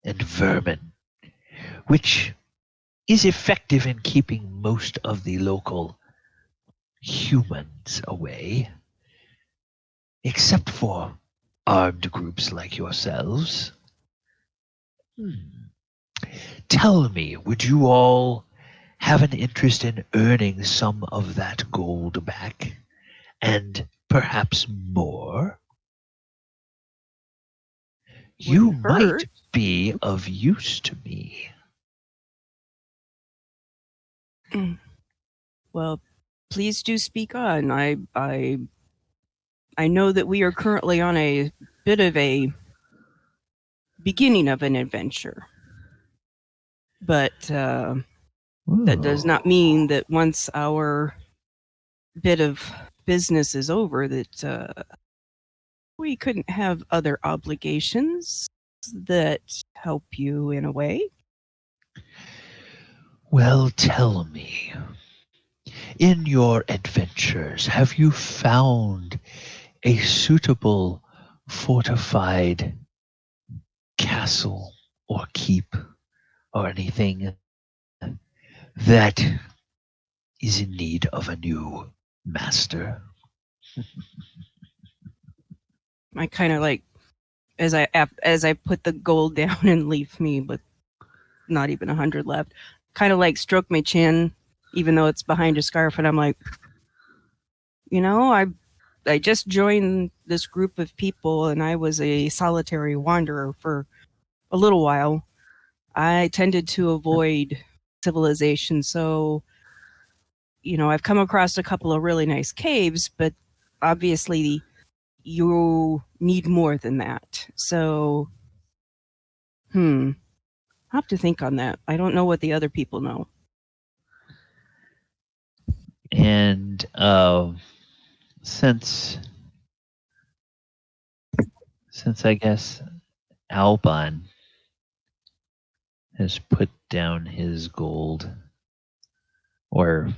and vermin, which is effective in keeping most of the local humans away, except for armed groups like yourselves. Tell me, would you all have an interest in earning some of that gold back, and perhaps more? You might be of use to me. Well, please do speak on. I know that we are currently on a bit of a beginning of an adventure. But that does not mean that once our bit of business is over that we couldn't have other obligations that help you in a way. Well, tell me, in your adventures, have you found a suitable fortified castle or keep or anything that is in need of a new master? I kind of like as I put the gold down and leave me with not even 100 left. Kind of like stroke my chin, even though it's behind a scarf, and I'm like, I just joined this group of people, and I was a solitary wanderer for a little while. I tended to avoid civilization, so I've come across a couple of really nice caves, but obviously you need more than that. So, I have to think on that. I don't know what the other people know. And since I guess Alban has put down his gold, or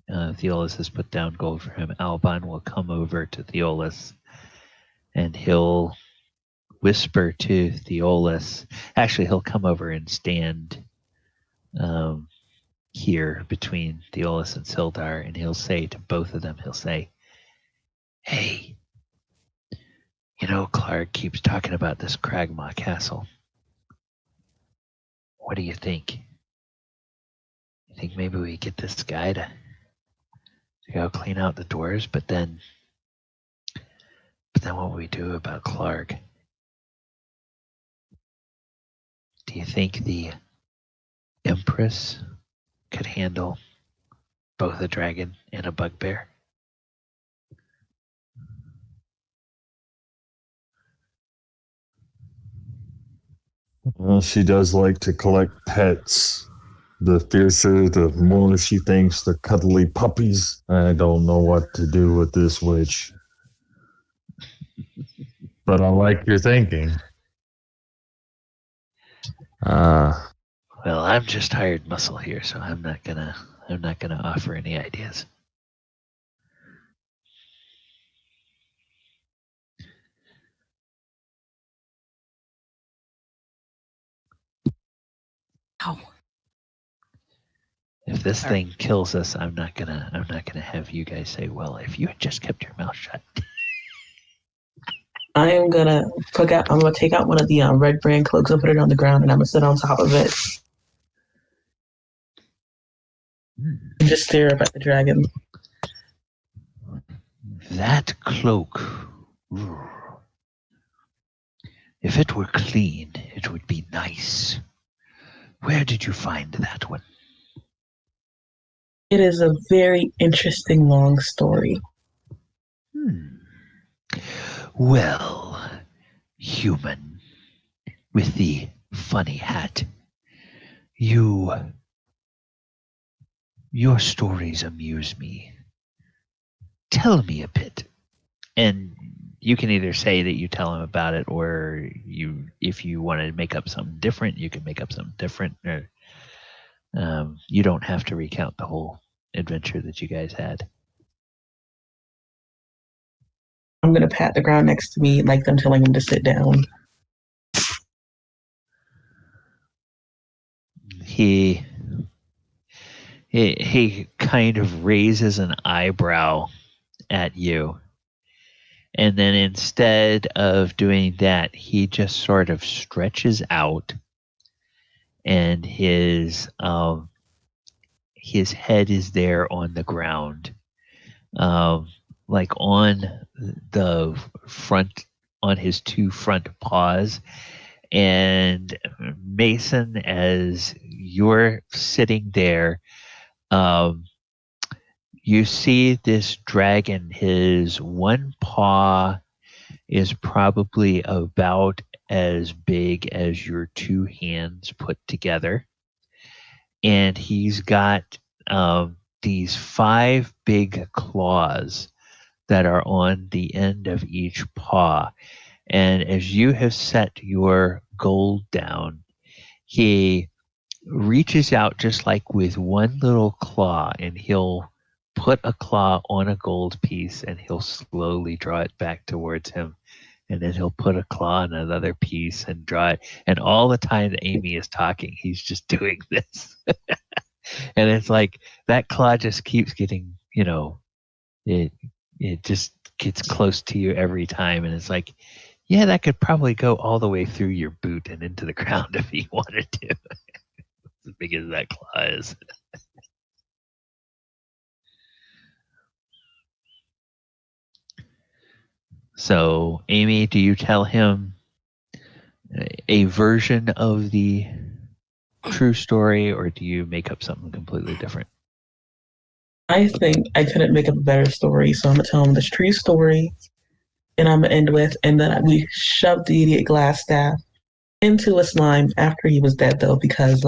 Theolis has put down gold for him, Alban will come over to Theolis and he'll whisper to Theolis. Actually, he'll come over and stand here between Theolis and Sildar, and he'll say to both of them, he'll say, "Hey, Clark keeps talking about this Cragmaw Castle. What do you think? You think maybe we get this guy to go clean out the doors, but then what will we do about Clark? Do you think the Empress could handle both a dragon and a bugbear?" Well, she does like to collect pets. The fiercer, the more she thinks they're cuddly puppies. I don't know what to do with this witch. But I like your thinking. Well, I'm just hired muscle here, so I'm not gonna offer any ideas. Ow. If this thing kills us, I'm not gonna have you guys say, "Well, if you had just kept your mouth shut." I'm gonna take out one of the red brand cloaks and put it on the ground, and I'm gonna sit on top of it and just stare up at the dragon. That cloak, if it were clean, it would be nice. Where did you find that one? It is a very interesting long story. Well, human with the funny hat, your stories amuse me. Tell me a bit. And you can either say that you tell him about it, or if you want to make up something different, you can make up something different. Or you don't have to recount the whole adventure that you guys had. I'm gonna pat the ground next to me, like I'm telling him to sit down. He kind of raises an eyebrow at you, and then instead of doing that, he just sort of stretches out, and his head is there on the ground, like on the front, on his two front paws. And Mason, as you're sitting there, you see this dragon. His one paw is probably about as big as your two hands put together. And he's got these 5 big claws that are on the end of each paw. And as you have set your gold down, he reaches out just like with one little claw, and he'll put a claw on a gold piece and he'll slowly draw it back towards him. And then he'll put a claw on another piece and draw it. And all the time that Amy is talking, he's just doing this. And it's like that claw just keeps getting, it just gets close to you every time. And it's like, yeah, that could probably go all the way through your boot and into the ground if he wanted to. As big as that claw is. So, Amy, do you tell him a version of the true story, or do you make up something completely different? I think I couldn't make up a better story, so I'm gonna tell him this true story, and I'm gonna end with, and then we shoved the idiot glass staff into a slime after he was dead, though, because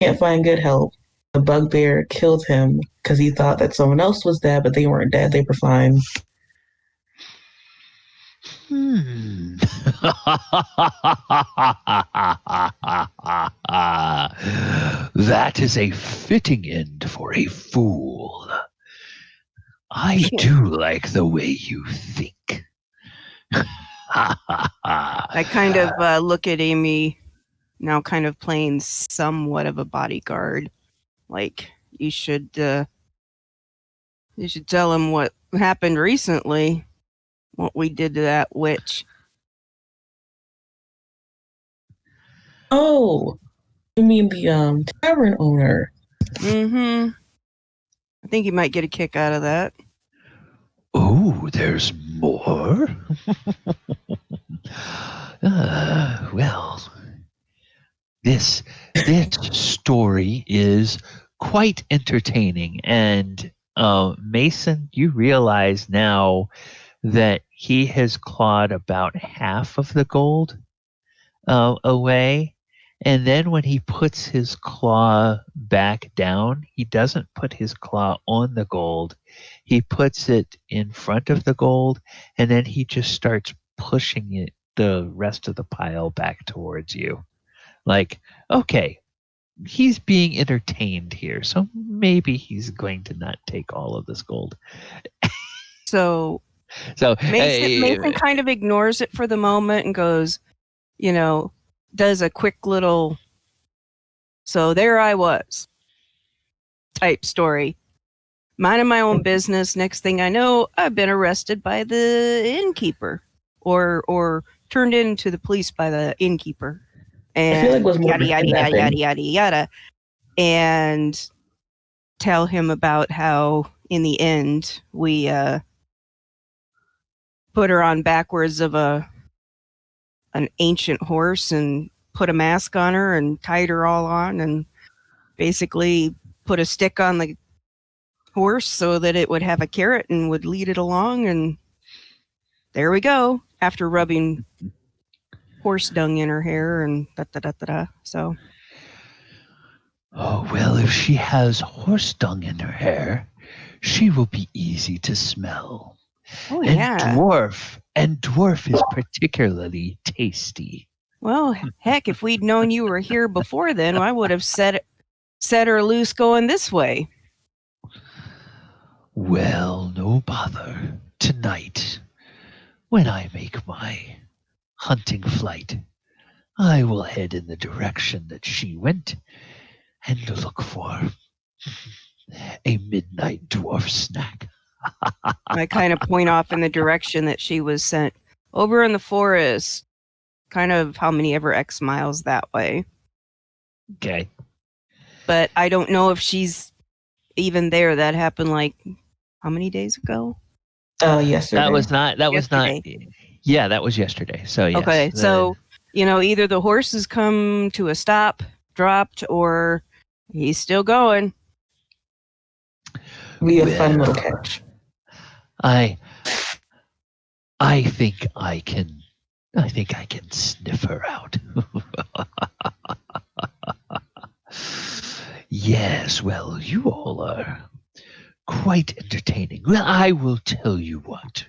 can't find good help. The bugbear killed him because he thought that someone else was dead, but they weren't dead; they were fine. That is a fitting end for a fool. I do like the way you think. I kind of look at Amy now, kind of playing somewhat of a bodyguard. Like, you should tell him what happened recently, what we did to that witch. Oh, you mean the tavern owner? Mm-hmm. I think you might get a kick out of that. Oh, there's more? Well, this story is quite entertaining. And Mason, you realize now that he has clawed about half of the gold away. And then when he puts his claw back down, he doesn't put his claw on the gold. He puts it in front of the gold, and then he just starts pushing it, the rest of the pile, back towards you. Like, okay, he's being entertained here, so maybe he's going to not take all of this gold. So So Mason kind of ignores it for the moment and goes, does a quick little, so there I was type story. Minding my own business. Next thing I know, I've been arrested by the innkeeper or turned into the police by the innkeeper. And I feel like it was more yada, yada. And tell him about how in the end we put her on backwards of an ancient horse and put a mask on her and tied her all on and basically put a stick on the horse so that it would have a carrot and would lead it along. And there we go, after rubbing horse dung in her hair and da-da-da-da-da. So. Oh, well, if she has horse dung in her hair, she will be easy to smell. Oh, and yeah. Dwarf is particularly tasty. Well, heck, if we'd known you were here before then, I would have set her loose going this way. Well, no bother. Tonight, when I make my hunting flight, I will head in the direction that she went and look for a midnight dwarf snack. I kind of point off in the direction that she was sent. Over in the forest, kind of how many ever X miles that way. Okay. But I don't know if she's even there. That happened how many days ago? Yesterday. That was not. Yesterday. Yeah, that was yesterday. So yes. Okay, so either the horse has come to a stop, dropped, or he's still going. Be a fun little catch. I think I can I think I can sniff her out. Yes, well, you all are quite entertaining. Well, I will tell you what.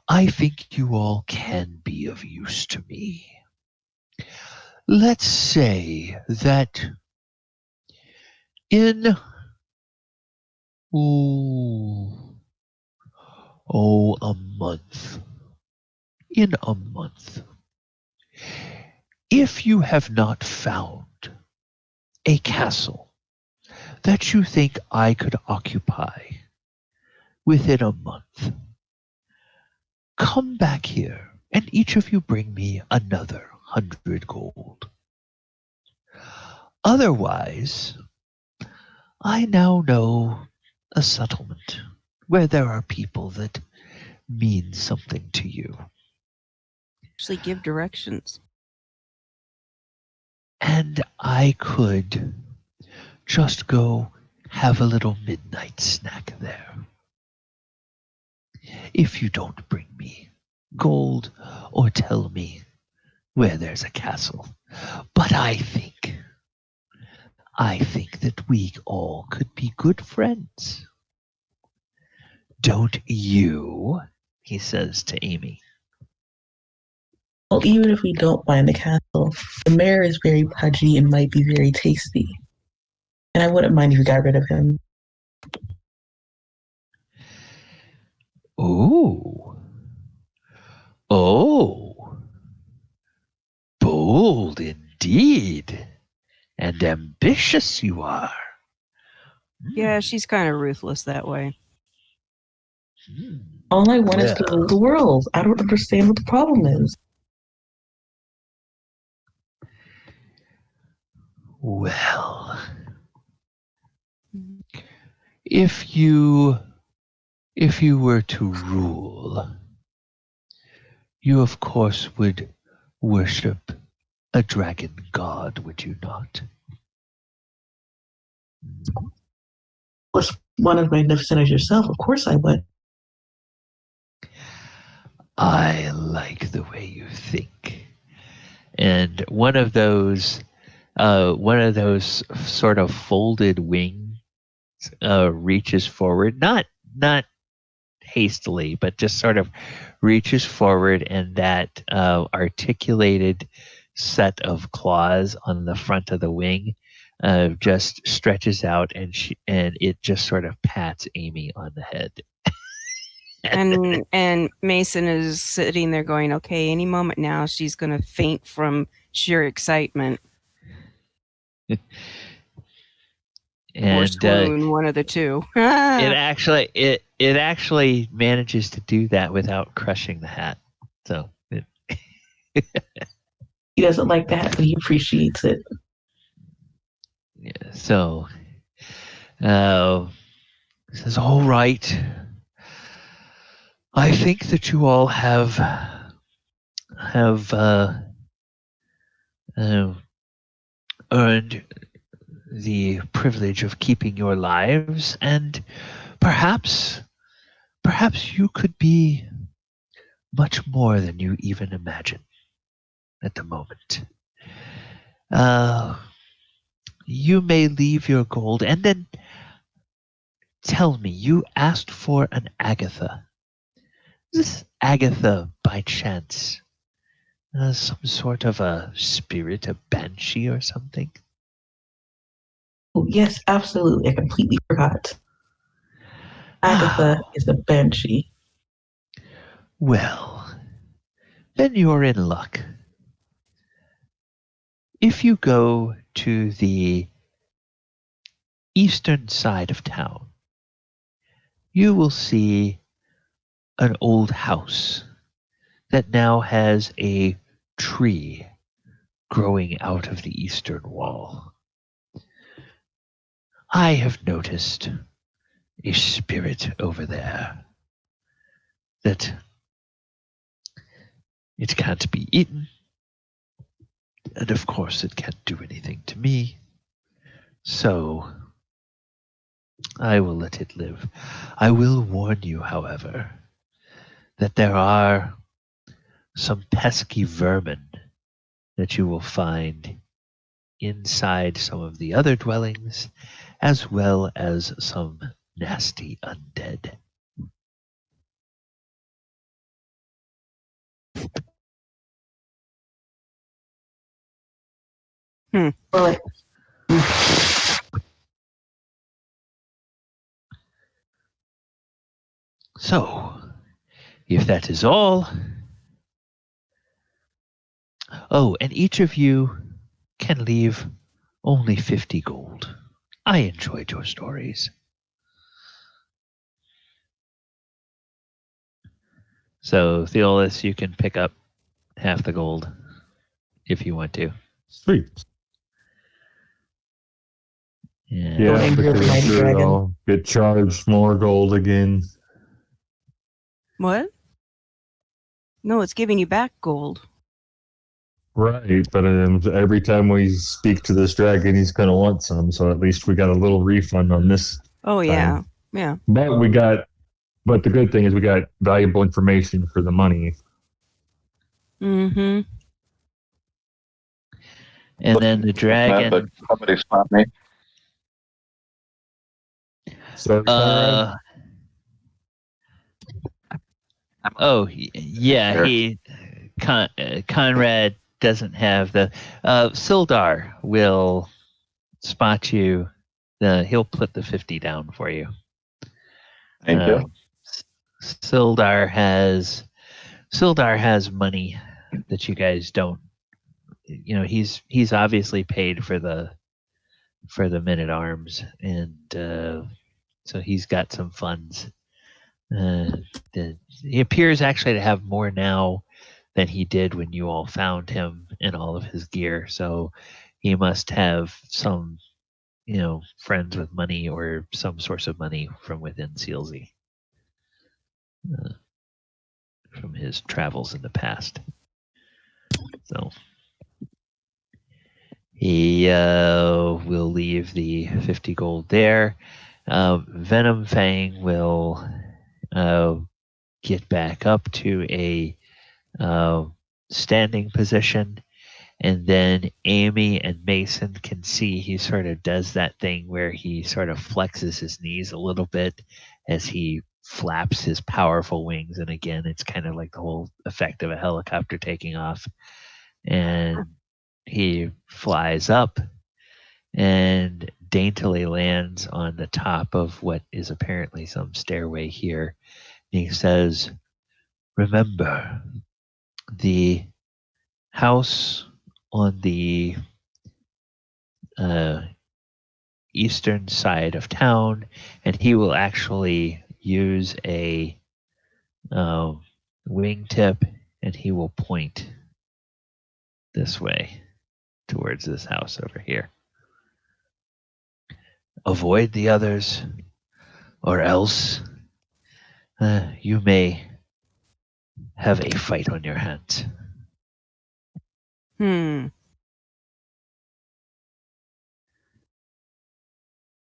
I think you all can be of use to me. Let's say that in a month. In a month. If you have not found a castle that you think I could occupy within a month, come back here and each of you bring me another 100 gold. Otherwise, I now know a settlement where there are people that mean something to you. Actually, give directions. And I could just go have a little midnight snack there. If you don't bring me gold or tell me where there's a castle. But I think that we all could be good friends. Don't you? He says to Amy. Well, even if we don't find the castle, the mayor is very pudgy and might be very tasty. And I wouldn't mind if you got rid of him. Oh. Oh. Bold indeed. And ambitious you are. Yeah, she's kind of ruthless that way. All I want is to rule the world. I don't understand what the problem is. Well, if you were to rule, you of course would worship a dragon god, would you not? Was one as magnificent as yourself? Of course I would. I like the way you think. And one of those sort of folded wings reaches forward, not hastily, but just sort of reaches forward, and that articulated set of claws on the front of the wing just stretches out, and it just sort of pats Amy on the head. And Mason is sitting there going, okay, any moment now she's going to faint from sheer excitement. Or swoon, one of the two. it actually manages to do that without crushing the hat. So he doesn't like the hat, but he appreciates it. Yeah. So says, "All right. I think that you all have earned the privilege of keeping your lives, and perhaps you could be much more than you even imagine at the moment. You may leave your gold, and then tell me, you asked for an Agatha. Is this Agatha, by chance, some sort of a spirit, a banshee or something?" Oh, yes, absolutely. I completely forgot. Agatha is a banshee. Well, then you're in luck. If you go to the eastern side of town, you will see an old house that now has a tree growing out of the eastern wall. I have noticed a spirit over there that it can't be eaten, and of course it can't do anything to me. So I will let it live. I will warn you, however, that there are some pesky vermin that you will find inside some of the other dwellings, as well as some nasty undead. Well, So, if that is all, oh, and each of you can leave only 50 gold. I enjoyed your stories. So, Theolis, you can pick up half the gold if you want to. Sweet. Yeah. Yeah, anger of the because I'm mighty sure dragon. I'll get charged more gold again. What? No, it's giving you back gold. Right, but every time we speak to this dragon, he's going to want some. So at least we got a little refund on this. Oh yeah, yeah. But the good thing is we got valuable information for the money. Mm-hmm. And then the But dragon. somebody spot me. So, Conrad? Yeah, Conrad doesn't have the. Sildar will spot you. He'll put the 50 down for you. Thank you. Sildar has money that you guys don't. You know, he's obviously paid for the men at arms, and so he's got some funds. He appears actually to have more now than he did when you all found him and all of his gear. So he must have some, friends with money or some source of money from within Sealsy, from his travels in the past. So he will leave the 50 gold there. Venomfang will get back up to a standing position, and then Amy and Mason can see he sort of does that thing where he sort of flexes his knees a little bit as he flaps his powerful wings, and again it's kind of like the whole effect of a helicopter taking off, and he flies up and daintily lands on the top of what is apparently some stairway here. And he says, "Remember, the house on the eastern side of town," and he will actually use a wingtip, and he will point this way towards this house over here. "Avoid the others, or else you may have a fight on your hands." I'm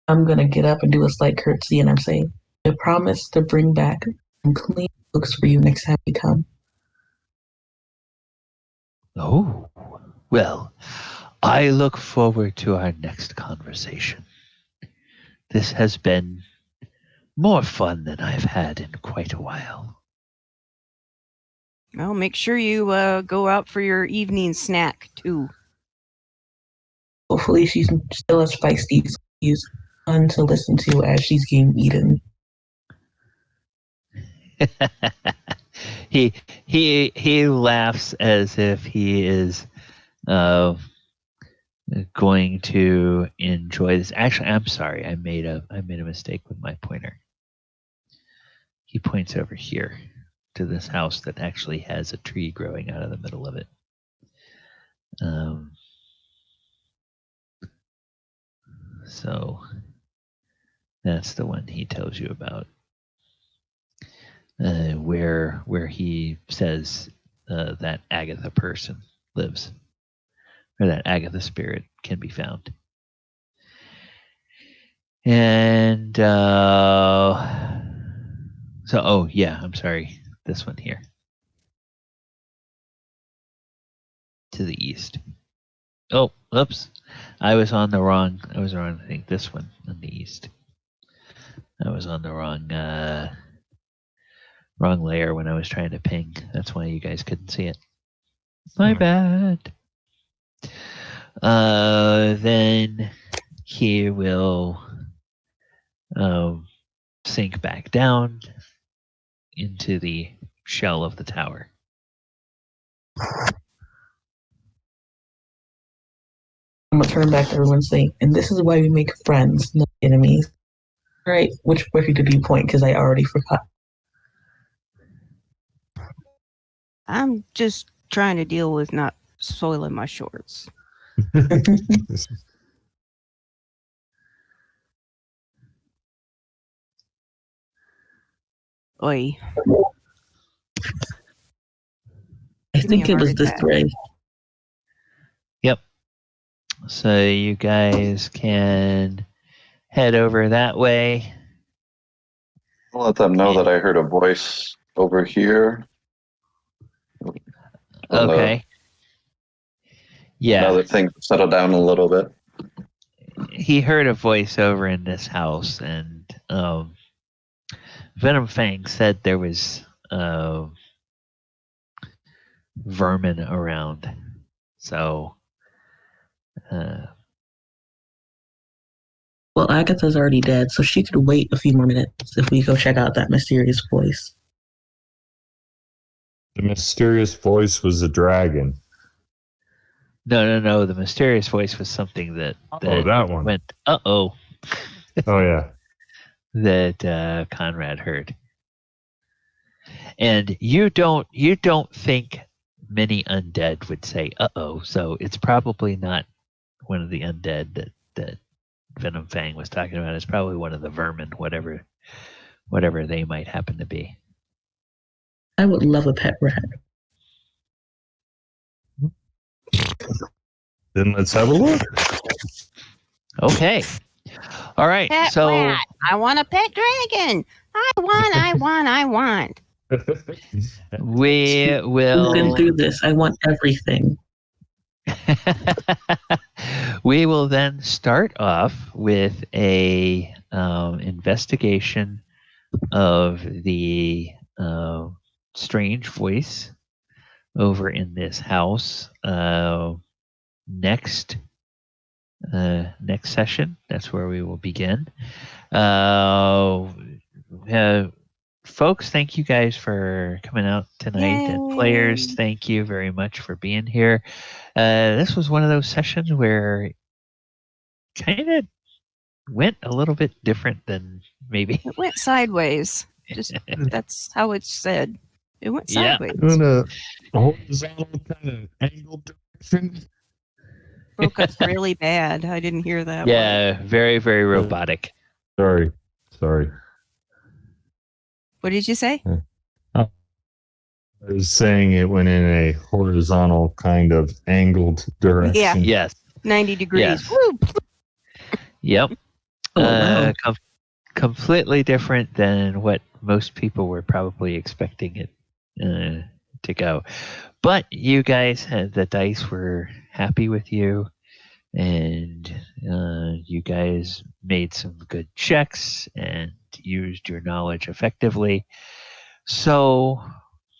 going to get up and do a slight curtsy, and I'm saying, I promise to bring back some clean books for you next time we come. Oh, well, I look forward to our next conversation. This has been more fun than I've had in quite a while. Well, make sure you go out for your evening snack too. Hopefully she's still as feisty as she's fun to listen to as she's getting eaten. he laughs as if he is going to enjoy this. Actually, I'm sorry. I made a mistake with my pointer. He points over here to this house that actually has a tree growing out of the middle of it. So that's the one he tells you about, where he says that Agatha person lives, or that Agatha spirit can be found. And I'm sorry, this one here. to the east. Oh, oops. I was wrong. I think this one in the east. I was on the wrong layer when I was trying to ping. That's why you guys couldn't see it. My bad. Then he will sink back down into the shell of the tower. I'm gonna turn back to everyone saying, and this is why we make friends, not enemies. Right? Which way did you point? Because I already forgot. I'm just trying to deal with not soiling my shorts. Oi. I Give me think a it heart was this attack. way. Yep. So you guys can head over that way. I'll let them know that I heard a voice over here. Okay. Yeah. Now that things settle down a little bit. He heard a voice over in this house, and Venomfang said there was vermin around. So, Well, Agatha's already dead, so she could wait a few more minutes if we go check out that mysterious voice. The mysterious voice was a dragon. no. The mysterious voice was something that that one. went, uh-oh, Oh, yeah. that Conrad heard. And you don't think many undead would say uh-oh, so it's probably not one of the undead that Venomfang was talking about. It's probably one of the vermin, whatever they might happen to be. I would love a pet rat. Then let's have a look. Okay. All right. Pet so rat. I want a pet dragon. I want. we We've will been through this. I want everything. we will then start off with a investigation of the strange voice over in this house next session. That's where we will begin. Folks, thank you guys for coming out tonight. And players, thank you very much for being here. This was one of those sessions where kind of went a little bit different than maybe. It went sideways. Just that's how it's said. It went Yeah. sideways. In a horizontal kind of angled direction. Broke up really bad. I didn't hear that. Yeah, very, very robotic. Sorry. What did you say? I was saying it went in a horizontal kind of angled direction. Yeah. Yes. 90 degrees. Yes. Woo! Yep. Oh, wow. Completely different than what most people were probably expecting it to go. But you guys, the dice were happy with you, and you guys made some good checks and used your knowledge effectively. So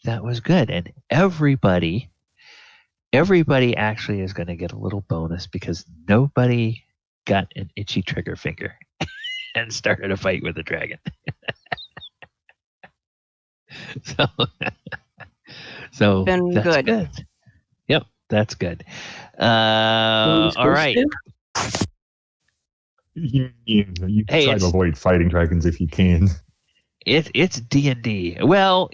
that was good. And everybody actually is going to get a little bonus because nobody got an itchy trigger finger and started a fight with a dragon. so Been that's good. Yep, that's good. What are we All supposed right. to do? You Hey, try to avoid fighting dragons if you can. It's D&D. Well,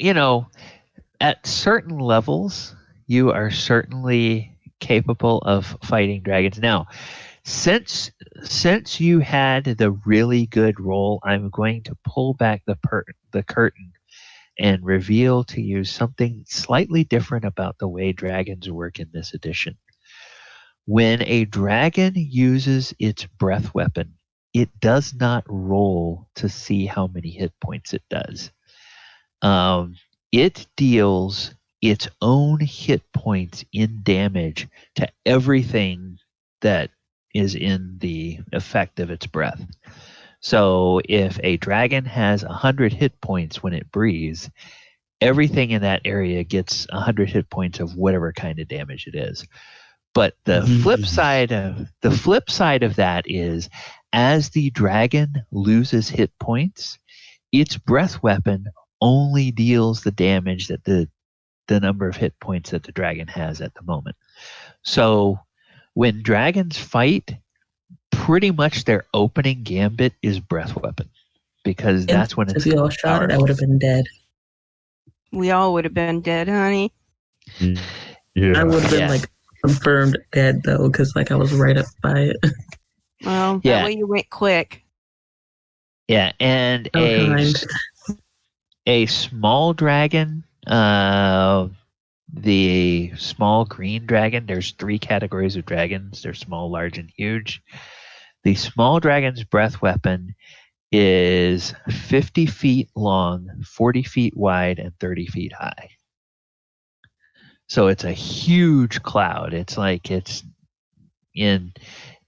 at certain levels, you are certainly capable of fighting dragons. Now, since you had the really good roll, I'm going to pull back the curtain and reveal to you something slightly different about the way dragons work in this edition. When a dragon uses its breath weapon, it does not roll to see how many hit points it does. It deals its own hit points in damage to everything that is in the effect of its breath. So if a dragon has 100 hit points when it breathes, everything in that area gets 100 hit points of whatever kind of damage it is. But the flip side of that is, as the dragon loses hit points, its breath weapon only deals the damage that the number of hit points that the dragon has at the moment. So when dragons fight, pretty much their opening gambit is breath weapon, because that's when it's if you all shot it, I would have been dead. We all would have been dead, honey. Yeah. I would have been like confirmed dead though, because like I was right up by it. Well, that way you went quick. Yeah, and a small dragon, the small green dragon, there's 3 categories of dragons. They're small, large, and huge. The small dragon's breath weapon is 50 feet long, 40 feet wide, and 30 feet high. So it's a huge cloud. It's like it's in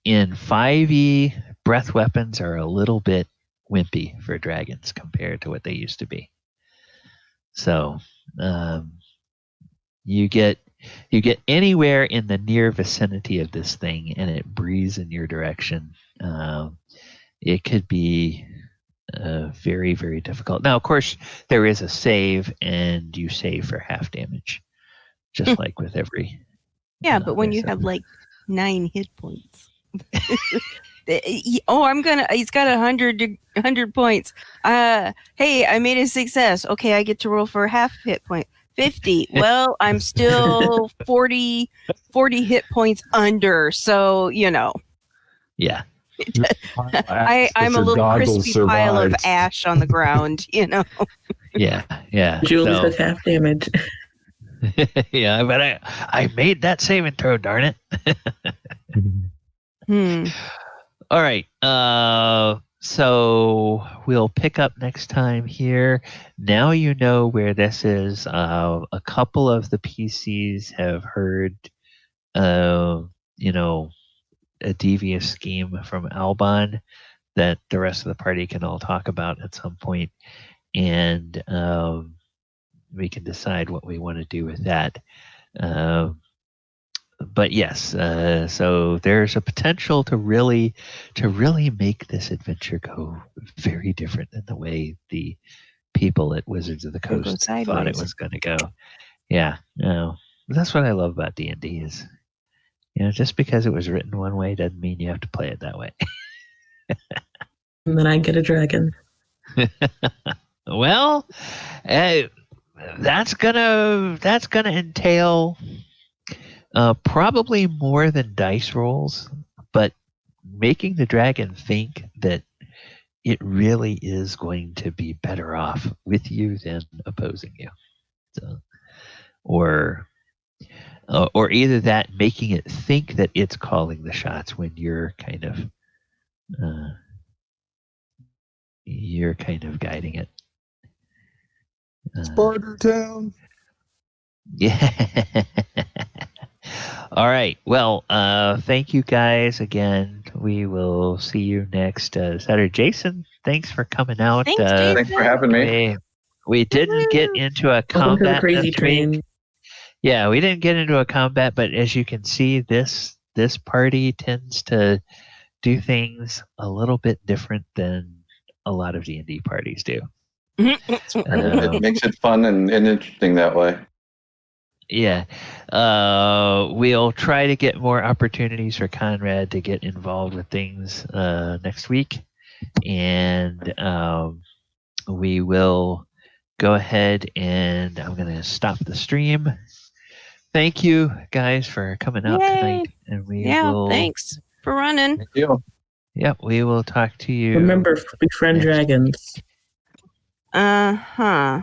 5e, breath weapons are a little bit wimpy for dragons compared to what they used to be. So you get anywhere in the near vicinity of this thing and it breathes in your direction, it could be very, very difficult. Now, of course, there is a save, and you save for half damage, just like with every. Yeah, but when you have like 9 hit points. He's got 100 points. Hey, I made a success. Okay, I get to roll for a half hit point. 50. Well, I'm still 40 hit points under, so Yeah. I'm a little crispy pile of ash on the ground, Yeah. But you only took half damage. Yeah, but I made that saving throw, darn it. All right. So we'll pick up next time here. Now you know where this is. A couple of the PCs have heard, a devious scheme from Albon that the rest of the party can all talk about at some point, and we can decide what we want to do with that. But yes, so there's a potential to really make this adventure go very different than the way the people at Wizards of the Coast thought it was going to go. Yeah, no, that's what I love about D&D is, just because it was written one way doesn't mean you have to play it that way. And then I get a dragon. Well, that's gonna entail probably more than dice rolls, but making the dragon think that it really is going to be better off with you than opposing you. So, or either that, making it think that it's calling the shots when you're kind of guiding it. Sparta Town. Yeah. All right. Well, thank you guys again. We will see you next Saturday. Jason, thanks for coming out. Thanks for having me. We didn't get into a Welcome to the combat crazy this train. week. Yeah, we didn't get into a combat, but as you can see, this party tends to do things a little bit different than a lot of D&D parties do. It makes it fun and interesting that way. Yeah. We'll try to get more opportunities for Conrad to get involved with things next week. And we will go ahead and I'm going to stop the stream. Thank you guys for coming out tonight. And thanks for running. Thank you. Yep, we will talk to you. Remember, befriend dragons. Uh-huh.